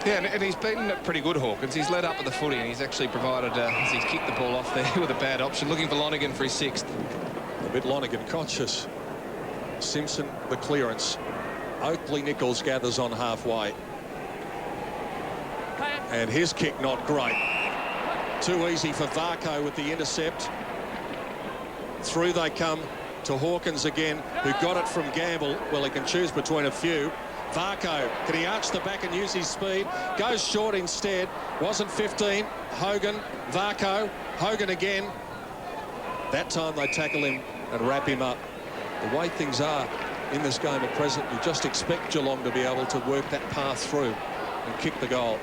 Yeah, and he's been pretty good, Hawkins. He's led up with the footy, and he's actually provided, as he's kicked the ball off there with a bad option, looking for Lonergan for his 6th. A bit Lonergan conscious. Simpson, the clearance. Oakley Nichols gathers on halfway. And his kick not great. Too easy for Varco with the intercept. Through they come to Hawkins again, who got it from Gamble. Well, he can choose between a few. Varco, can he arch the back and use his speed? Goes short instead. Wasn't 15. Hogan, Varco, Hogan again. That time they tackle him and wrap him up. The way things are in this game at present, you just expect Geelong to be able to work that path through and kick the goal.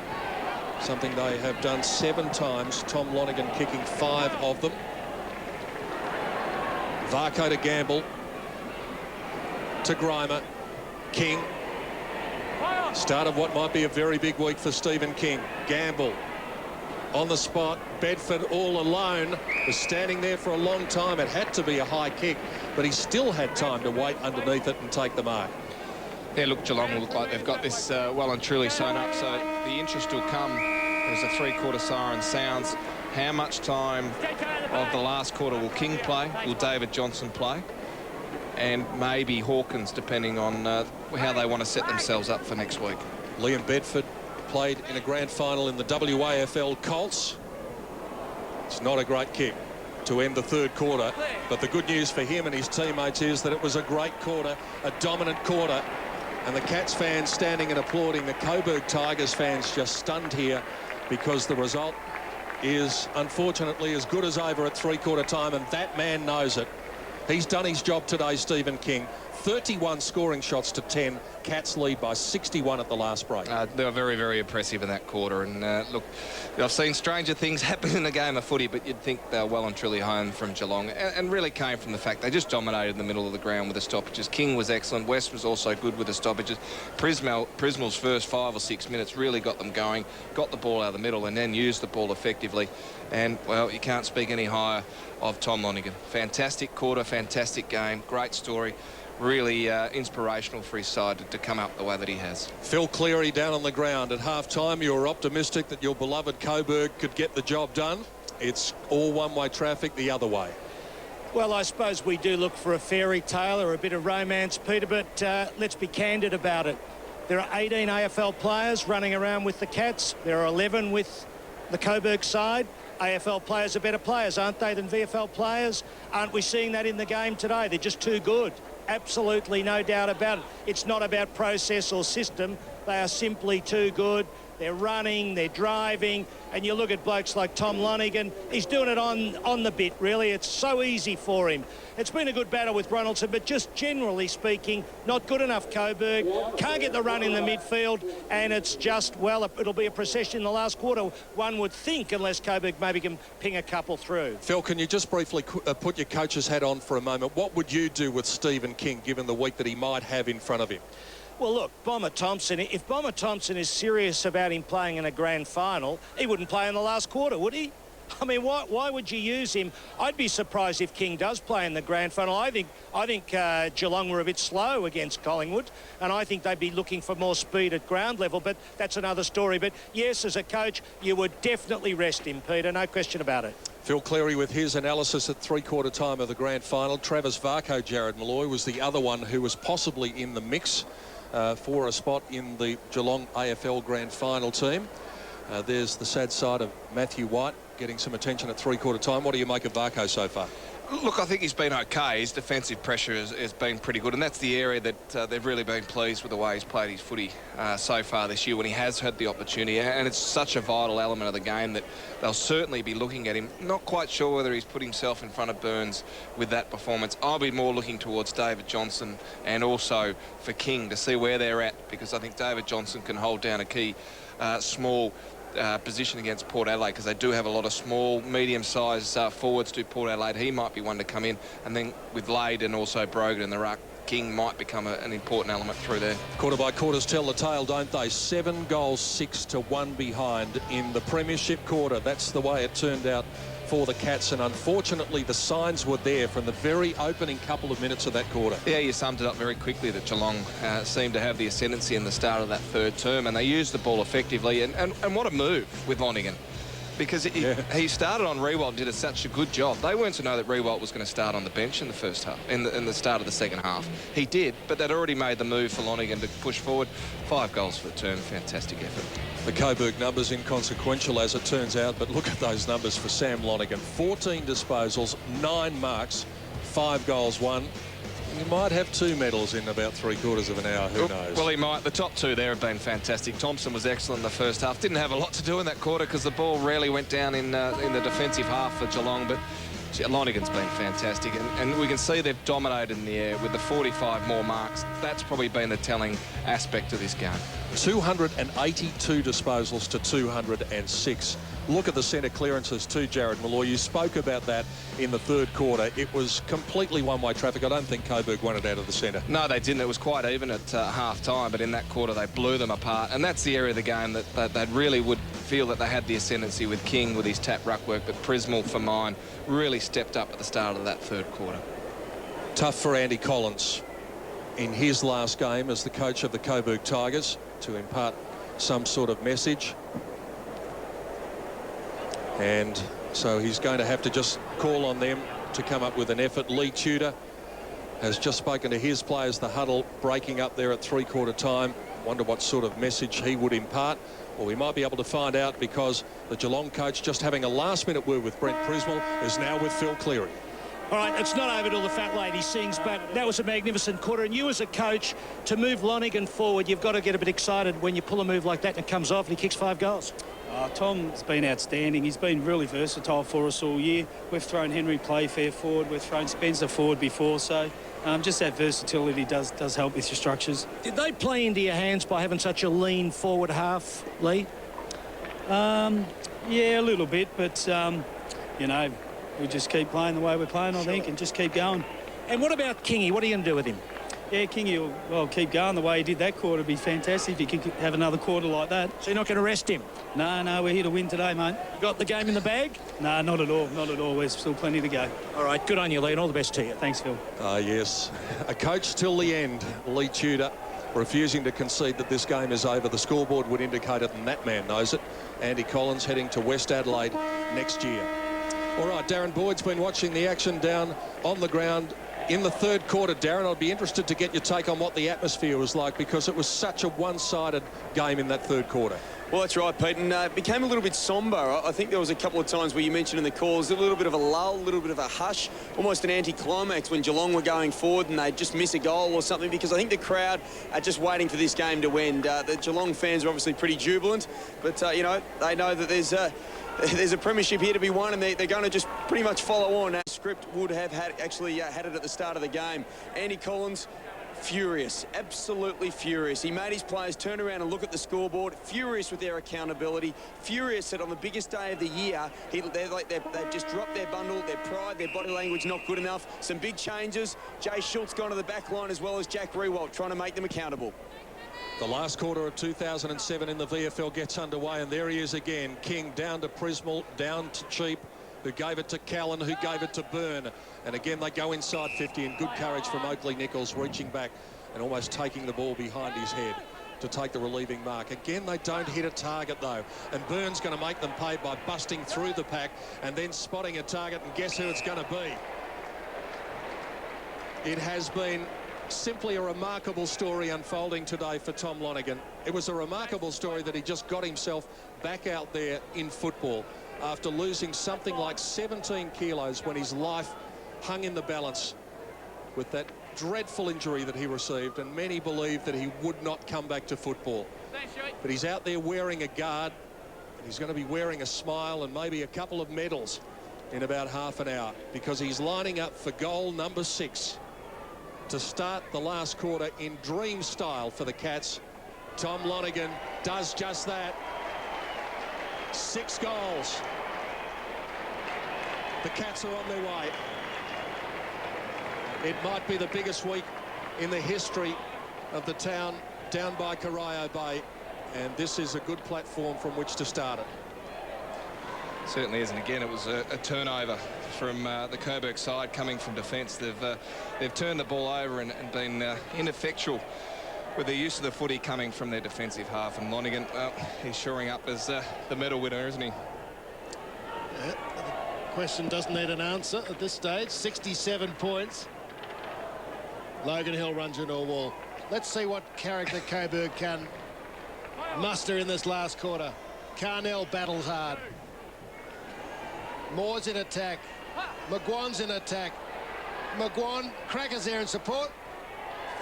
Something they have done 7 times. Tom Lonergan kicking 5 of them. Varco to Gamble. To Grimer. King. Start of what might be a very big week for Stephen King. Gamble on the spot. Bedford all alone. Was standing there for a long time. It had to be a high kick, but he still had time to wait underneath it and take the mark. Yeah, look, Geelong will look like they've got this well and truly sewn up, so the interest will come as the three-quarter siren sounds. How much time of the last quarter will King play? Will David Johnson play? And maybe Hawkins, depending on how they want to set themselves up for next week. Liam Bedford played in a grand final in the WAFL Colts. It's not a great kick to end the third quarter, but the good news for him and his teammates is that it was a great quarter, a dominant quarter, and the Cats fans standing and applauding. The Coburg Tigers fans just stunned here because the result is unfortunately as good as over at three-quarter time, and that man knows it. He's done his job today, Stephen King. 31 scoring shots to 10. Cats lead by 61 at the last break. They were very, very impressive in that quarter. And look, I've seen stranger things happen in a game of footy, but you'd think they were well and truly home from Geelong, and really came from the fact they just dominated the middle of the ground with the stoppages. King was excellent. West was also good with the stoppages. Prismal's first 5 or 6 minutes really got them going, got the ball out of the middle, and then used the ball effectively. And, well, you can't speak any higher of Tom Lonergan. Fantastic quarter, fantastic game, great story. Really inspirational for his side to come up the way that he has. Phil Cleary down on the ground at half-time. You were optimistic that your beloved Coburg could get the job done. It's all one-way traffic the other way. Well, I suppose we do look for a fairy tale or a bit of romance, Peter, but let's be candid about it. There are 18 AFL players running around with the Cats. There are 11 with the Coburg side. AFL players are better players, aren't they, than VFL players? Aren't we seeing that in the game today? They're just too good. Absolutely no doubt about it. It's not about process or system. They are simply too good. They're running, they're driving, and you look at blokes like Tom Lonergan, he's doing it on the bit, really. It's so easy for him. It's been a good battle with Ronaldson, but just generally speaking, not good enough, Coburg. Can't get the run in the midfield, and it's just, well, it'll be a procession in the last quarter, one would think, unless Coburg maybe can ping a couple through. Phil, can you just briefly put your coach's hat on for a moment? What would you do with Stephen King, given the week that he might have in front of him? Well, look, Bomber Thompson, if Bomber Thompson is serious about him playing in a grand final, he wouldn't play in the last quarter, would he? I mean, why would you use him? I'd be surprised if King does play in the grand final. I think Geelong were a bit slow against Collingwood, and I think they'd be looking for more speed at ground level, but that's another story. But yes, as a coach, you would definitely rest him, Peter, no question about it. Phil Cleary with his analysis at three-quarter time of the grand final. Travis Varco, Jared Malloy, was the other one who was possibly in the mix for a spot in the Geelong AFL grand final team. There's the sad side of Matthew White getting some attention at three-quarter time. What do you make of Varco so far? Look, I think he's been okay. His defensive pressure has been pretty good, and that's the area that they've really been pleased with the way he's played his footy so far this year when he has had the opportunity, and it's such a vital element of the game that they'll certainly be looking at him. Not quite sure whether he's put himself in front of Burns with that performance. I'll be more looking towards David Johnson and also for King to see where they're at, because I think David Johnson can hold down a key small position against Port Adelaide, because they do have a lot of small, medium-sized forwards to Port Adelaide. He might be one to come in, and then with Lade and also Brogan in the ruck, King might become an important element through there. Quarter by quarters tell the tale, don't they? 7 goals, 6-1 behind in the premiership quarter. That's the way it turned out for the Cats, and unfortunately the signs were there from the very opening couple of minutes of that quarter. Yeah, you summed it up very quickly that Geelong seemed to have the ascendancy in the start of that third term, and they used the ball effectively, and what a move with Lonergan, because he started on Rewalt and did such a good job. They weren't to know that Rewalt was going to start on the bench in the first half, in the start of the second half. He did, but they'd already made the move for Lonergan to push forward. 5 goals for the term, fantastic effort. The Coburg numbers inconsequential as it turns out, but look at those numbers for Sam Lonergan. 14 disposals, 9 marks, 5 goals, 1. He might have 2 medals in about three-quarters of an hour, who knows? Well, he might. The top 2 there have been fantastic. Thompson was excellent in the first half. Didn't have a lot to do in that quarter because the ball rarely went down in the defensive half for Geelong, but Lonergan's been fantastic, and we can see they've dominated in the air with the 45 more marks. That's probably been the telling aspect of this game. 282 disposals to 206. Look at the centre clearances too, Jared Malloy. You spoke about that in the third quarter. It was completely one-way traffic. I don't think Coburg won it out of the centre. No, they didn't. It was quite even at half-time, but in that quarter they blew them apart. And that's the area of the game that really would feel that they had the ascendancy with King with his tap ruck work, but Prismal, for mine, really stepped up at the start of that third quarter. Tough for Andy Collins in his last game as the coach of the Coburg Tigers to impart some sort of message. And so he's going to have to just call on them to come up with an effort. Lee Tudor has just spoken to his players, the huddle breaking up there at three-quarter time. Wonder what sort of message he would impart. Well, we might be able to find out, because the Geelong coach, just having a last-minute word with Brent Prismal, is now with Phil Cleary. All right, it's not over till the fat lady sings, but that was a magnificent quarter. And you as a coach, to move Lonergan forward, you've got to get a bit excited when you pull a move like that and it comes off and he kicks 5 goals. Tom's been outstanding. He's been really versatile for us all year. We've thrown Henry Playfair forward. We've thrown Spencer forward before. So Just that versatility does help with your structures. Did they play into your hands by having such a lean forward half, Lee? Yeah, a little bit, but, you know, we just keep playing the way we're playing, I think, and just keep going. And what about Kingy? What are you going to do with him? Yeah, Kingy will, well, keep going the way he did that quarter. It'd be fantastic if he could have another quarter like that. So you're not going to rest him? No, we're here to win today, mate. Got the game in the bag? No, not at all, not at all. There's still plenty to go. All right, good on you, Lee, and all the best to you. Thanks, Phil. Yes, a coach till the end, Lee Tudor, refusing to concede that this game is over. The scoreboard would indicate it, and that man knows it. Andy Collins heading to West Adelaide next year. All right, Darren Boyd's been watching the action down on the ground in the third quarter. Darren, I'd be interested to get your take on what the atmosphere was like, because it was such a one-sided game in that third quarter. Well, that's right, Pete, and it became a little bit sombre. I think there was a couple of times where you mentioned in the calls a little bit of a lull, a little bit of a hush, almost an anti-climax when Geelong were going forward and they'd just miss a goal or something, because I think the crowd are just waiting for this game to end. The Geelong fans are obviously pretty jubilant, but, you know, they know that there's a premiership here to be won, and they're going to just pretty much follow on. Script would have had it at the start of the game. Andy Collins, furious, absolutely furious. He made his players turn around and look at the scoreboard, furious with their accountability, furious that on the biggest day of the year, they've just dropped their bundle, their pride, their body language not good enough. Some big changes. Jay Schultz gone to the back line, as well as Jack Rewalt, trying to make them accountable. The last quarter of 2007 in the VFL gets underway, and there he is again. King down to Prismal, down to Cheap, who gave it to Callan, who gave it to Byrne. And again, they go inside 50, and good courage from Oakley Nichols, reaching back and almost taking the ball behind his head to take the relieving mark. Again, they don't hit a target, though. And Byrne's going to make them pay by busting through the pack and then spotting a target. And guess who it's going to be? It has been simply a remarkable story unfolding today for Tom Lonergan. It was a remarkable story that he just got himself back out there in football after losing something like 17 kilos when his life hung in the balance with that dreadful injury that he received, and many believed that he would not come back to football. But he's out there wearing a guard, and he's going to be wearing a smile and maybe a couple of medals in about half an hour, because he's lining up for goal number 6 to start the last quarter in dream style for the Cats. Tom Lonergan does just that. 6 goals. The Cats are on their way. It might be the biggest week in the history of the town down by Corio Bay, and this is a good platform from which to start it. Certainly is, and again, it was a turnover from the Coburg side coming from defence. They've turned the ball over and been ineffectual with the use of the footy coming from their defensive half. And Lonergan, he's shoring up as the medal winner, isn't he? Yeah, the question doesn't need an answer at this stage. 67 points. Logan Hill runs into a wall. Let's see what character Coburg can muster in this last quarter. Carnell battles hard. Moore's in attack. McGuan's in attack. McGuan, Cracker's there in support.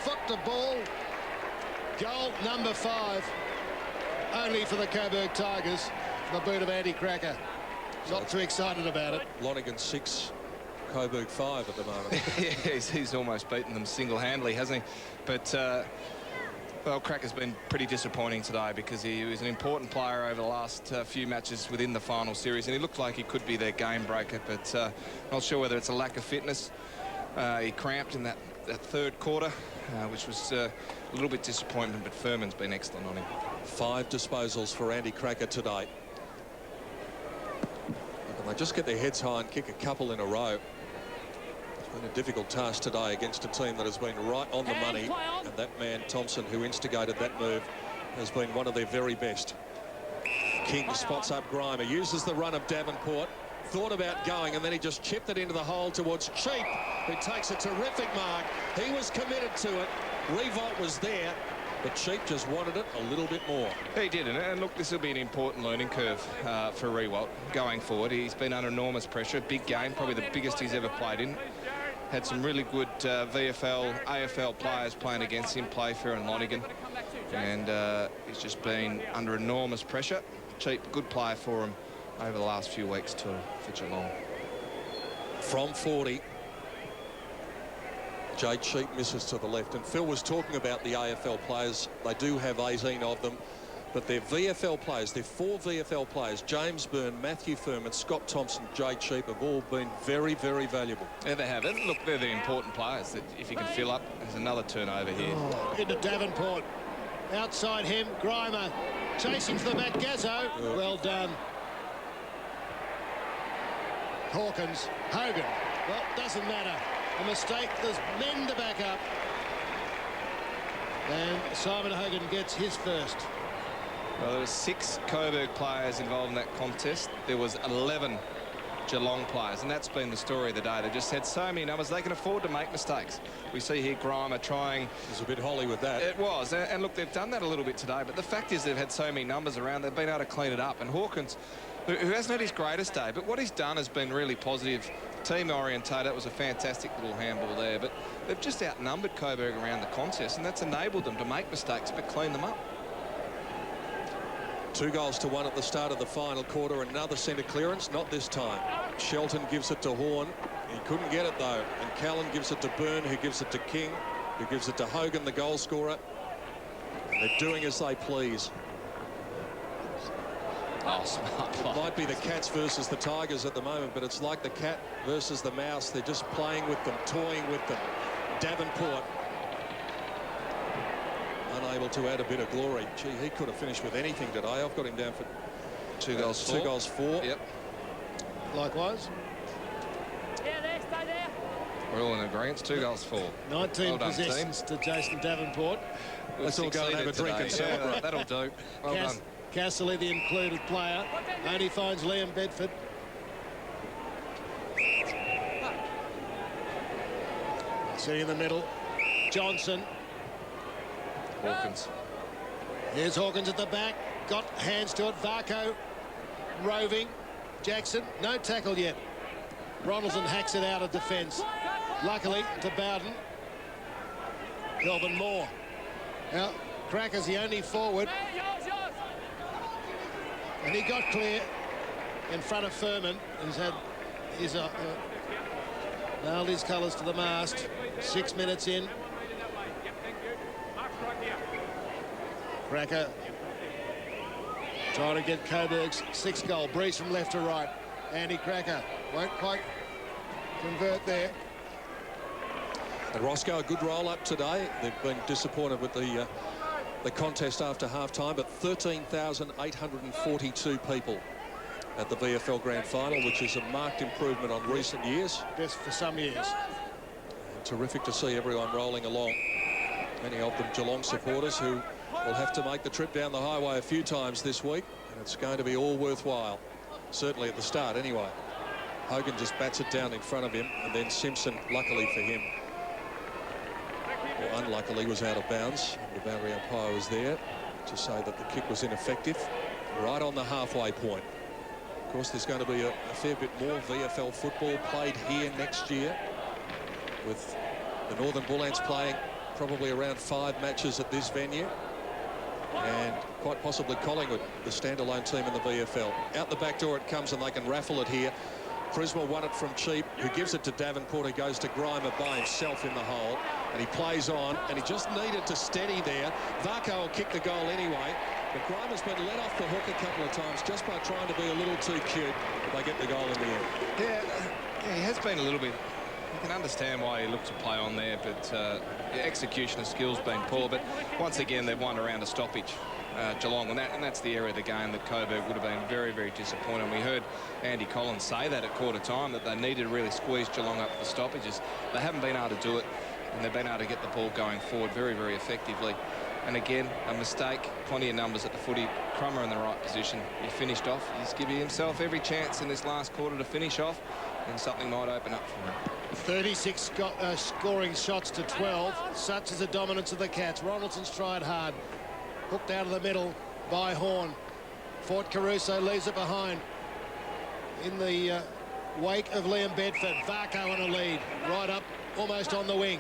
Foot the ball. Goal number 5. Only for the Coburg Tigers. The boot of Andy Cracker. Not too excited about it. Lonergan 6, Coburg 5 at the moment. Yeah, he's almost beaten them single-handedly, hasn't he? But, well, Cracker's been pretty disappointing today, because he was an important player over the last few matches within the final series, and he looked like he could be their game breaker, but not sure whether it's a lack of fitness. He cramped in that third quarter, which was a little bit disappointment, but Furman's been excellent on him. 5 disposals for Andy Cracker today. And they just get their heads high and kick a couple in a row. It's been a difficult task today against a team that has been right on the money, and that man Thompson, who instigated that move, has been one of their very best. King spots up Grimer, uses the run of Davenport, thought about going, and then he just chipped it into the hole towards Cheap, who takes a terrific mark. He was committed to it. Revolt was there, but Cheap just wanted it a little bit more. He did, and look, this will be an important learning curve for Rewalt going forward. He's been under enormous pressure. Big game, probably the biggest he's ever played in. Had some really good VFL, AFL players playing against him, Playfair and Lonergan, and he's just been under enormous pressure. Cheap, good player for him over the last few weeks for Geelong. From 40. Jade Sheep misses to the left, and Phil was talking about the AFL players. They do have 18 of them, but they're VFL players. They're 4 VFL players. James Byrne, Matthew Furman, Scott Thompson, Jade Sheep have all been very, very valuable. Yeah, they have. Look, they're the important players that if you can fill up. There's another turnover here. Into Davenport. Outside him, Grimer chasing to the back. Gazzo. Well done. Hawkins. Hogan. Well, doesn't matter. A mistake. There's men to back up. And Simon Hogan gets his first. Well, there were 6 Coburg players involved in that contest. There was 11 Geelong players, and that's been the story of the day. They've just had so many numbers, they can afford to make mistakes. We see here Grimer trying. It was a bit holly with that. It was, and look, they've done that a little bit today, but the fact is they've had so many numbers around, they've been able to clean it up. And Hawkins, who hasn't had his greatest day, but what he's done has been really positive. Team orientated. It was a fantastic little handball there, but they've just outnumbered Coburg around the contest, and that's enabled them to make mistakes but clean them up. 2 goals to 1 at the start of the final quarter. Another centre clearance, not this time. Shelton gives it to Horn. He couldn't get it though, and Callan gives it to Byrne, who gives it to King, who gives it to Hogan, the goal scorer. And they're doing as they please. Oh, smart. It might be the Cats versus the Tigers at the moment, but it's like the cat versus the mouse. They're just playing with them, toying with them. Davenport unable to add a bit of glory. Gee, he could have finished with anything today. I've got him down for 2 goals, 4. 2 goals, 4. Yep. Likewise. Yeah, there, stay there. We're all in agreement. 2 goals, 4. 19 well done, possessions to Jason Davenport. Let's all go and have a drink and celebrate. Yeah, that'll do. Well done. Castley, the included player, only finds Liam Bedford. See in the middle, Johnson. Hawkins. Here's Hawkins at the back. Got hands to it. Varco roving. Jackson, no tackle yet. Ronaldson hacks it out of defence. Luckily to Bowden. Kelvin Moore. Now, Cracker's the only forward. And he got clear in front of Furman. He's had his nailed his colours to the mast. 6 minutes in. Cracker trying to get Coburg's 6th goal. Breeze from left to right. Andy Cracker won't quite convert there. And Roscoe, a good roll-up today. They've been disappointed with the contest after half-time, but 13,842 people at the VFL Grand Final, which is a marked improvement on recent years. Best for some years. Terrific to see everyone rolling along. Many of them Geelong supporters who will have to make the trip down the highway a few times this week, and it's going to be all worthwhile, certainly at the start anyway. Hogan just bats it down in front of him, and then Simpson, luckily for him, or unluckily, was out of bounds. The boundary umpire was there to say that the kick was ineffective, right on the halfway point. Of course, there's going to be a fair bit more VFL football played here next year, with the Northern Bullants playing probably around 5 matches at this venue, and quite possibly Collingwood, the standalone team in the VFL. Out the back door it comes, and they can raffle it here. Prisma won it from Cheap, who gives it to Davenport, who goes to Grimer by himself in the hole, and he plays on, and he just needed to steady there. Varco will kick the goal anyway, but Grimer's been let off the hook a couple of times just by trying to be a little too cute. They get the goal in the end. Yeah, he has been a little bit. You can understand why he looked to play on there, but the execution of skills been poor. But once again, they've won around a stoppage, Geelong, and that's the area of the game that Coburg would have been very, very disappointed. And we heard Andy Collins say that at quarter time, that they needed to really squeeze Geelong up for the stoppages. They haven't been able to do it, and they've been able to get the ball going forward very, very effectively. And again, a mistake, plenty of numbers at the footy. Crummer in the right position. He finished off. He's giving himself every chance in this last quarter to finish off, and something might open up for him. 36 scoring shots to 12. Such is the dominance of the Cats. Ronaldson's tried hard. Hooked out of the middle by Horn. Fort Caruso leaves it behind. In the wake of Liam Bedford. Varco on a lead. Right up, almost on the wing.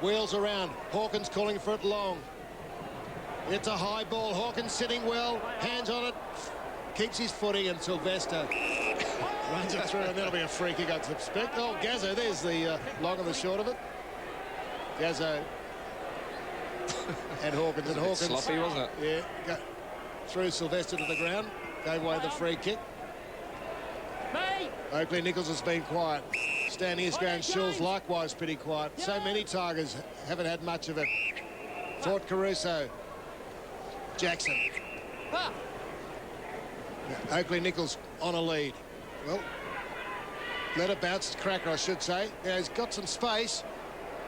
Wheels around. Hawkins calling for it long. It's a high ball. Hawkins sitting well. Hands on it. Keeps his footing, and Sylvester runs it through, and that'll be a free kick, I suspect. Oh, Gazzo, there's the long and the short of it. Gazzo and Hawkins. And Hawkins, sloppy, wasn't it? Yeah, threw Sylvester to the ground, gave away the free kick. Oakley Nichols has been quiet. Standing his ground, Schulz likewise pretty quiet. So many Tigers haven't had much of it. Fort Caruso. Jackson. Oakley Nichols on a lead. Well, let it bounce. Cracker, I should say. Now he's got some space.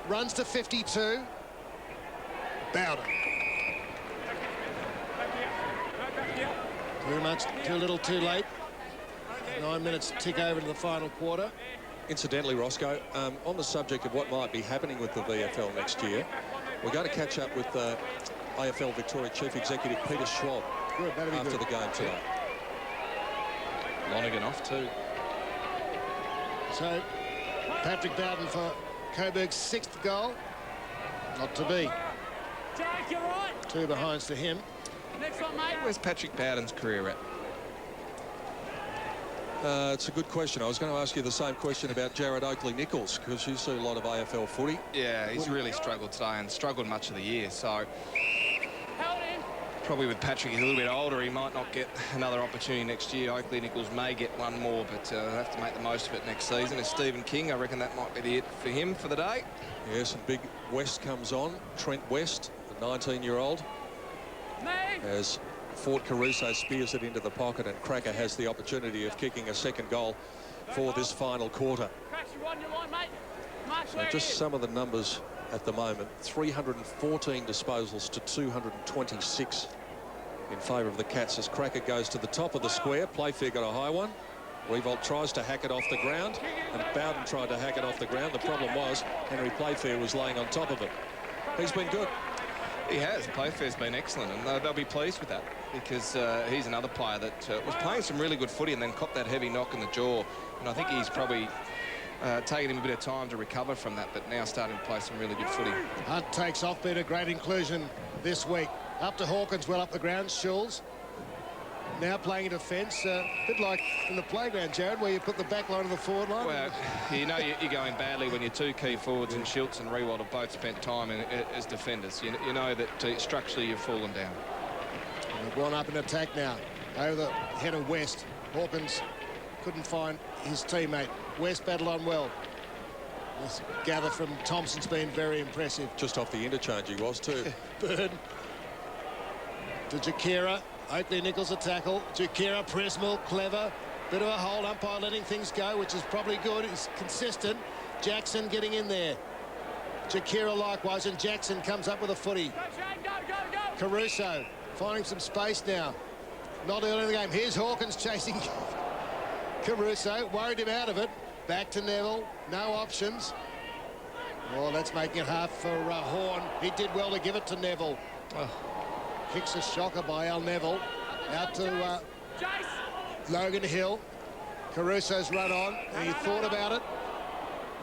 Runs to 52. Bowden. Too much, too little, too late. 9 minutes tick over to the final quarter. Incidentally, Roscoe, on the subject of what might be happening with the VFL next year, we're going to catch up with AFL Victoria Chief Executive Peter Schwab after the game today. Lonergan off too. So, Patrick Bowden for Coburg's 6th goal. Not to be. Jack, you're right. 2 behinds to him. Next one, mate. Where's Patrick Bowden's career at? It's a good question. I was going to ask you the same question about Jared Oakley Nichols, because you see a lot of AFL footy. Yeah, he's really struggled today and struggled much of the year. So probably with Patrick, he's a little bit older. He might not get another opportunity next year. Oakley Nichols may get one more, but they'll have to make the most of it next season. As Stephen King, I reckon that might be it for him for the day. Yes, and big West comes on. Trent West, the 19-year-old, as Fort Caruso spears it into the pocket, and Cracker has the opportunity of kicking a second goal for this final quarter. So just some of the numbers at the moment: 314 disposals to 226 in favour of the Cats, as Cracker goes to the top of the square. Playfair got a high one. Revolt tries to hack it off the ground, and Bowden tried to hack it off the ground. The problem was Henry Playfair was laying on top of it. He's been good. He has. Playfair's been excellent, and they'll be pleased with that, because he's another player that was playing some really good footy and then copped that heavy knock in the jaw. And I think he's probably taken him a bit of time to recover from that, but now starting to play some really good footy. Hunt takes off, been a great inclusion this week. Up to Hawkins, well up the ground. Schulz now playing in defence, a bit like in the playground, Jared, where you put the back line of the forward line. Well, you know you're going badly when your 2 key forwards and Schultz and Rewald have both spent time as defenders. You know that structurally you've fallen down. They've gone up in attack now over the head of West. Hawkins couldn't find his teammate. West battled on well. This gather from Thompson's been very impressive. Just off the interchange he was too. Bird to Jakira. Oakley Nichols a tackle. Jakira, Presmill, clever. Bit of a hold. Umpire letting things go, which is probably good. He's consistent. Jackson getting in there. Jakira likewise, and Jackson comes up with a footy. Go. Caruso finding some space now. Not early in the game. Here's Hawkins chasing Caruso. Worried him out of it. Back to Neville. No options. Oh, that's making it hard for Horn. He did well to give it to Neville. Oh. Kicks a shocker by Al Neville. Out to Logan Hill. Caruso's run on, and he thought about it.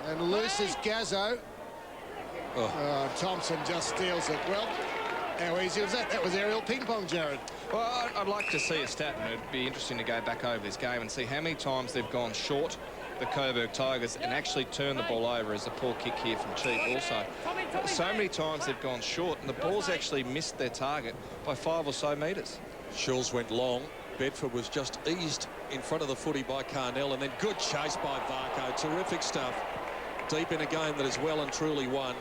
And loose is Gazzo. Thompson just steals it. Well, how easy was that? That was aerial ping pong, Jared. Well, I'd like to see a stat, and it'd be interesting to go back over this game and see how many times they've gone short, the Coburg Tigers, and actually turned the ball over, as a poor kick here from Cheap also. So many times they've gone short, and the ball's actually missed their target by 5 or so metres. Schulz went long. Bedford was just eased in front of the footy by Carnell, and then good chase by Varco. Terrific stuff. Deep in a game that is well and truly won.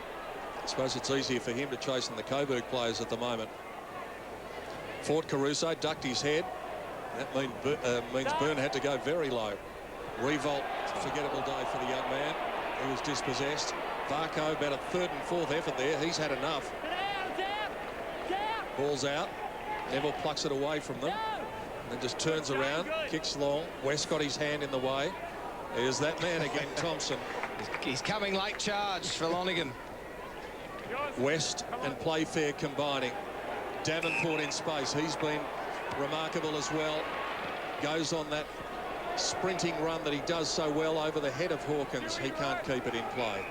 I suppose it's easier for him to chase than the Coburg players at the moment. Fort Caruso ducked his head. That means Byrne had to go very low. Revolt, forgettable day for the young man. He was dispossessed. Varco, about a 3rd and 4th effort there. He's had enough. Ball's out. Neville plucks it away from them. And then just turns around, kicks long. West got his hand in the way. There's that man again, Thompson. He's coming late charge for Lonergan. West and Playfair combining. Davenport in space. He's been remarkable as well. Goes on that sprinting run that he does so well over the head of Hawkins. He can't keep it in play.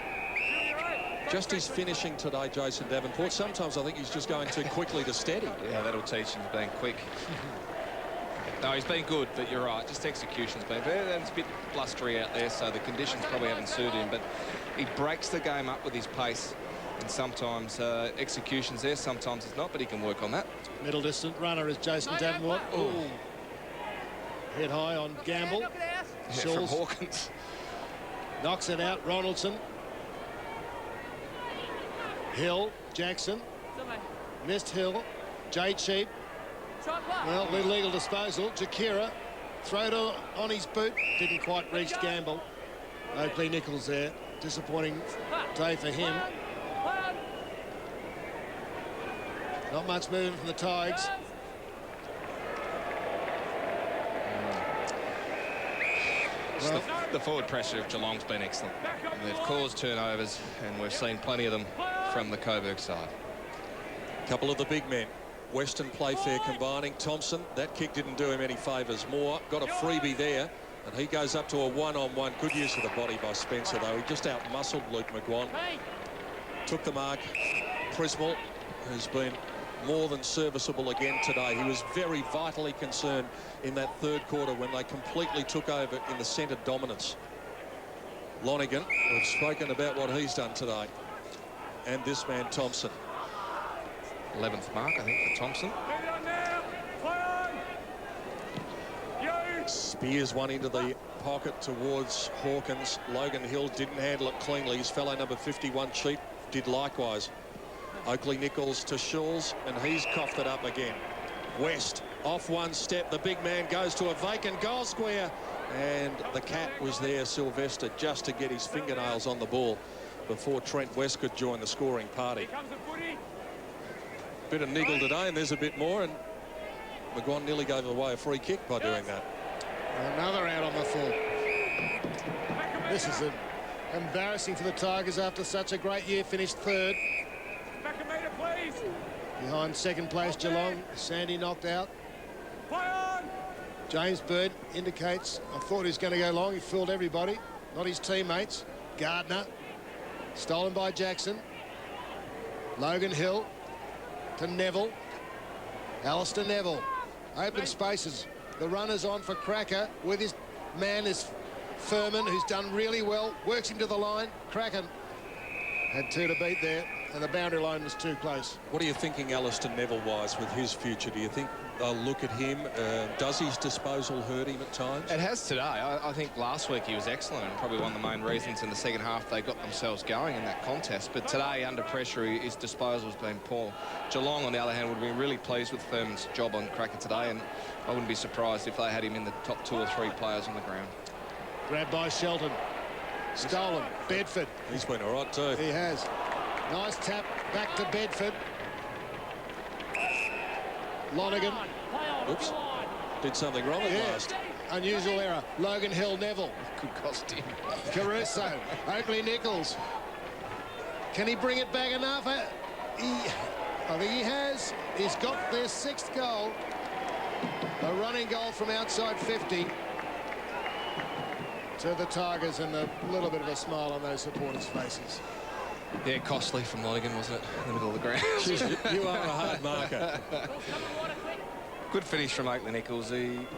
Just his finishing today, Jason Davenport. Sometimes I think he's just going too quickly to steady. Yeah, that'll teach him being quick. No, he's been good, but you're right. Just execution's been it's a bit blustery out there, so the conditions probably haven't suited him. But he breaks the game up with his pace. And sometimes execution's there, sometimes it's not, but he can work on that. Middle distant runner is Jason Davenport. Oh. Hit high on Gamble. Yeah, from Hawkins. Knocks it out, Ronaldson. Hill, Jackson. Missed Hill. Jay Cheap. Well, illegal disposal. Jakira. Throwed on his boot. Didn't quite reach Gamble. Oakley Nichols there. Disappointing day for him. Not much movement from the Tigers. Well, the forward pressure of Geelong's been excellent. And they've caused turnovers, and we've seen plenty of them from the Coburg side. A couple of the big men. Western Playfair combining. Thompson, that kick didn't do him any favours. Moore got a freebie there, and he goes up to a one-on-one. Good use of the body by Spencer, though. He just out-muscled Luke McGuan. Took the mark. Prismal, who's been more than serviceable again today. He was very vitally concerned in that third quarter when they completely took over in the centre dominance. Lonigan, we've spoken about what he's done today. And this man, Thompson. 11th mark, I think, for Thompson. Spears one into the pocket towards Hawkins. Logan Hill didn't handle it cleanly. His fellow number 51, Cheap, did likewise. Oakley Nichols to Schulz, and he's coughed it up again. West off one step. The big man goes to a vacant goal square, and the cat was there, Sylvester, just to get his fingernails on the ball before Trent West could join the scoring party. Bit of niggle today, and there's a bit more, and McGuan nearly gave away a free kick by doing that. Another out on the full. This is embarrassing for the Tigers after such a great year. Finished third. Behind second place Geelong. Sandy knocked out. James Bird indicates, I thought he was going to go long. He fooled everybody, not his teammates. Gardner, stolen by Jackson. Logan Hill to Neville. Alistair Neville. Open spaces. The runner's on for Cracker with his man is Furman, who's done really well. Works him to the line. Cracker had two to beat there, and the boundary line was too close. What are you thinking, Alistair Neville-wise, with his future? Do you think they'll look at him? Does his disposal hurt him at times? It has today. I think last week he was excellent, and probably one of the main reasons in the second half they got themselves going in that contest. But today, under pressure, his disposal's been poor. Geelong, on the other hand, would have been really pleased with Furman's job on Cracker today, and I wouldn't be surprised if they had him in the top 2 or 3 players on the ground. Grabbed by Shelton. Stolen. Bedford. He's been all right too. He has. Nice tap back to Bedford. Lonigan. Oops. Did something wrong at last. Unusual error. Logan Hill, Neville. Could cost him. Caruso. Oakley Nichols. Can he bring it back enough? I think he has. He's got their 6th goal. A running goal from outside 50 to the Tigers, and a little bit of a smile on those supporters' faces. Yeah, costly from Lonigan, wasn't it? In the middle of the ground. You are a hard marker. Good finish from Oakley Nichols.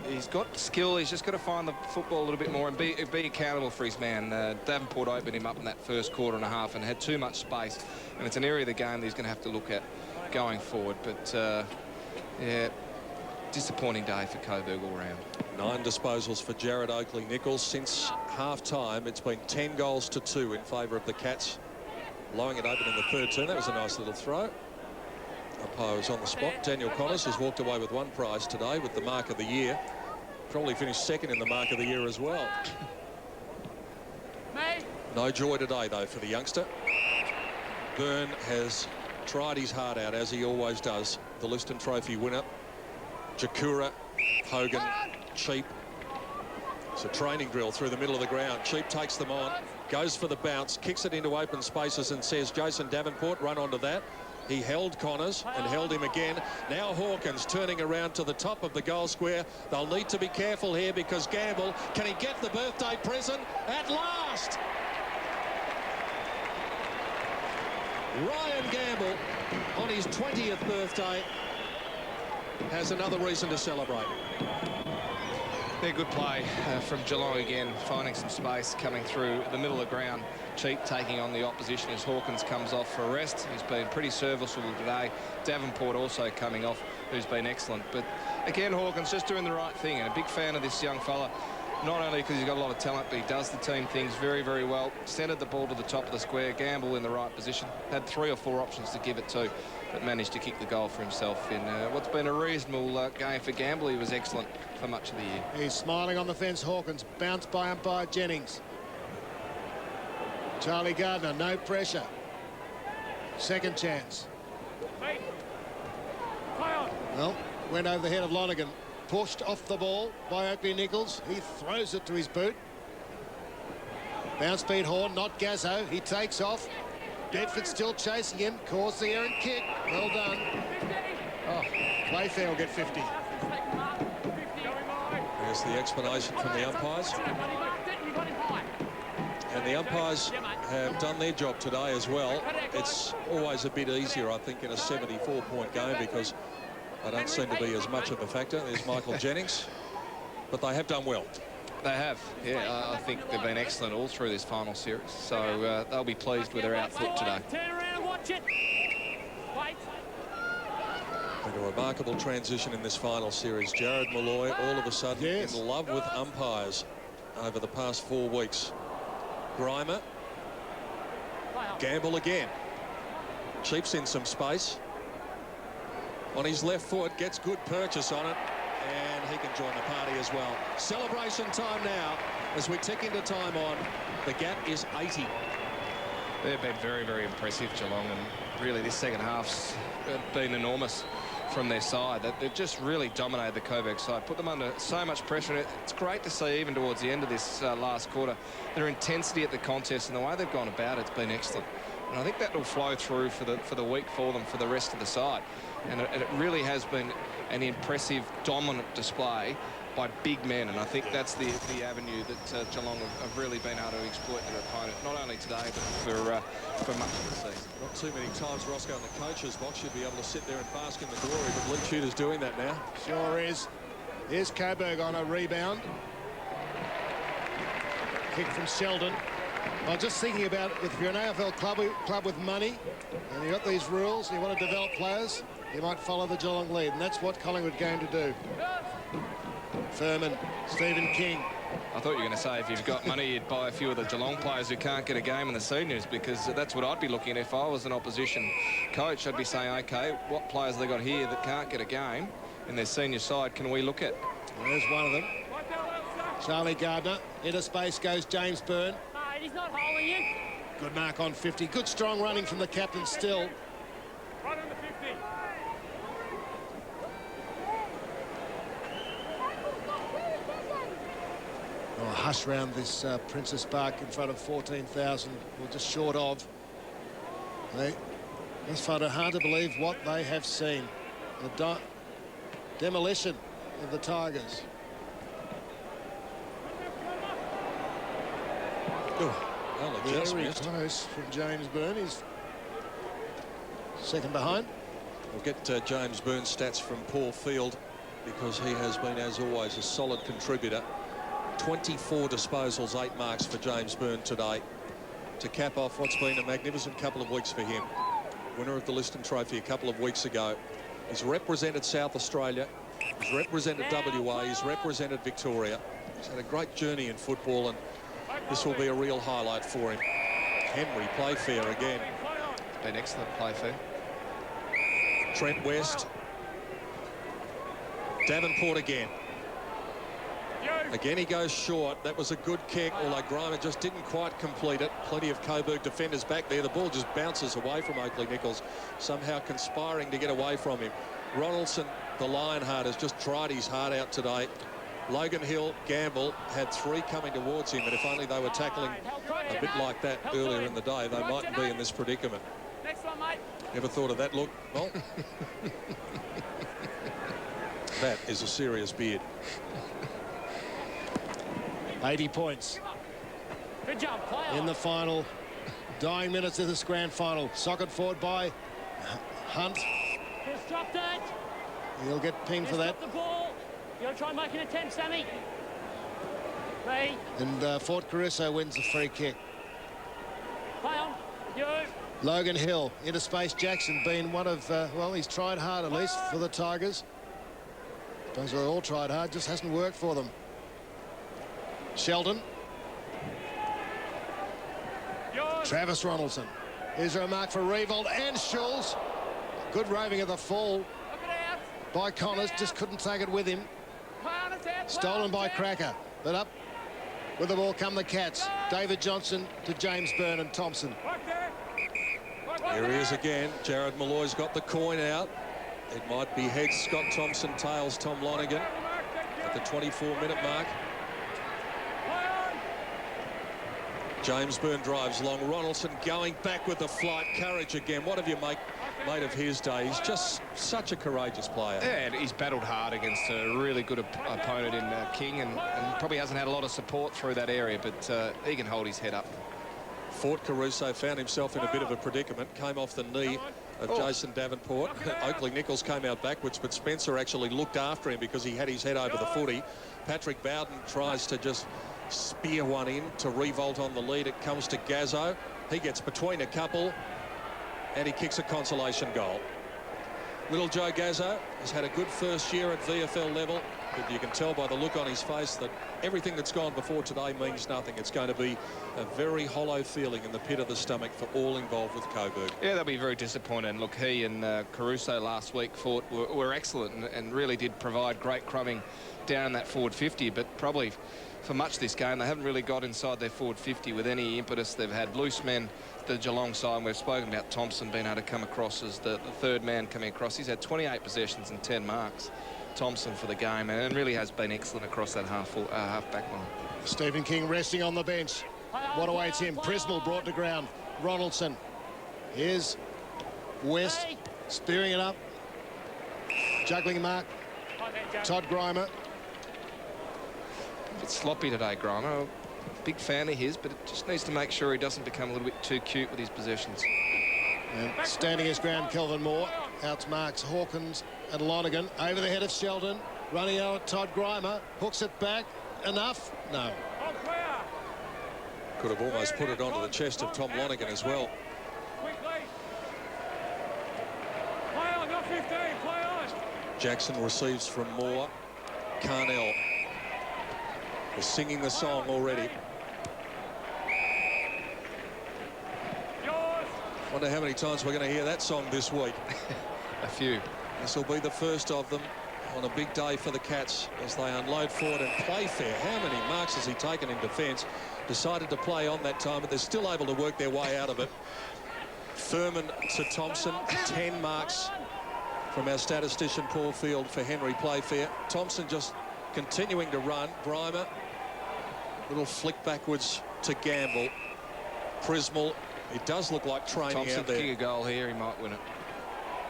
He's got skill. He's just got to find the football a little bit more and be accountable for his man. Davenport opened him up in that first quarter and a half and had too much space. And it's an area of the game that he's going to have to look at going forward. But, yeah, disappointing day for Coburg all round. 9 disposals for Jared Oakley Nichols. Since half-time, it's been 10 goals to 2 in favour of the Cats. Blowing it open in the third turn. That was a nice little throw. Umpire was on the spot. Daniel Connors has walked away with 1 prize today with the mark of the year. Probably finished 2nd in the mark of the year as well. No joy today, though, for the youngster. Byrne has tried his heart out, as he always does. The Liston Trophy winner. Jakura, Hogan, Cheap. It's a training drill through the middle of the ground. Cheap takes them on, goes for the bounce, kicks it into open spaces and says, Jason Davenport, run onto that. He held Connors and held him again. Now Hawkins turning around to the top of the goal square. They'll need to be careful here because Gamble, can he get the birthday present? At last! Ryan Gamble, on his 20th birthday, has another reason to celebrate. They're good play from Geelong again, finding some space coming through the middle of the ground. Cheek taking on the opposition as Hawkins comes off for a rest. He's been pretty serviceable today. Davenport also coming off, who's been excellent. But again, Hawkins just doing the right thing, and a big fan of this young fella. Not only because he's got a lot of talent, but he does the team things very, very well. Centred the ball to the top of the square. Gamble in the right position. Had 3 or 4 options to give it to, but managed to kick the goal for himself in what's been a reasonable game for Gamble. He was excellent for much of the year. He's smiling on the fence, Hawkins. Bounced by umpire Jennings. Charlie Gardner, no pressure. Second chance. Well, went over the head of Lonergan. Pushed off the ball by Oakley Nichols. He throws it to his boot. Bounce beat Horn, not Gazzo. He takes off. Bedford still chasing him. Caused the errant kick. Well done. Oh, Playfair will get 50. There's the explanation from the umpires. And the umpires have done their job today as well. It's always a bit easier, I think, in a 74-point game because they don't seem to be as much of a factor. There's Michael Jennings. But they have done well. They have, yeah. I think they've been excellent all through this final series. So they'll be pleased with their output today. Turn around and watch it. Wait. And a remarkable transition in this final series. Jared Malloy all of a sudden in love with umpires over the past 4 weeks. Grimer. Gamble again. Chiefs in some space. On his left foot, gets good purchase on it, and he can join the party as well. Celebration time now as we tick into time on. The gap is 80. They've been very, very impressive, Geelong, and really this second half's been enormous from their side. They've just really dominated the Coburg side, put them under so much pressure. And it's great to see, even towards the end of this last quarter, their intensity at the contest and the way they've gone about it's been excellent. And I think that will flow through for the week for them, for the rest of the side. And it really has been an impressive, dominant display by big men, and I think that's the avenue that Geelong have really been able to exploit their opponent, not only today, but for much of the season. Not too many times, Roscoe, in the coach's box should be able to sit there and bask in the glory, but Lee Shooter's doing that now. Sure is. Here's Coburg on a rebound. Kick from Sheldon. I'm just thinking about if you're an AFL club with money and you've got these rules and you want to develop players, you might follow the Geelong lead, and that's what Collingwood going to do. Furman, Stephen King. I thought you were going to say if you've got money, you'd buy a few of the Geelong players who can't get a game in the seniors, because that's what I'd be looking at if I was an opposition coach. I'd be saying, OK, what players have they got here that can't get a game in their senior side can we look at? There's one of them. Charlie Gardner. Into space goes James Byrne. He's not holding you. Good mark on 50. Good strong running from the captain still. Right on the 50. Oh, hush round this Princess Park in front of 14,000, or just short of. It's hard to believe what they have seen. The demolition of the Tigers. Very close from James Byrne. He's second behind. We'll get James Byrne's stats from Paul Field, because he has been, as always, a solid contributor. 24 disposals, 8 marks for James Byrne today, to cap off what's been a magnificent couple of weeks for him. Winner of the Liston Trophy a couple of weeks ago. He's represented South Australia. He's represented WA. He's represented Victoria. He's had a great journey in football, and this will be a real highlight for him. Henry Playfair again. Been excellent, Playfair. Trent West. Davenport again. Again, he goes short. That was a good kick, although Grimer just didn't quite complete it. Plenty of Coburg defenders back there. The ball just bounces away from Oakley Nichols, somehow conspiring to get away from him. Ronaldson, the Lionheart, has just tried his heart out today. Logan Hill, Gamble had 3 coming towards him, and if only they were tackling a bit like that earlier in the day, they mightn't be in this predicament. Next one, mate. Never thought of that look. Well, that is a serious beard. 80 points. Good job, player. In the final dying minutes of this grand final. Socket forward by Hunt. Just dropped it. He'll get pinged for that. Drop the ball. You got to try and make an attempt, Sammy. Me. And Fort Caruso wins the free kick. Play on. You. Logan Hill into space. Jackson being one of, well, he's tried hard at least for the Tigers. Suppose they all tried hard, just hasn't worked for them. Sheldon. Yours. Travis Ronaldson. Here's a mark for Revolt and Schulz. Good roving of the fall by Connors, just couldn't take it with him. Stolen by Cracker, but up with the ball come the Cats. David Johnson to James Byrne and Thompson. Here he is again. Jared Malloy's got the coin out. It might be heads Scott Thompson, tails Tom Lonergan at the 24-minute mark. James Byrne drives long. Ronaldson going back with the flight. Courage again. What have you made of his day? He's just such a courageous player. Yeah, and he's battled hard against a really good opponent in King and probably hasn't had a lot of support through that area, but he can hold his head up. Fort Caruso found himself in a bit of a predicament. Came off the knee of Jason Davenport. Oakley Nichols came out backwards, but Spencer actually looked after him because he had his head over the footy. Patrick Bowden tries to just spear one in to Revolt on the lead. It comes to Gazzo. He gets between a couple and he kicks a consolation goal. Little Joe Gazzo has had a good first year at VFL level, but you can tell by the look on his face that everything that's gone before today means nothing. It's going to be a very hollow feeling in the pit of the stomach for all involved with Coburg. Yeah, they'll be very disappointed. And look, he and Caruso last week were excellent and really did provide great crumbing down in that forward 50, but probably for much of this game they haven't really got inside their forward 50 with any impetus. They've had loose men, the Geelong side, and we've spoken about Thompson being able to come across as the third man coming across. He's had 28 possessions and 10 marks, Thompson, for the game, and really has been excellent across that half-back line. Stephen King resting on the bench. What awaits him? Prismal brought to ground. Ronaldson. Here's West spearing it up. Juggling mark. Todd Grimer. A bit sloppy today, Grimer. Big fan of his, but it just needs to make sure he doesn't become a little bit too cute with his possessions. And standing his ground, Kelvin Moore. Outsmarks Hawkins and Lonergan. Over the head of Sheldon. Running out Todd Grimer. Hooks it back. Enough? No. Could have almost put it onto the chest of Tom Lonergan as well. Jackson receives from Moore. Carnell is singing the song already. Wonder how many times we're going to hear that song this week. A few. This will be the first of them on a big day for the Cats as they unload forward. And Playfair, how many marks has he taken in defence? Decided to play on that time, but they're still able to work their way out of it. Furman to Thompson, 10 marks from our statistician Paul Field for Henry Playfair. Thompson just continuing to run. Grimer, little flick backwards to Gamble. Prismal, it does look like training Thompson out there. Kick a goal here, he might win it.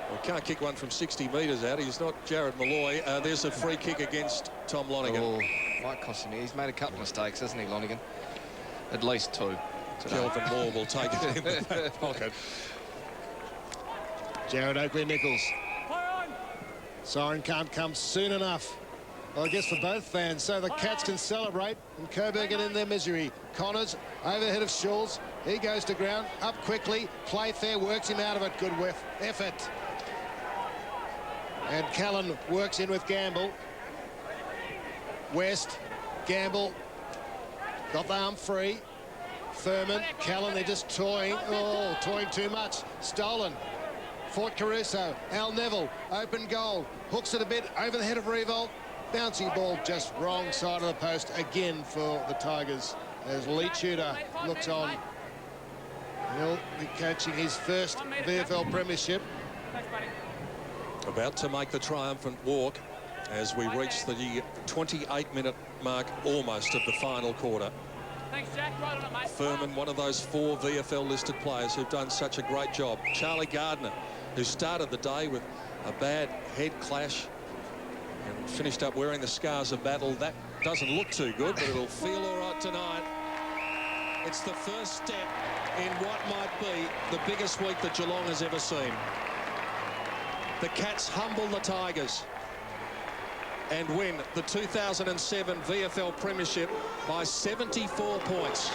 Well, can't kick one from 60 metres out. He's not Jared Malloy. There's a free kick against Tom Lonergan. Oh, might cost him. He's made a couple of mistakes, hasn't he, Lonergan? At least two. Kelvin Moore will take it in the back pocket. Jared Oakley Nichols. Siren can't come soon enough. Well, I guess for both fans, so the Cats can celebrate and Coburg in their misery. Connors over the head of Schulz. He goes to ground, up quickly. Playfair works him out of it. Good effort. And Callan works in with Gamble. West, Gamble, got the arm free. Furman, Callan, they're just toying. Oh, toying too much. Stolen. Fort Caruso, Al Neville, open goal. Hooks it a bit over the head of Revolt. Bouncing ball just wrong side of the post again for the Tigers as Lee Tudor looks on. He'll be coaching his first VFL premiership. About to make the triumphant walk as we reach the 28-minute mark almost of the final quarter. Thanks, Jack. Right on it, mate. Furman, one of those 4 VFL listed players who've done such a great job. Charlie Gardner, who started the day with a bad head clash and finished up wearing the scars of battle. That doesn't look too good, but it'll feel all right tonight. It's the first step in what might be the biggest week that Geelong has ever seen. The Cats humble the Tigers. and win the 2007 VFL Premiership by 74 points.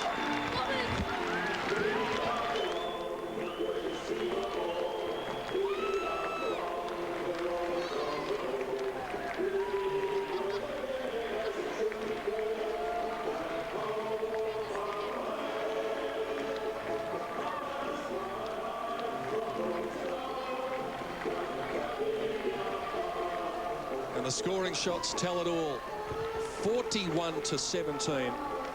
The scoring shots tell it all. 41-17.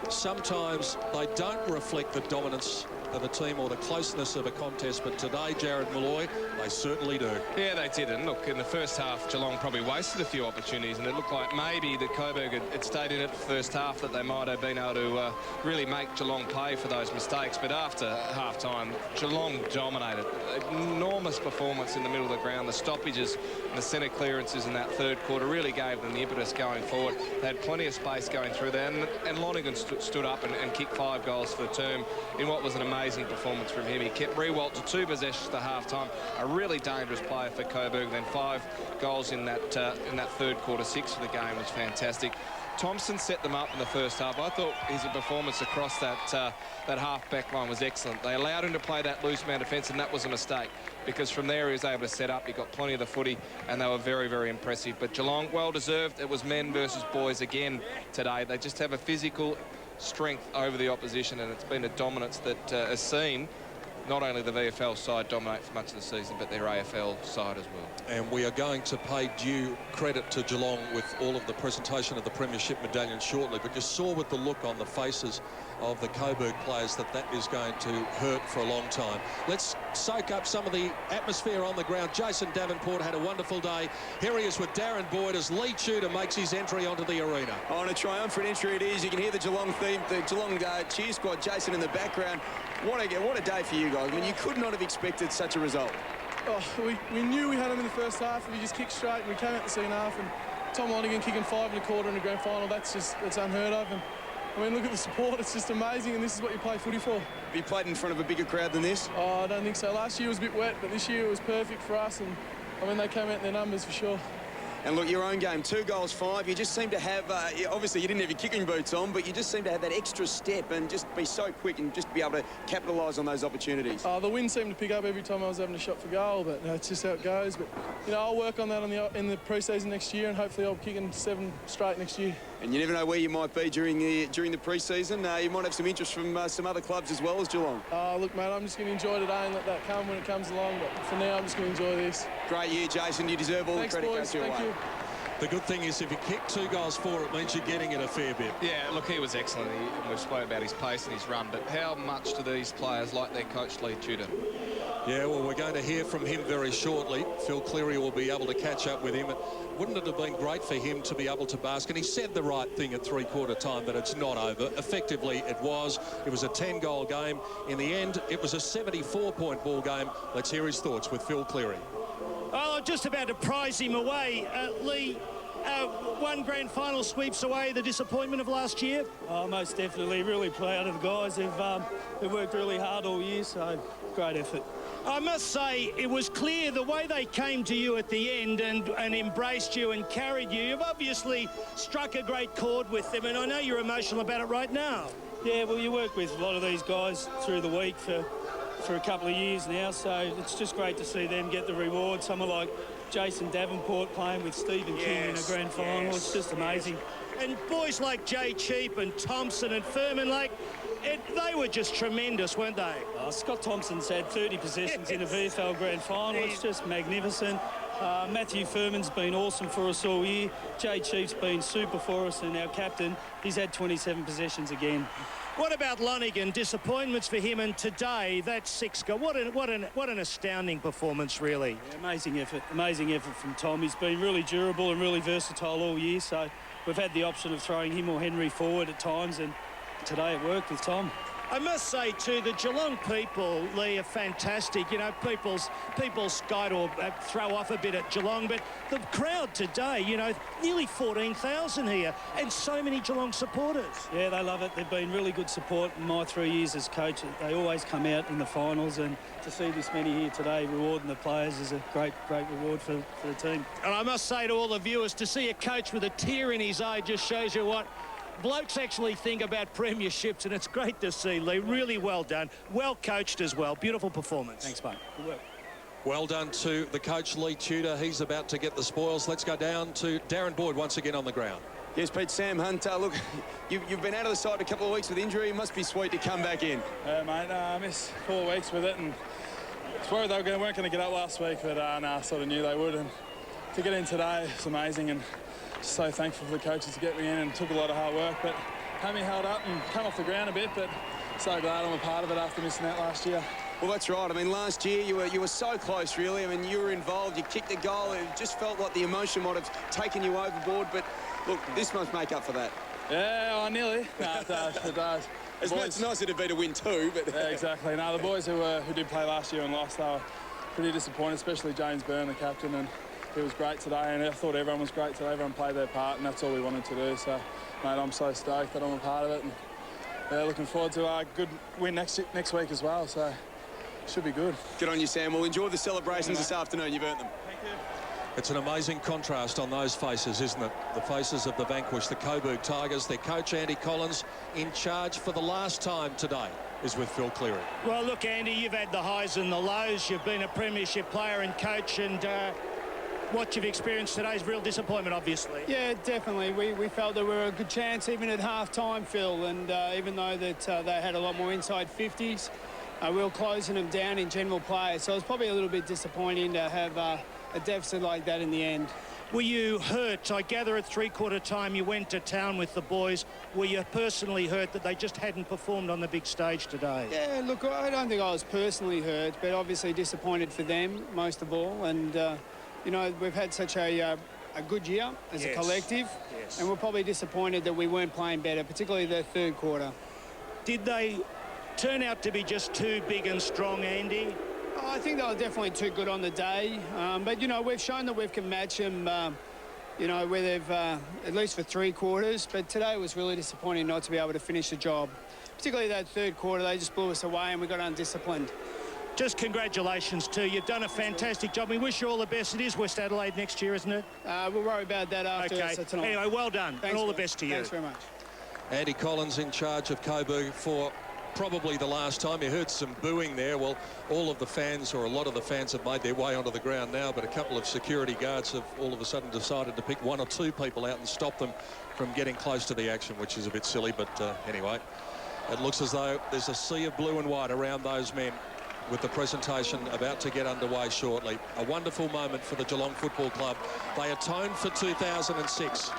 Sometimes they don't reflect the dominance of a team or the closeness of a contest, but today, Jared Malloy, they certainly do. Yeah, they did. And look, in the first half, Geelong probably wasted a few opportunities, and it looked like maybe that Coburg had stayed in it the first half, that they might have been able to really make Geelong pay for those mistakes. But after half-time, Geelong dominated. Enormous performance in the middle of the ground. The stoppages and the centre clearances in that third quarter really gave them the impetus going forward. They had plenty of space going through there, and Lonergan stood up and kicked 5 goals for the term in what was an amazing performance from him. He kept Rewalt to 2 possessions to half-time. A really dangerous player for Coburg. Then 5 goals in that third quarter. 6 for the game was fantastic. Thompson set them up in the first half. I thought his performance across that half-back line was excellent. They allowed him to play that loose man defence, and that was a mistake, because from there he was able to set up. He got plenty of the footy, and they were very, very impressive. But Geelong, well-deserved. It was men versus boys again today. They just have a physical strength over the opposition, and it's been a dominance that has seen not only the VFL side dominate for much of the season, but their AFL side as well. And we are going to pay due credit to Geelong with all of the presentation of the Premiership medallion shortly, but you saw with the look on the faces of the Coburg players that is going to hurt for a long time. Let's soak up some of the atmosphere on the ground. Jason Davenport had a wonderful day. Here he is with Darren Boyd as Lee Tudor makes his entry onto the arena. On a triumphant entry it is. You can hear the Geelong theme, the Geelong cheer squad, Jason, in the background. What a day for you guys. I mean, you could not have expected such a result. Oh, we knew we had them in the first half, and we just kicked straight, and we came out the second half, and Tom Lonergan kicking 5 1/4 in the grand final, that's unheard of. And I mean, look at the support, it's just amazing, and this is what you play footy for. Have you played in front of a bigger crowd than this? Oh, I don't think so. Last year was a bit wet, but this year it was perfect for us, and I mean, they came out in their numbers for sure. And look, your own game, 2 goals, 5. You just seem to have, obviously you didn't have your kicking boots on, but you just seem to have that extra step and just be so quick and just be able to capitalise on those opportunities. The wind seemed to pick up every time I was having a shot for goal, but it's just how it goes. But, you know, I'll work on that in the pre-season next year, and hopefully I'll kick in 7 straight next year. And you never know where you might be during the pre-season. You might have some interest from some other clubs as well as Geelong. Look, mate, I'm just going to enjoy today and let that come when it comes along. But for now, I'm just going to enjoy this. Great year, Jason. You deserve all Thanks, the credit boys. goes your Thank way. you. The good thing is if you kick 2 goals 4, it means you're getting it a fair bit. Yeah, look, he was excellent. We've spoken about his pace and his run, but how much do these players like their coach, Lee Tudor? Yeah, well, we're going to hear from him very shortly. Phil Cleary will be able to catch up with him. Wouldn't it have been great for him to be able to bask? And he said the right thing at 3/4 time, that it's not over. Effectively, it was. It was a 10-goal game. In the end, it was a 74-point ball game. Let's hear his thoughts with Phil Cleary. Oh, just about to prize him away. Lee, 1 grand final sweeps away the disappointment of last year? Oh, most definitely. Really proud of the guys. They've worked really hard all year, so great effort. I must say, it was clear the way they came to you at the end and embraced you and carried you. You've obviously struck a great chord with them, and I know you're emotional about it right now. Yeah, well, you work with a lot of these guys through the week for a couple of years now, so it's just great to see them get the reward. Someone like Jason Davenport playing with Stephen King in a grand final. It's just amazing. And boys like Jay Cheap and Thompson and Furman, they were just tremendous, weren't they? Scott Thompson's had 30 possessions in a VFL grand final. It's just magnificent. Matthew Furman's been awesome for us all year. Jay Cheap's been super for us, and our captain, he's had 27 possessions again. What about Lonergan? Disappointments for him, and today that 6 goal. What an astounding performance, really. Yeah, amazing effort from Tom. He's been really durable and really versatile all year, so we've had the option of throwing him or Henry forward at times, and today it worked with Tom. I must say, too, the Geelong people, Lee, are fantastic. You know, people skite or throw off a bit at Geelong, but the crowd today, you know, nearly 14,000 here, and so many Geelong supporters. Yeah, they love it. They've been really good support in my 3 years as coach. They always come out in the finals, and to see this many here today rewarding the players is a great reward for the team. And I must say to all the viewers, to see a coach with a tear in his eye just shows you what blokes actually think about premierships, and it's great to see, Lee. Really well done. Well coached as well. Beautiful performance. Thanks, mate. Good work. Well done to the coach, Lee Tudor. He's about to get the spoils. Let's go down to Darren Boyd once again on the ground. Yes, Pete, Sam Hunt, look, you've been out of the side a couple of weeks with injury. It must be sweet to come back in. Yeah, mate, I missed 4 weeks with it, and I was worried they weren't going to get up last week, but I sort of knew they would. And to get in today, it's amazing, and so thankful for the coaches to get me in, and it took a lot of hard work, but had me held up and come off the ground a bit, but so glad I'm a part of it after missing out last year. Well, that's right. I mean, last year you were so close, really. I mean, you were involved. You kicked a goal. It just felt like the emotion might have taken you overboard, but look, this must make up for that. Yeah, nearly. No, it does. It does. It's nicer to be to win too, but yeah, exactly. No, the boys who did play last year and lost, they were pretty disappointed, especially James Byrne, the captain, and he was great today, and I thought everyone was great today. Everyone played their part, and that's all we wanted to do. So, mate, I'm so stoked that I'm a part of it, and yeah, looking forward to a good win next week as well. So, should be good. Good on you, Sam. Well, enjoy the celebrations this afternoon. You've earned them. Thank you. It's an amazing contrast on those faces, isn't it? The faces of the vanquished, the Coburg Tigers. Their coach, Andy Collins, in charge for the last time today, is with Phil Cleary. Well, look, Andy, you've had the highs and the lows. You've been a premiership player and coach, and what you've experienced today is real disappointment, obviously. Yeah, definitely. We felt that we were a good chance even at half-time, Phil, and even though that they had a lot more inside 50s, we were closing them down in general play. So it was probably a little bit disappointing to have a deficit like that in the end. Were you hurt? I gather at three-quarter time you went to town with the boys. Were you personally hurt that they just hadn't performed on the big stage today? Yeah, look, I don't think I was personally hurt, but obviously disappointed for them most of all. And, you know, we've had such a good year as a collective, and we're probably disappointed that we weren't playing better, particularly the third quarter. Did they turn out to be just too big and strong, Andy? Oh, I think they were definitely too good on the day, but, you know, we've shown that we can match them, you know, where they've, at least for 3 quarters, but today was really disappointing not to be able to finish the job. Particularly that third quarter, they just blew us away and we got undisciplined. Just congratulations to you. You've done a fantastic job. We wish you all the best. It is West Adelaide next year, isn't it? We'll worry about that after tonight. Anyway, well done. Thanks, and all the best to you. Thanks very much. Andy Collins in charge of Coburg for probably the last time. You heard some booing there. Well, all of the fans, or a lot of the fans, have made their way onto the ground now, but a couple of security guards have all of a sudden decided to pick 1 or 2 people out and stop them from getting close to the action, which is a bit silly, but anyway, it looks as though there's a sea of blue and white around those men, with the presentation about to get underway shortly. A wonderful moment for the Geelong Football Club. They atoned for 2006.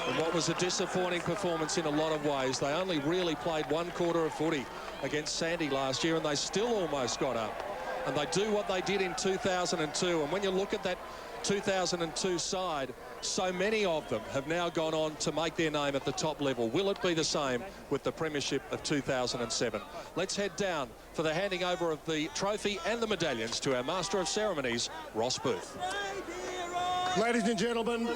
And what was a disappointing performance in a lot of ways. They only really played 1 quarter of footy against Sandy last year, and they still almost got up. And they do what they did in 2002. And when you look at that 2002 side, so many of them have now gone on to make their name at the top level. Will it be the same with the premiership of 2007? Let's head down for the handing over of the trophy and the medallions to our Master of Ceremonies, Ross Booth. Ladies and gentlemen,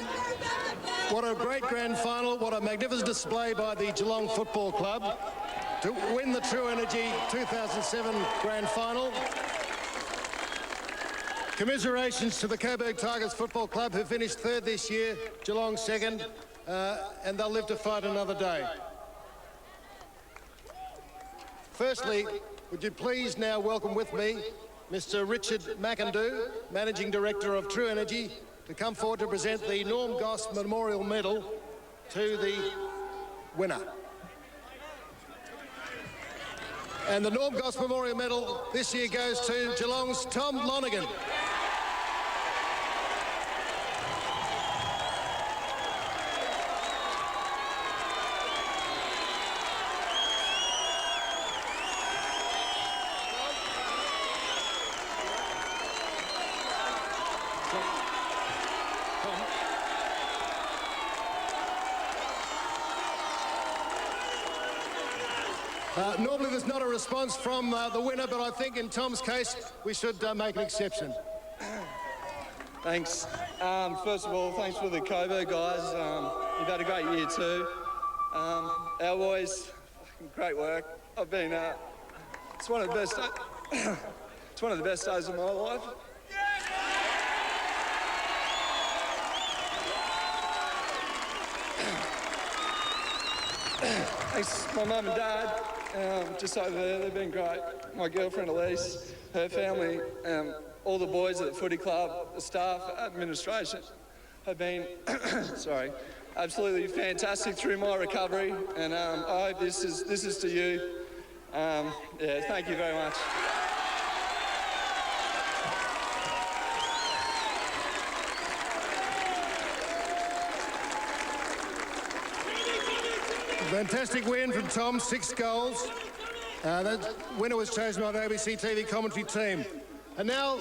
what a great grand final, what a magnificent display by the Geelong Football Club to win the True Energy 2007 grand final. Commiserations to the Coburg Tigers Football Club, who finished 3rd this year, Geelong 2nd, and they'll live to fight another day. Firstly, would you please now welcome with me Mr. Richard McIndoe, Managing Director of True Energy, to come forward to present the Norm Goss Memorial Medal to the winner. And the Norm Goss Memorial Medal this year goes to Geelong's Tom Lonergan. Normally there's not a response from the winner, but I think in Tom's case we should make an exception. Thanks. First of all, thanks for the Coburg guys. You've had a great year too. Our boys, great work. I've been. It's one of the best. It's one of the best days of my life. Thanks, my mum and dad. Just over there, they've been great. My girlfriend Elise, her family, all the boys at the footy club, the staff, administration have been, sorry, absolutely fantastic through my recovery. And I hope this is to you. Yeah, thank you very much. Fantastic win from Tom, 6 goals. That winner was chosen by the ABC TV commentary team. And now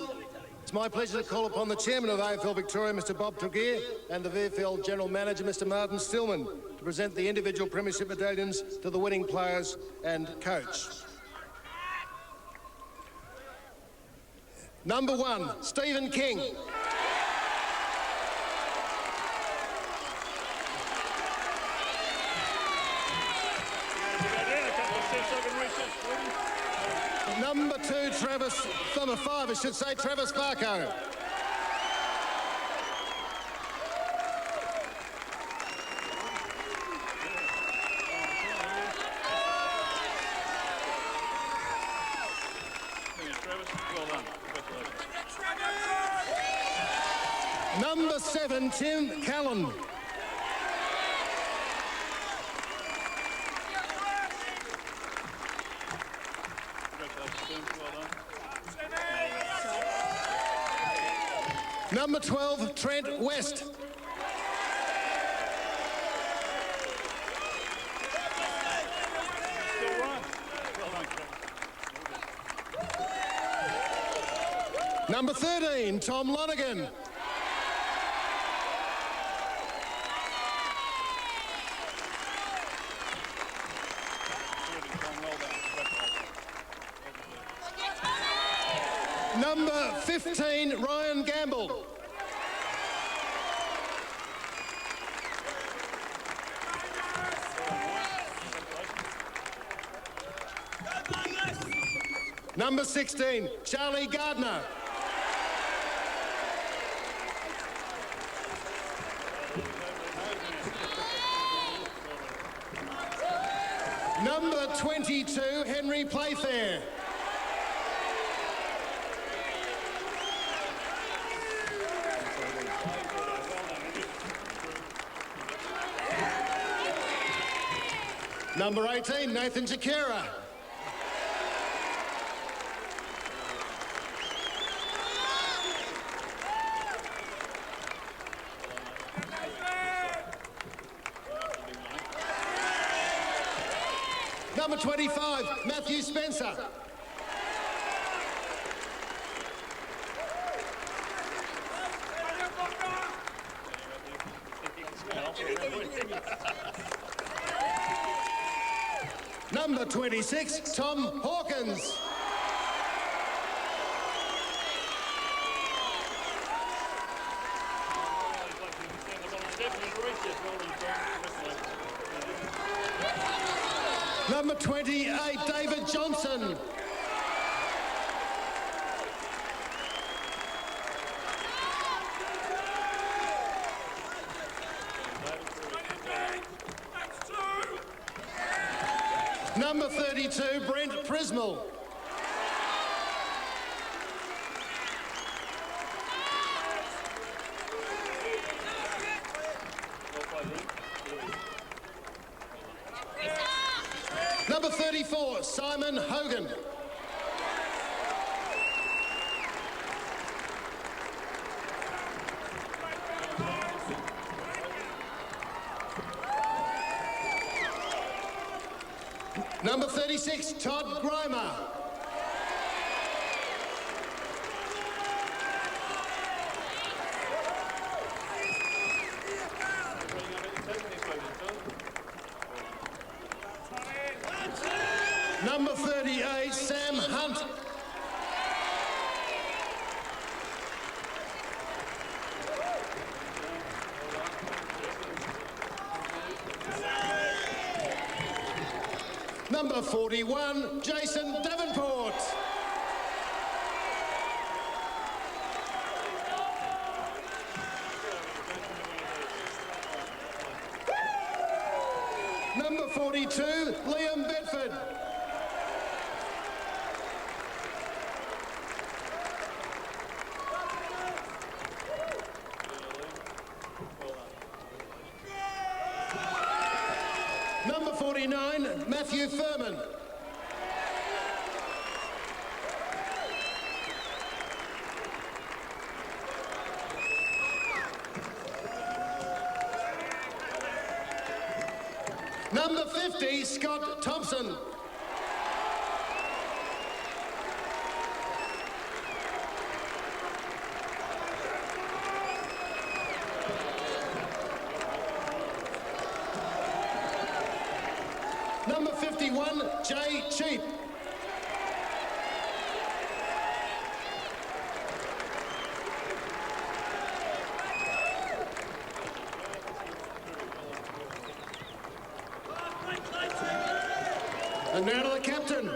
it's my pleasure to call upon the chairman of AFL Victoria, Mr. Bob Tregear, and the VFL General Manager, Mr. Martin Stillman, to present the individual premiership medallions to the winning players and coach. Number 1, Stephen King. Number 2, number 5, I should say, Travis Barco. Number 7, Tim Callan. Number 12, Trent West. Number 13, Tom Lonergan. Number 15, Ryan Gamble. Number 16, Charlie Gardner. Number 22, Henry Playfair. Number 18, Nathan Jakera. Number 25, Matthew Spencer. Number 26, Tom Hawkins. Number 28, David Johnson. Number 32, Brent Prismal. Number 34, Simon Hogan. Number 36, Todd Grimer. Number 38, Sam Hunt. Number 41, Jason Davenport. Number 42, Liam Bedford. Number 49, Matthew Furman. Number 50, Scott Thompson. Number 51, Jay Cheap. And now to the captain,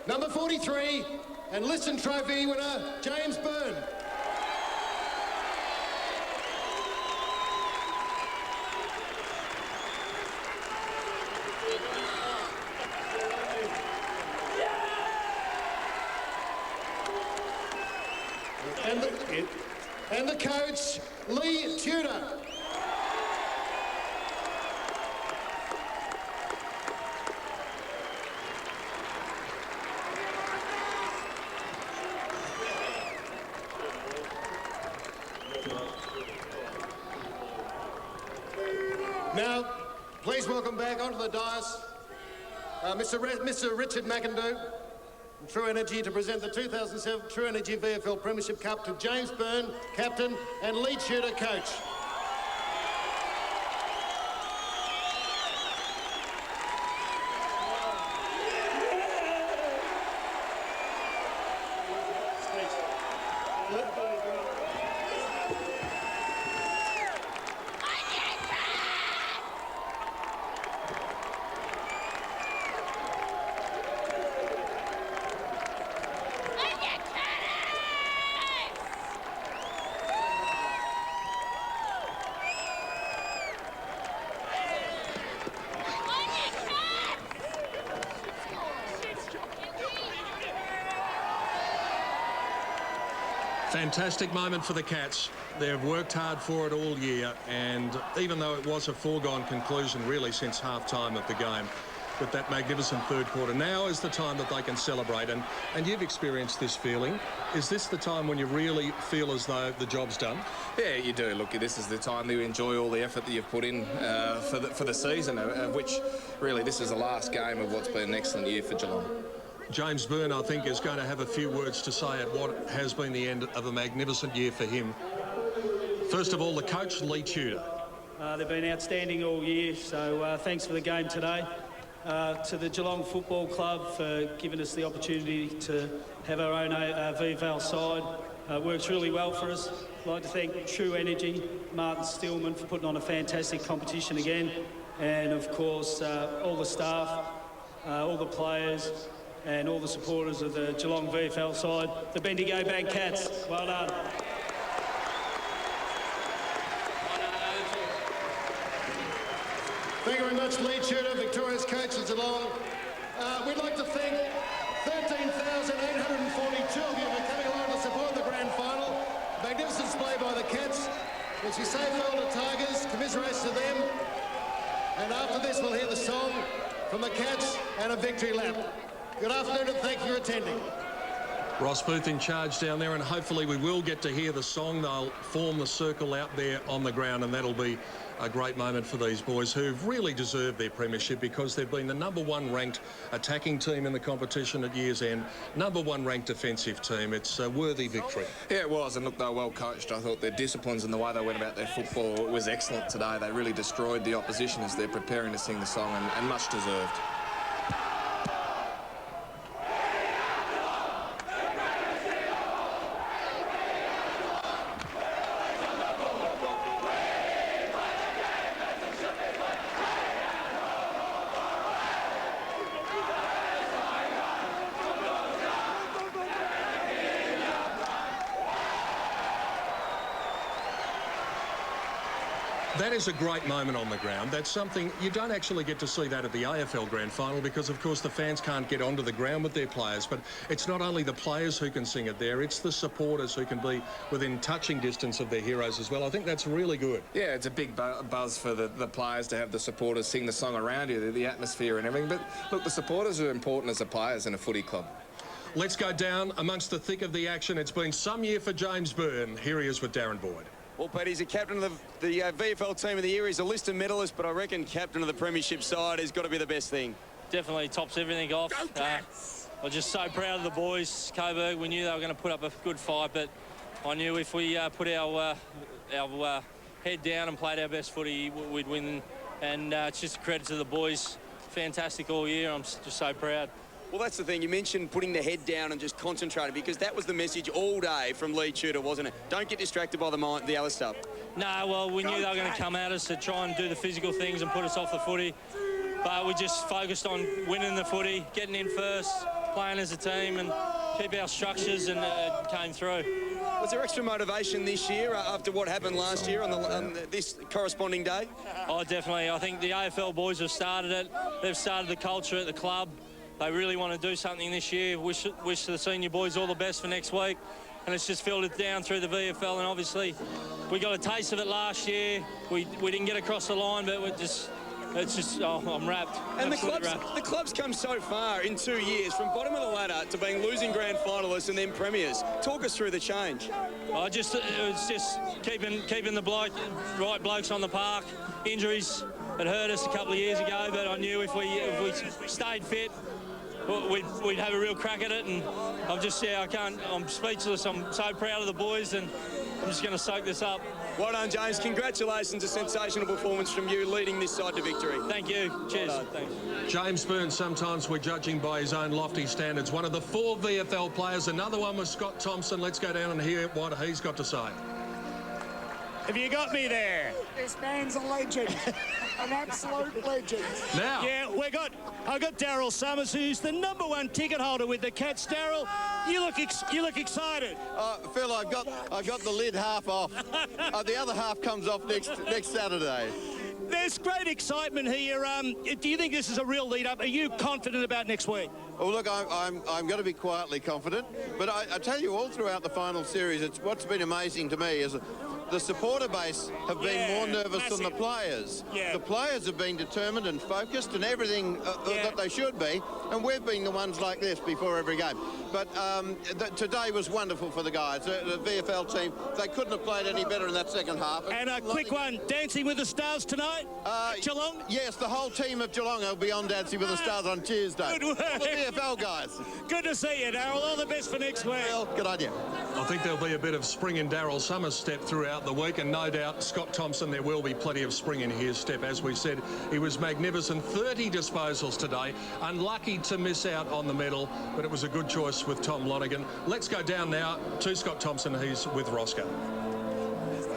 number 43, and Liston Trophy winner, James Byrne. And the coach, Lee Tudor. Now, please welcome back onto the dais Mr. Richard McIndoe from True Energy to present the 2007 True Energy VFL Premiership Cup to James Byrne, captain, and Lee Tudor, coach. Fantastic moment for the Cats. They've worked hard for it all year, and even though it was a foregone conclusion really since half-time of the game, with that magnificent third quarter, now is the time that they can celebrate. And you've experienced this feeling. Is this the time when you really feel as though the job's done? Yeah, you do. Look, this is the time that you enjoy all the effort that you've put in for the season, of which really this is the last game of what's been an excellent year for Geelong. James Byrne, I think, is going to have a few words to say at what has been the end of a magnificent year for him. First of all, the coach, Lee Tudor. They've been outstanding all year, so thanks for the game today. To the Geelong Football Club for giving us the opportunity to have our own VFL side. Works really well for us. I'd like to thank True Energy, Martin Stillman, for putting on a fantastic competition again. And, of course, all the staff, all the players, and all the supporters of the Geelong VFL side. The Bendigo Bank Cats, well done. Thank you very much, Lee Tudor, victorious coach of Geelong. We'd like to thank 13,842 of you for coming along to support the grand final. Magnificent display by the Cats, which we say farewell to Tigers, commiserates to them. And after this, we'll hear the song from the Cats and a victory lap. Good afternoon and thank you for attending. Ross Booth in charge down there, and hopefully we will get to hear the song. They'll form the circle out there on the ground, and that'll be a great moment for these boys who've really deserved their premiership because they've been the #1 ranked attacking team in the competition at year's end, #1 ranked defensive team. It's a worthy victory. Yeah, it was, and look, they were well coached. I thought their disciplines and the way they went about their football was excellent today. They really destroyed the opposition as they're preparing to sing the song, and much deserved. That is a great moment on the ground. That's something you don't actually get to see that at the AFL Grand Final because, of course, the fans can't get onto the ground with their players. But it's not only the players who can sing it there, it's the supporters who can be within touching distance of their heroes as well. I think that's really good. Yeah, it's a big buzz for the players to have the supporters sing the song around you, the atmosphere and everything. But, look, the supporters are important as the players in a footy club. Let's go down amongst the thick of the action. It's been some year for James Byrne. Here he is with Darren Boyd. Well, Pete, he's a captain of the VFL Team of the Year. He's a listed medalist, but I reckon captain of the premiership side has got to be the best thing. Definitely tops everything off. I was just so proud of the boys. Coburg, we knew they were going to put up a good fight, but I knew if we put our head down and played our best footy, we'd win. And it's just a credit to the boys. Fantastic all year. I'm just so proud. Well, that's the thing. You mentioned putting the head down and just concentrating, because that was the message all day from Lee Tudor, wasn't it? Don't get distracted by the other stuff. No, well, we knew they were going to come at us to try and do the physical things and put us off the footy. But we just focused on winning the footy, getting in first, playing as a team and keep our structures, and it came through. Was there extra motivation this year after what happened last year on this corresponding day? Oh, definitely. I think the AFL boys have started it. They've started the culture at the club. They really want to do something this year. Wish the senior boys all the best for next week. And it's just filtered down through the VFL. And obviously, we got a taste of it last year. We didn't get across the line, but I'm wrapped. And the club's come so far in 2 years, from bottom of the ladder to being losing grand finalists and then premiers. Talk us through the change. It was just keeping the right blokes on the park. Injuries had hurt us a couple of years ago, but I knew if we stayed fit, we'd have a real crack at it. And I'm speechless. I'm so proud of the boys, and I'm just going to soak this up. Well done, James. Congratulations. A sensational performance from you, leading this side to victory. Thank you. Cheers. Thanks. James Byrne, sometimes we're judging by his own lofty standards. One of the 4 VFL players. Another one was Scott Thompson. Let's go down and hear what he's got to say. Have you got me there? This man's a legend. An absolute legend. Now. Yeah, I've got Daryl Summers, who's the #1 ticket holder with the Cats. Daryl, you look excited. Phil, I've got the lid half off. The other half comes off next Saturday. There's great excitement here. Do you think this is a real lead-up? Are you confident about next week? Well, look, I'm going to be quietly confident, but I tell you, all throughout the final series, what's been amazing to me is the supporter base have been more nervous than the players. Yeah. The players have been determined and focused and everything that they should be, and we've been the ones like this before every game. But today was wonderful for the guys. The VFL team, they couldn't have played any better in that second half. And a quick one, Dancing with the Stars tonight? Geelong? Yes, the whole team of Geelong will be on Dancing with the Stars on Tuesday. Good work. All the VFL guys. Good to see you, Daryl. All the best for next week. Well, good idea. I think there'll be a bit of spring in Daryl Summers' step throughout the week, and no doubt Scott Thompson, there will be plenty of spring in his step. As we said, he was magnificent. 30 disposals today. Unlucky to miss out on the medal, but it was a good choice with Tom Lonergan. Let's go down now to Scott Thompson. He's with Roscoe.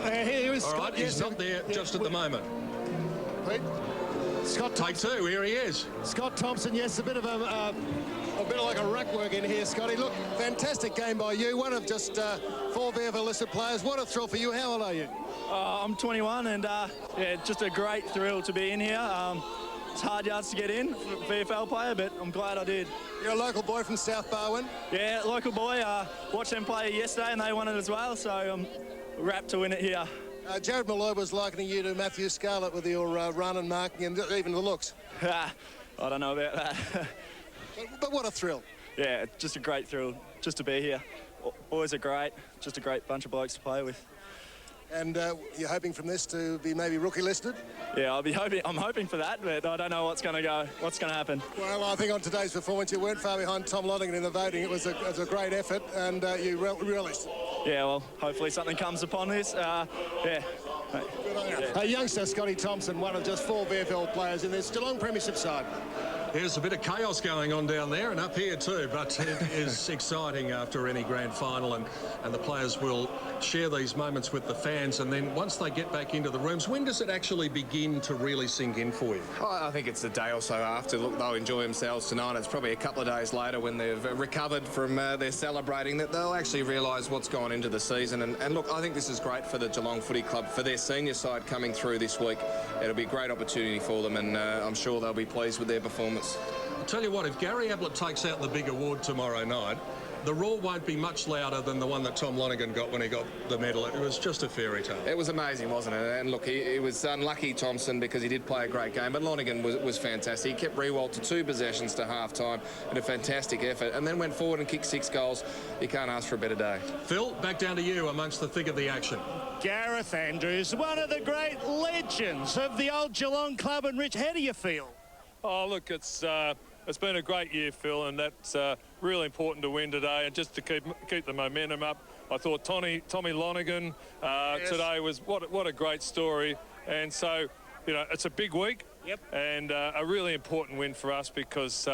Here is All Scott. right, he's not there just at the moment. Scott Take 2, here he is. Scott Thompson, yes, a bit like a ruck work in here, Scotty. Look, fantastic game by you. One of just 4 VFL listed players. What a thrill for you. How old are you? I'm 21, and yeah, just a great thrill to be in here. It's hard yards to get in, VFL player, but I'm glad I did. You're a local boy from South Barwon? Yeah, local boy. Watched them play yesterday, and they won it as well, so I'm rapt to win it here. Jared Malloy was likening you to Matthew Scarlett with your run and marking and even the looks. I don't know about that. But what a thrill. Yeah, it's just a great thrill just to be here. Boys are great, just a great bunch of blokes to play with. And you're hoping from this to be maybe rookie listed? Yeah, I'm hoping for that, but I don't know what's going to happen. Well, I think on today's performance you weren't far behind Tom Lonergan in the voting. It was a great effort, and you realised. Yeah, well, hopefully something comes upon this. Yeah. Good on you. Youngster Scotty Thompson, one of just 4 VFL players in this Geelong premiership side. There's a bit of chaos going on down there and up here too, but it is exciting after any grand final, and the players will share these moments with the fans, and then once they get back into the rooms, when does it actually begin to really sink in for you? I think it's a day or so after. Look, they'll enjoy themselves tonight. It's probably a couple of days later when they've recovered from their celebrating that they'll actually realise what's gone into the season. And look, I think this is great for the Geelong Footy Club, for their senior side coming through this week. It'll be a great opportunity for them, and I'm sure they'll be pleased with their performance. I'll tell you what, if Gary Ablett takes out the big award tomorrow night, the roar won't be much louder than the one that Tom Lonergan got when he got the medal. It was just a fairy tale. It was amazing, wasn't it? And look, he was unlucky, Thompson, because he did play a great game, but Lonergan was fantastic. He kept Riewoldt to 2 possessions to half-time in a fantastic effort, and then went forward and kicked 6 goals. You can't ask for a better day. Phil, back down to you amongst the thick of the action. Gareth Andrews, one of the great legends of the old Geelong club. And Rich, how do you feel? Oh, look, it's been a great year, Phil, and that's really important to win today, and just to keep the momentum up. I thought Tommy Lonergan today was what a great story, and so it's a big week. Yep. And a really important win for us, because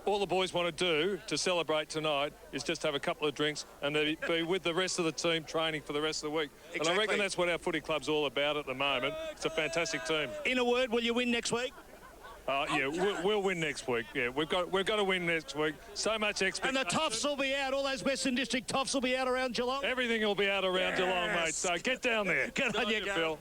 all the boys want to do to celebrate tonight is just have a couple of drinks and be with the rest of the team training for the rest of the week. Exactly. And I reckon that's what our footy club's all about at the moment. It's a fantastic team. In a word, will you win next week? Yeah, we'll win next week. Yeah, we've got to win next week. So much expectation. And the toffs will be out. All those Western District toffs will be out around Geelong. Everything will be out around Geelong, mate. So get down there. Good on you, Phil.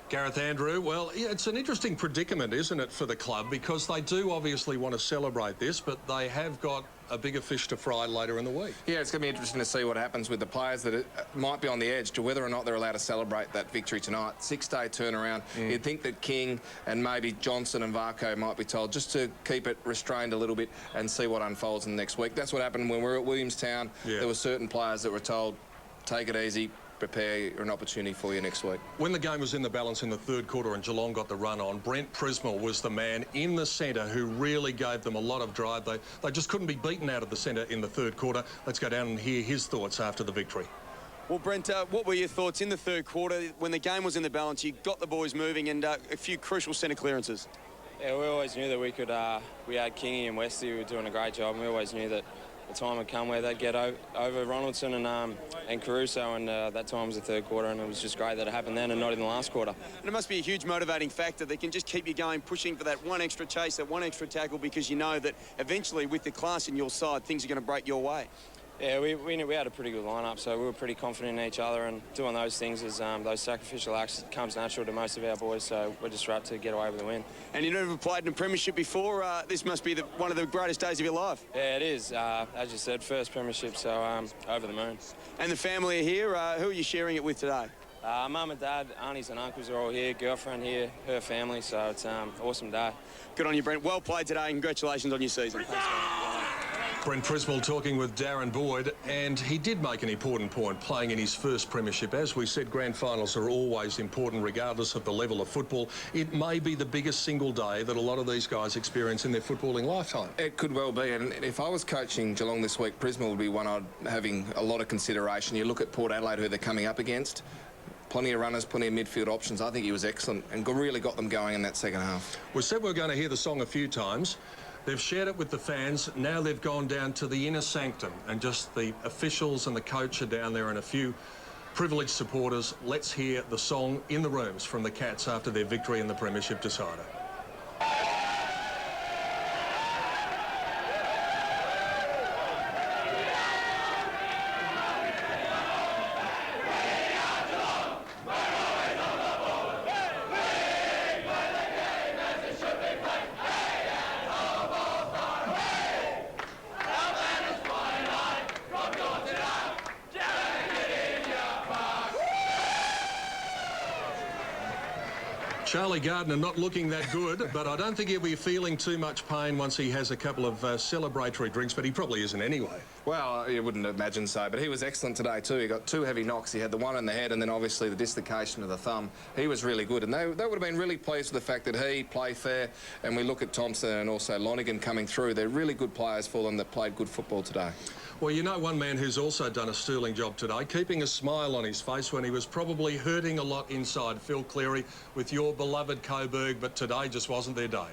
Gareth Andrew, well, yeah, it's an interesting predicament, isn't it, for the club, because they do obviously want to celebrate this, but they have got a bigger fish to fry later in the week. Yeah, it's going to be interesting to see what happens with the players that might be on the edge to whether or not they're allowed to celebrate that victory tonight. 6-day turnaround. You'd think that King and maybe Johnson and Varco might be told just to keep it restrained a little bit and see what unfolds in the next week. That's what happened when we were at Williamstown. Yeah. There were certain players that were told, take it easy, prepare an opportunity for you next week. When the game was in the balance in the third quarter and Geelong got the run on, Brent Prismal was the man in the centre who really gave them a lot of drive. They just couldn't be beaten out of the centre in the third quarter. Let's go down and hear his thoughts after the victory. Well, Brent, what were your thoughts in the third quarter when the game was in the balance? You got the boys moving and a few crucial centre clearances. Yeah, we always knew that we could. We had Kingy and Westy who were doing a great job, and we always knew that the time would come where they'd get over Ronaldson and Caruso, and that time was the third quarter, and it was just great that it happened then and not in the last quarter. And it must be a huge motivating factor that can just keep you going, pushing for that one extra chase, that one extra tackle, because you know that eventually with the class in your side, things are going to break your way. Yeah, we had a pretty good lineup, so we were pretty confident in each other, and doing those things is those sacrificial acts comes natural to most of our boys, so we're just right to get away with the win. And you've never played in a premiership before. This must be one of the greatest days of your life. Yeah, it is. As you said, first premiership, so over the moon. And the family are here. Who are you sharing it with today? Mum and Dad, aunties and uncles are all here, girlfriend here, her family, so it's an awesome day. Good on you, Brent. Well played today. Congratulations on your season. Thanks, man. Brent Prismal talking with Darren Boyd, and he did make an important point playing in his first premiership. As we said, grand finals are always important regardless of the level of football. It may be the biggest single day that a lot of these guys experience in their footballing lifetime. It could well be, and if I was coaching Geelong this week, Prismal would be one I'd having a lot of consideration. You look at Port Adelaide, who they're coming up against. Plenty of runners, plenty of midfield options. I think he was excellent and really got them going in that second half. We said we were going to hear the song a few times. They've shared it with the fans. Now they've gone down to the inner sanctum, and just the officials and the coach are down there and a few privileged supporters. Let's hear the song in the rooms from the Cats after their victory in the Premiership decider. Charlie Gardner not looking that good, but I don't think he'll be feeling too much pain once he has a couple of celebratory drinks, but he probably isn't anyway. Well, you wouldn't imagine so, but he was excellent today too. He got 2 heavy knocks. He had the one in the head and then obviously the dislocation of the thumb. He was really good, and they would have been really pleased with the fact that he played fair, and we look at Thompson and also Lonergan coming through. They're really good players for them that played good football today. Well, you know one man who's also done a sterling job today, keeping a smile on his face when he was probably hurting a lot inside. Phil Cleary with your beloved Coburg, but today just wasn't their day.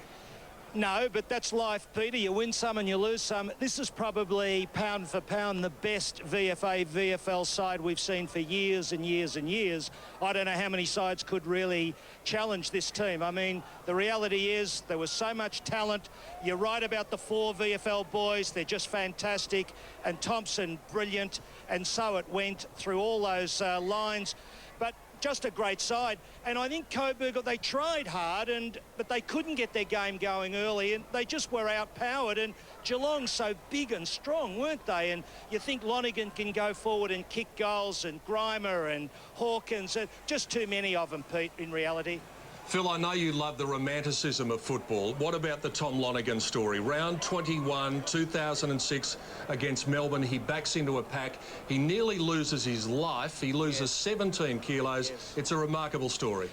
No, but that's life, Peter. You win some and you lose some. This is probably, pound for pound, the best VFL side we've seen for years and years and years. I don't know how many sides could really challenge this team. I mean, the reality is there was so much talent. You're right about the 4 VFL boys. They're just fantastic. And Thompson, brilliant. And so it went through all those lines. But just a great side. And I think Coburg, they tried hard, but they couldn't get their game going early, and they just were outpowered. And Geelong so big and strong, weren't they? And you think Lonergan can go forward and kick goals, and Grimer and Hawkins, just too many of them, Pete, in reality. Phil, I know you love the romanticism of football. What about the Tom Lonergan story? Round 21, 2006 against Melbourne. He backs into a pack. He nearly loses his life. He loses 17 kilos. It's a remarkable story.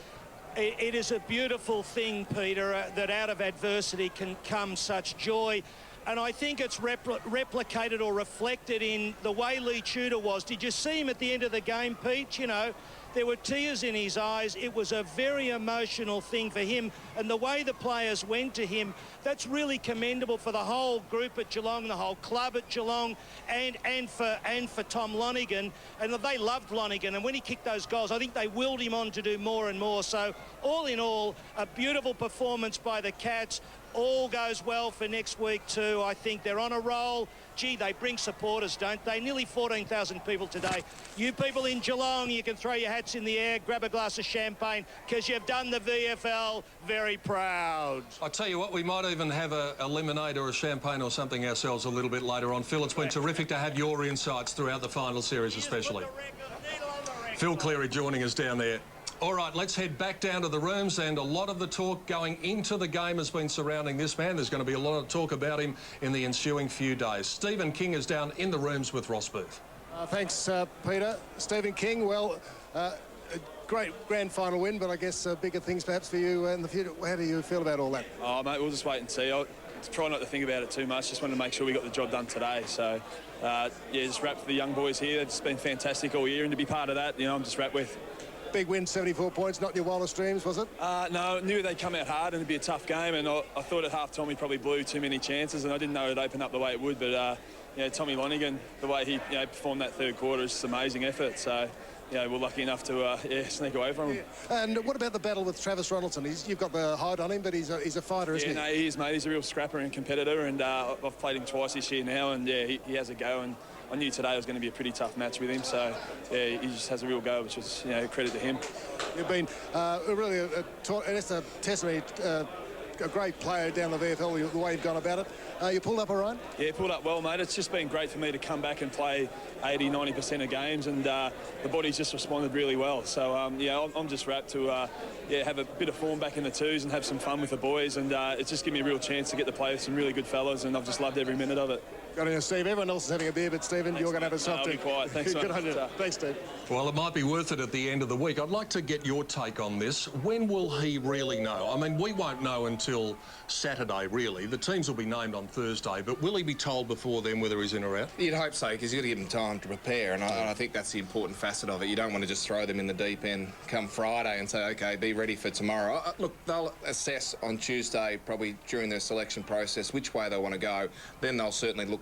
It is a beautiful thing, Peter, that out of adversity can come such joy. And I think it's replicated or reflected in the way Lee Tudor was. Did you see him at the end of the game, Pete? You know, there were tears in his eyes. It was a very emotional thing for him. And the way the players went to him, that's really commendable for the whole group at Geelong, the whole club at Geelong, and for Tom Lonergan. And they loved Lonergan. And when he kicked those goals, I think they willed him on to do more and more. So all in all, a beautiful performance by the Cats. All goes well for next week too. I think they're on a roll. Gee, they bring supporters, don't they? Nearly 14,000 people today. You people in Geelong, you can throw your hats in the air, grab a glass of champagne, because you've done the VFL very proud. I tell you what, we might even have a lemonade or a champagne or something ourselves a little bit later on. Phil, it's been terrific to have your insights throughout the final series especially. Phil Cleary joining us down there. All right, let's head back down to the rooms, and a lot of the talk going into the game has been surrounding this man. There's going to be a lot of talk about him in the ensuing few days. Stephen King is down in the rooms with Ross Booth. Thanks, Peter. Stephen King, well, a great grand final win, but I guess bigger things perhaps for you in the future. How do you feel about all that? Oh, mate, we'll just wait and see. I'll try not to think about it too much. Just wanted to make sure we got the job done today. So, yeah, just wrapped for the young boys here. They've just been fantastic all year, and to be part of that, you know, I'm just wrapped with. Big win, 74 points, not in your wildest dreams, was it? No, I knew they'd come out hard and it'd be a tough game, and I thought at half-time we probably blew too many chances, and I didn't know it'd open up the way it would, but, Tommy Lonergan, the way he performed that third quarter is just amazing effort, so, we're lucky enough to, sneak away from him. And what about the battle with Travis Ronaldson? You've got the hide on him, but he's a fighter, isn't he? Yeah, no, he is, mate. He's a real scrapper and competitor, and I've played him twice this year now, and, he has a go, and I knew today was going to be a pretty tough match with him, so yeah, he just has a real go, which is credit to him. You've been really a testimony, a great player down the VFL, the way you've gone about it. You pulled up all right? Yeah, pulled up well, mate. It's just been great for me to come back and play 80-90% of games, and the body's just responded really well. So I'm just wrapped to have a bit of form back in the twos and have some fun with the boys, and it's just given me a real chance to get to play with some really good fellas, and I've just loved every minute of it. Good on you, Steve. Everyone else is having a beer, but Stephen, you're going to have a soft drink. I'll be quiet. Thanks, Good on you. Thanks, Steve. Well, it might be worth it at the end of the week. I'd like to get your take on this. When will he really know? I mean, we won't know until Saturday, really. The teams will be named on Thursday, but will he be told before then whether he's in or out? You'd hope so, because you've got to give them time to prepare, and I think that's the important facet of it. You don't want to just throw them in the deep end come Friday and say, OK, be ready for tomorrow. Look, they'll assess on Tuesday, probably during their selection process, which way they want to go. Then they'll certainly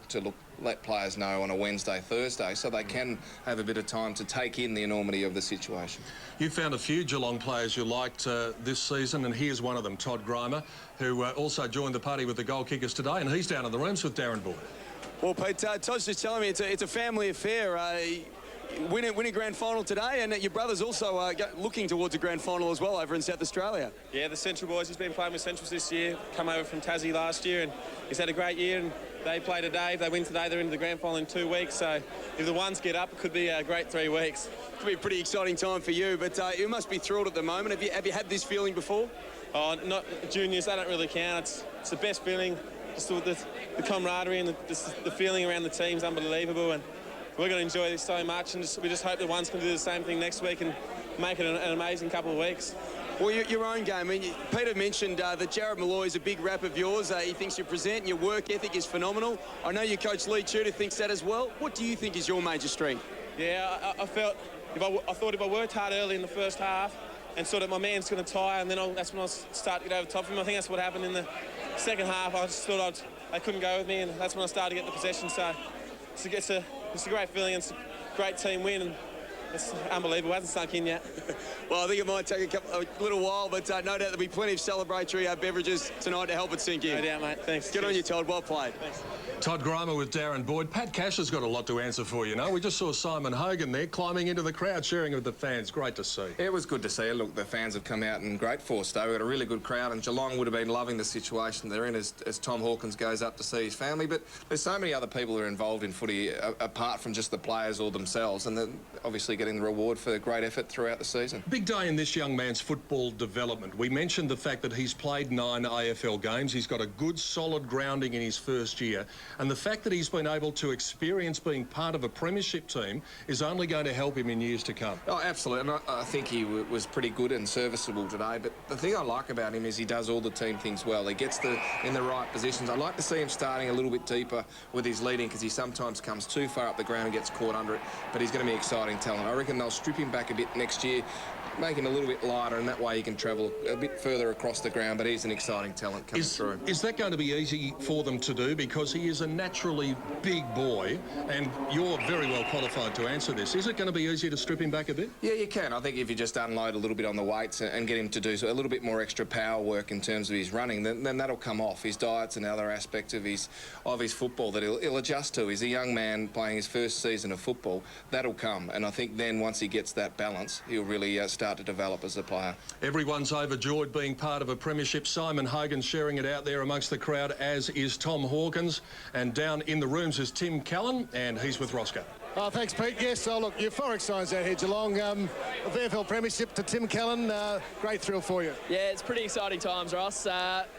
let players know on a Wednesday, Thursday, so they can have a bit of time to take in the enormity of the situation. You found a few Geelong players you liked this season, and here's one of them, Todd Grimer, who also joined the party with the goal kickers today, and he's down in the rooms with Darren Boyd. Well, Pete, Todd's just telling me it's a family affair. Winning grand final today, and your brother's also looking towards a grand final as well over in South Australia. Yeah, the Central boys, he's been playing with Centrals this year, come over from Tassie last year, and he's had a great year, and they play today. If they win today, they're into the grand final in 2 weeks, so if the ones get up, it could be a great 3 weeks. It could be a pretty exciting time for you, but you must be thrilled at the moment. Have you had this feeling before? Oh, not juniors, they don't really count. It's the best feeling, just the camaraderie and the feeling around the team's unbelievable, and we're going to enjoy this so much, and we just hope the ones can do the same thing next week and make it an amazing couple of weeks. Well, your own game. I mean, Peter mentioned that Jared Malloy is a big rap of yours. He thinks you present and your work ethic is phenomenal. I know your coach Lee Tudor thinks that as well. What do you think is your major strength? Yeah, I thought if I worked hard early in the first half, and sort of my man's going to tire, and then that's when I'll start to get over the top of him. I think that's what happened in the second half. I just thought they couldn't go with me, and that's when I started to get the possession. So it's a great feeling. It's a great team win, and it's unbelievable. It hasn't sunk in yet. Well, I think it might take a little while, but no doubt there'll be plenty of celebratory beverages tonight to help it sink in. No doubt, mate. Thanks. Good on you, Todd. Well played. Thanks. Todd Grimer with Darren Boyd. Pat Cash has got a lot to answer for, you know. We just saw Simon Hogan there climbing into the crowd, sharing with the fans. Great to see. It was good to see. Look, the fans have come out in great force, though. We had a really good crowd, and Geelong would have been loving the situation they're in as Tom Hawkins goes up to see his family. But there's so many other people who are involved in footy, apart from just the players or themselves, and they're obviously getting the reward for great effort throughout the season. Big day in this young man's football development. We mentioned the fact that he's played 9 AFL games. He's got a good, solid grounding in his first year. And the fact that he's been able to experience being part of a premiership team is only going to help him in years to come. Oh, absolutely. And I think he was pretty good and serviceable today. But the thing I like about him is he does all the team things well. He gets in the right positions. I like to see him starting a little bit deeper with his leading, because he sometimes comes too far up the ground and gets caught under it. But he's going to be exciting talent. I reckon they'll strip him back a bit next year, make him a little bit lighter, and that way he can travel a bit further across the ground. But he's an exciting talent coming through. Is that going to be easy for them to do? Because he is a naturally big boy, and you're very well qualified to answer this. Is it going to be easier to strip him back a bit? Yeah, you can. I think if you just unload a little bit on the weights and get him to do a little bit more extra power work in terms of his running, then that'll come off. His diet's another aspect of his football that he'll adjust to. He's a young man playing his first season of football. That'll come, and I think then once he gets that balance, he'll really start to develop as a player. Everyone's overjoyed being part of a premiership. Simon Hogan sharing it out there amongst the crowd, as is Tom Hawkins. And down in the rooms is Tim Callan, and he's with Roscoe. Oh, thanks, Pete. Yes, look, euphoric signs out here, Geelong. A VFL premiership to Tim Callan. Great thrill for you. Yeah, it's pretty exciting times, Ross.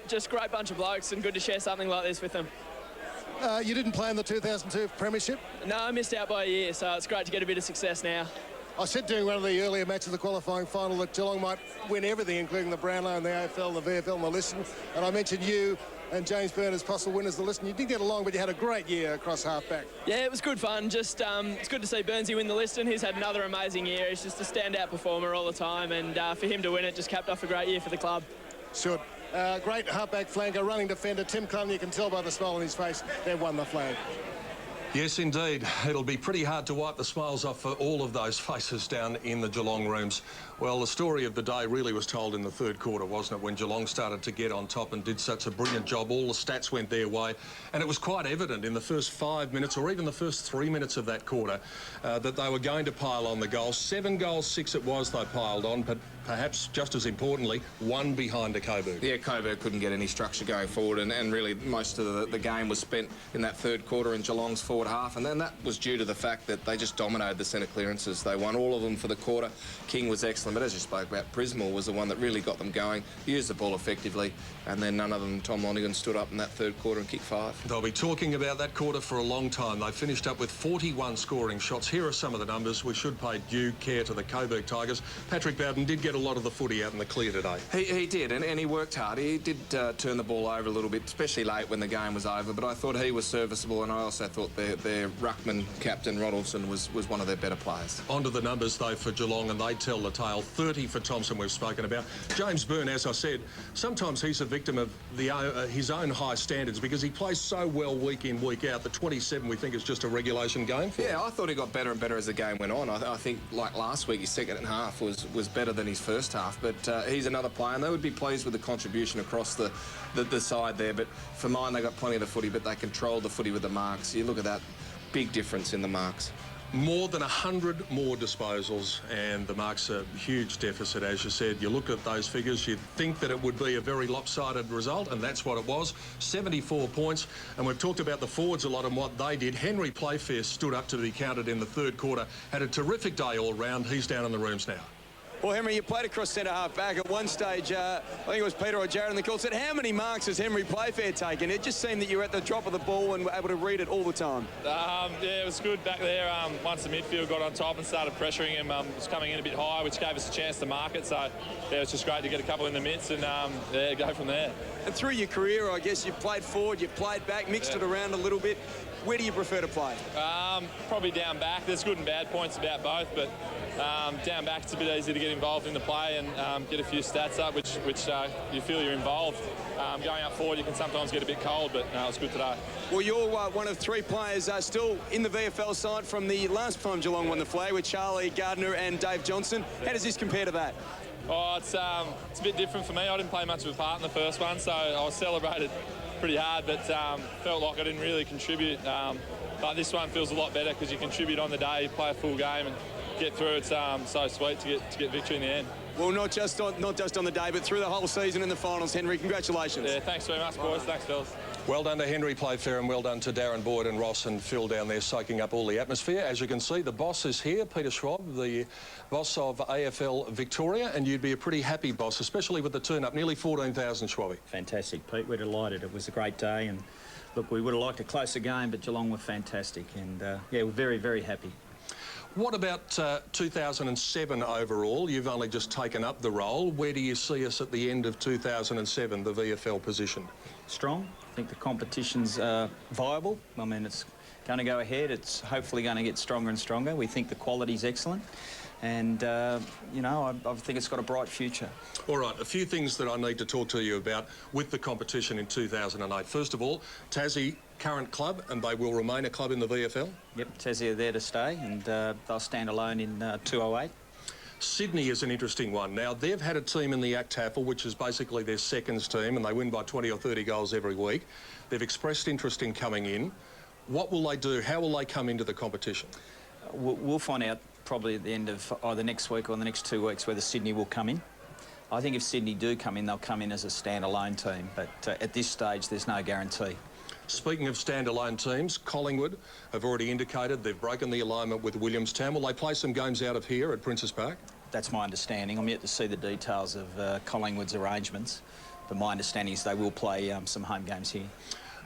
Just a great bunch of blokes, and good to share something like this with them. You didn't play in the 2002 premiership? No, I missed out by a year, so it's great to get a bit of success now. I said during one of the earlier matches of the qualifying final that Geelong might win everything, including the Brownlow and the AFL, the VFL and the Listen. And I mentioned you and James Byrne as possible winners of the Listen. You did get along, but you had a great year across half-back. Yeah, it was good fun. Just it's good to see Burnsy win the Listen. He's had another amazing year. He's just a standout performer all the time, and for him to win it just capped off a great year for the club. Should. Great half-back flanker, running defender. Tim Callan, you can tell by the smile on his face, they've won the flag. Yes, indeed. It'll be pretty hard to wipe the smiles off for all of those faces down in the Geelong rooms. Well, the story of the day really was told in the third quarter, wasn't it, when Geelong started to get on top and did such a brilliant job. All the stats went their way, and it was quite evident in the first 5 minutes, or even the first 3 minutes of that quarter, that they were going to pile on the goals. 7 goals, 6 it was they piled on, but perhaps just as importantly, 1 behind a Coburg. Yeah, Coburg couldn't get any structure going forward, and really most of the game was spent in that third quarter in Geelong's forward half, and then that was due to the fact that they just dominated the centre clearances. They won all of them for the quarter. King was excellent, but as you spoke about, Prismal was the one that really got them going, used the ball effectively, and then none of them, Tom Lonergan, stood up in that third quarter and kicked 5. They'll be talking about that quarter for a long time. They finished up with 41 scoring shots. Here are some of the numbers. We should pay due care to the Coburg Tigers. Patrick Bowden did get a lot of the footy out in the clear today. He did, and he worked hard. He did turn the ball over a little bit, especially late when the game was over, but I thought he was serviceable, and I also thought their ruckman captain, Ronaldson, was one of their better players. On to the numbers, though, for Geelong, and they tell the tale. 30 for Thompson, we've spoken about. James Byrne, as I said, sometimes he's a victim of his own high standards because he plays so well week in, week out. The 27, we think, is just a regulation game for him. Yeah, I thought he got better and better as the game went on. I think, like last week, his second half was better than his first half, but he's another player, and they would be pleased with the contribution across the side there. But for mine, they got plenty of the footy, but they controlled the footy with the marks. You look at that, big difference in the marks. More than 100 more disposals, and the marks a huge deficit, as you said. You look at those figures, you'd think that it would be a very lopsided result, and that's what it was. 74 points, and we've talked about the forwards a lot and what they did. Henry Playfair stood up to be counted in the third quarter, had a terrific day all round. He's down in the rooms now. Well, Henry, you played across centre half back. At one stage, I think it was Peter or Jared in the call said, how many marks has Henry Playfair taken? It just seemed that you were at the drop of the ball and were able to read it all the time. Yeah, it was good back there. Once the midfield got on top and started pressuring him, it was coming in a bit high, which gave us a chance to mark it. So, yeah, it was just great to get a couple in the midst and go from there. And through your career, I guess you've played forward, you've played back, mixed it around a little bit. Where do you prefer to play? Probably down back. There's good and bad points about both, but Down back, it's a bit easier to get involved in the play and get a few stats up, which you feel you're involved. Going up forward, you can sometimes get a bit cold, but no, it's good today. Well, you're one of 3 players still in the VFL side from the last time Geelong won the flag with Charlie Gardner and Dave Johnson. How does this compare to that? Oh, it's a bit different for me. I didn't play much of a part in the first one, so I was celebrated pretty hard, but felt like I didn't really contribute. But this one feels a lot better because you contribute on the day, you play a full game and get through. It's so sweet to get victory in the end. Well, not just on the day, but through the whole season in the finals, Henry. Congratulations. Yeah, thanks very much, boys. Thanks, fellas. Well done to Henry, played fair, and well done to Darren Boyd and Ross and Phil down there soaking up all the atmosphere. As you can see, the boss is here, Peter Schwab, the boss of AFL Victoria, and you'd be a pretty happy boss, especially with the turn-up, nearly 14,000, Schwabby. Fantastic, Pete. We're delighted. It was a great day, and look, we would have liked a closer game, but Geelong were fantastic, and yeah, we're very, very happy. What about 2007 overall? You've only just taken up the role. Where do you see us at the end of 2007, the VFL position? Strong. I think the competition's viable. I mean, it's going to go ahead. It's hopefully going to get stronger and stronger. We think the quality's excellent. And, you know, I think it's got a bright future. All right, a few things that I need to talk to you about with the competition in 2008. First of all, Tassie, current club, and they will remain a club in the VFL? Yep, Tassie are there to stay, and they'll stand alone in 2008. Sydney is an interesting one. Now, they've had a team in the ACTAFL, which is basically their seconds team, and they win by 20 or 30 goals every week. They've expressed interest in coming in. What will they do? How will they come into the competition? We'll find out probably at the end of either next week or the next 2 weeks whether Sydney will come in. I think if Sydney do come in, they'll come in as a standalone team, but at this stage there's no guarantee. Speaking of standalone teams, Collingwood have already indicated they've broken the alignment with Williamstown. Will they play some games out of here at Princes Park? That's my understanding. I'm yet to see the details of Collingwood's arrangements, but my understanding is they will play some home games here.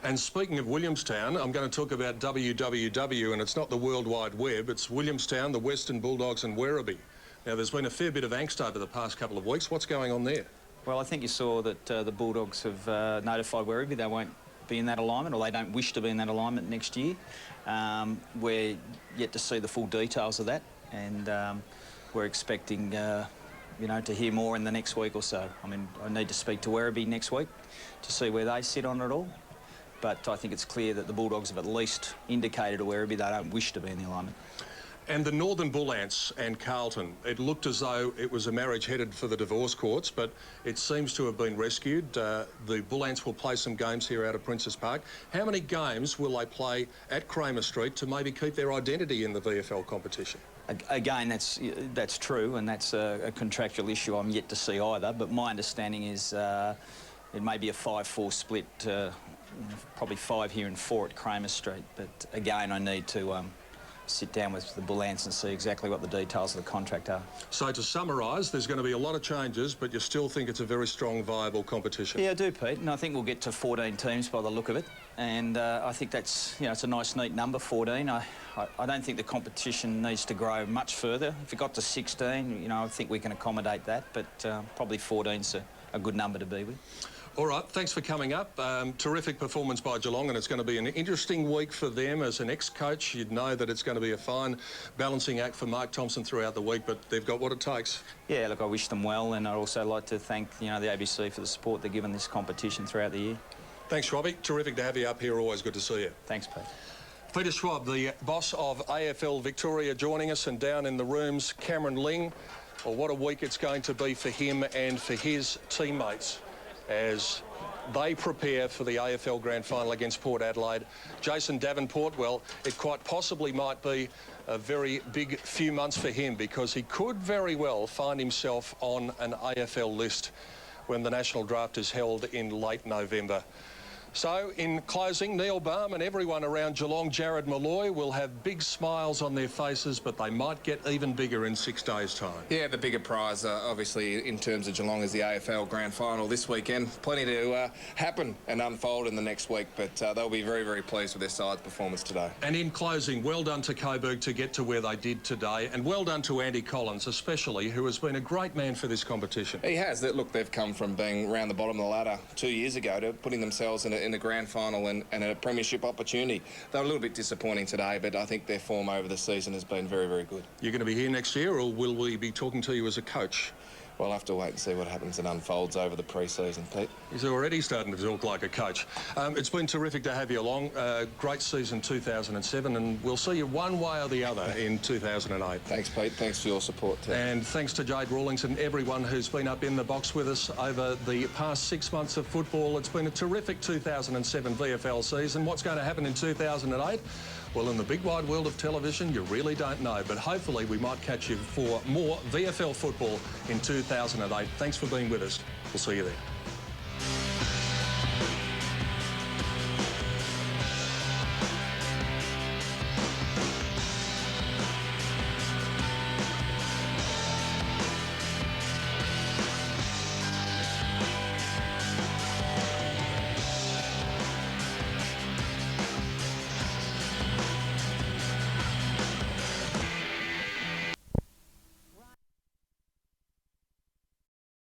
And speaking of Williamstown, I'm going to talk about WWW, and it's not the World Wide Web, it's Williamstown, the Western Bulldogs and Werribee. Now, there's been a fair bit of angst over the past couple of weeks. What's going on there? Well, I think you saw that the Bulldogs have notified Werribee they won't be in that alignment, or they don't wish to be in that alignment next year. We're yet to see the full details of that, and we're expecting, you know, to hear more in the next week or so. I mean, I need to speak to Werribee next week to see where they sit on it all. But I think it's clear that the Bulldogs have at least indicated to Werribee they don't wish to be in the alignment. And the Northern Bull Ants and Carlton, it looked as though it was a marriage headed for the divorce courts, but it seems to have been rescued. The Bull Ants will play some games here out of Princes Park. How many games will they play at Kramer Street to maybe keep their identity in the VFL competition? Again, that's true, and that's a contractual issue I'm yet to see either, but my understanding is it may be a 5-4 split, probably 5 here and 4 at Kramer Street, but again, I need to sit down with the Bull Ants and see exactly what the details of the contract are. So to summarise, there's going to be a lot of changes, but you still think it's a very strong, viable competition? Yeah, I do, Pete, and I think we'll get to 14 teams by the look of it, and I think that's, you know, it's a nice, neat number, 14. I don't think the competition needs to grow much further. If it got to 16, you know, I think we can accommodate that, but probably 14's a good number to be with. All right, thanks for coming up. Terrific performance by Geelong, and it's going to be an interesting week for them. As an ex-coach, you'd know that it's going to be a fine balancing act for Mark Thompson throughout the week, but they've got what it takes. Yeah, look, I wish them well, and I'd also like to thank, you know, the ABC for the support they've given this competition throughout the year. Thanks, Schwabby. Terrific to have you up here. Always good to see you. Thanks, Pete. Peter Schwab, the boss of AFL Victoria, joining us, and down in the rooms, Cameron Ling. Well, what a week it's going to be for him and for his teammates as they prepare for the AFL Grand Final against Port Adelaide. Jason Davenport, well, it quite possibly might be a very big few months for him, because he could very well find himself on an AFL list when the national draft is held in late November. So, in closing, Neil Baum and everyone around Geelong, Jared Malloy, will have big smiles on their faces, but they might get even bigger in 6 days' time. Yeah, the bigger prize, obviously, in terms of Geelong, is the AFL Grand Final this weekend. Plenty to happen and unfold in the next week, but they'll be very, very pleased with their side's performance today. And in closing, well done to Coburg to get to where they did today, and well done to Andy Collins, especially, who has been a great man for this competition. He has. Look, they've come from being around the bottom of the ladder 2 years ago to putting themselves in in the grand final and a premiership opportunity. They were a little bit disappointing today, but I think their form over the season has been very, very good. You're going to be here next year, or will we be talking to you as a coach? We'll have to wait and see what happens and unfolds over the pre-season, Pete. He's already starting to talk like a coach. It's been terrific to have you along. Great season 2007, and we'll see you one way or the other in 2008. Thanks, Pete. Thanks for your support, too. And thanks to Jade Rawlings and everyone who's been up in the box with us over the past 6 months of football. It's been a terrific 2007 VFL season. What's going to happen in 2008? Well, in the big wide world of television, you really don't know, but hopefully we might catch you for more VFL football in 2008. Thanks for being with us. We'll see you there.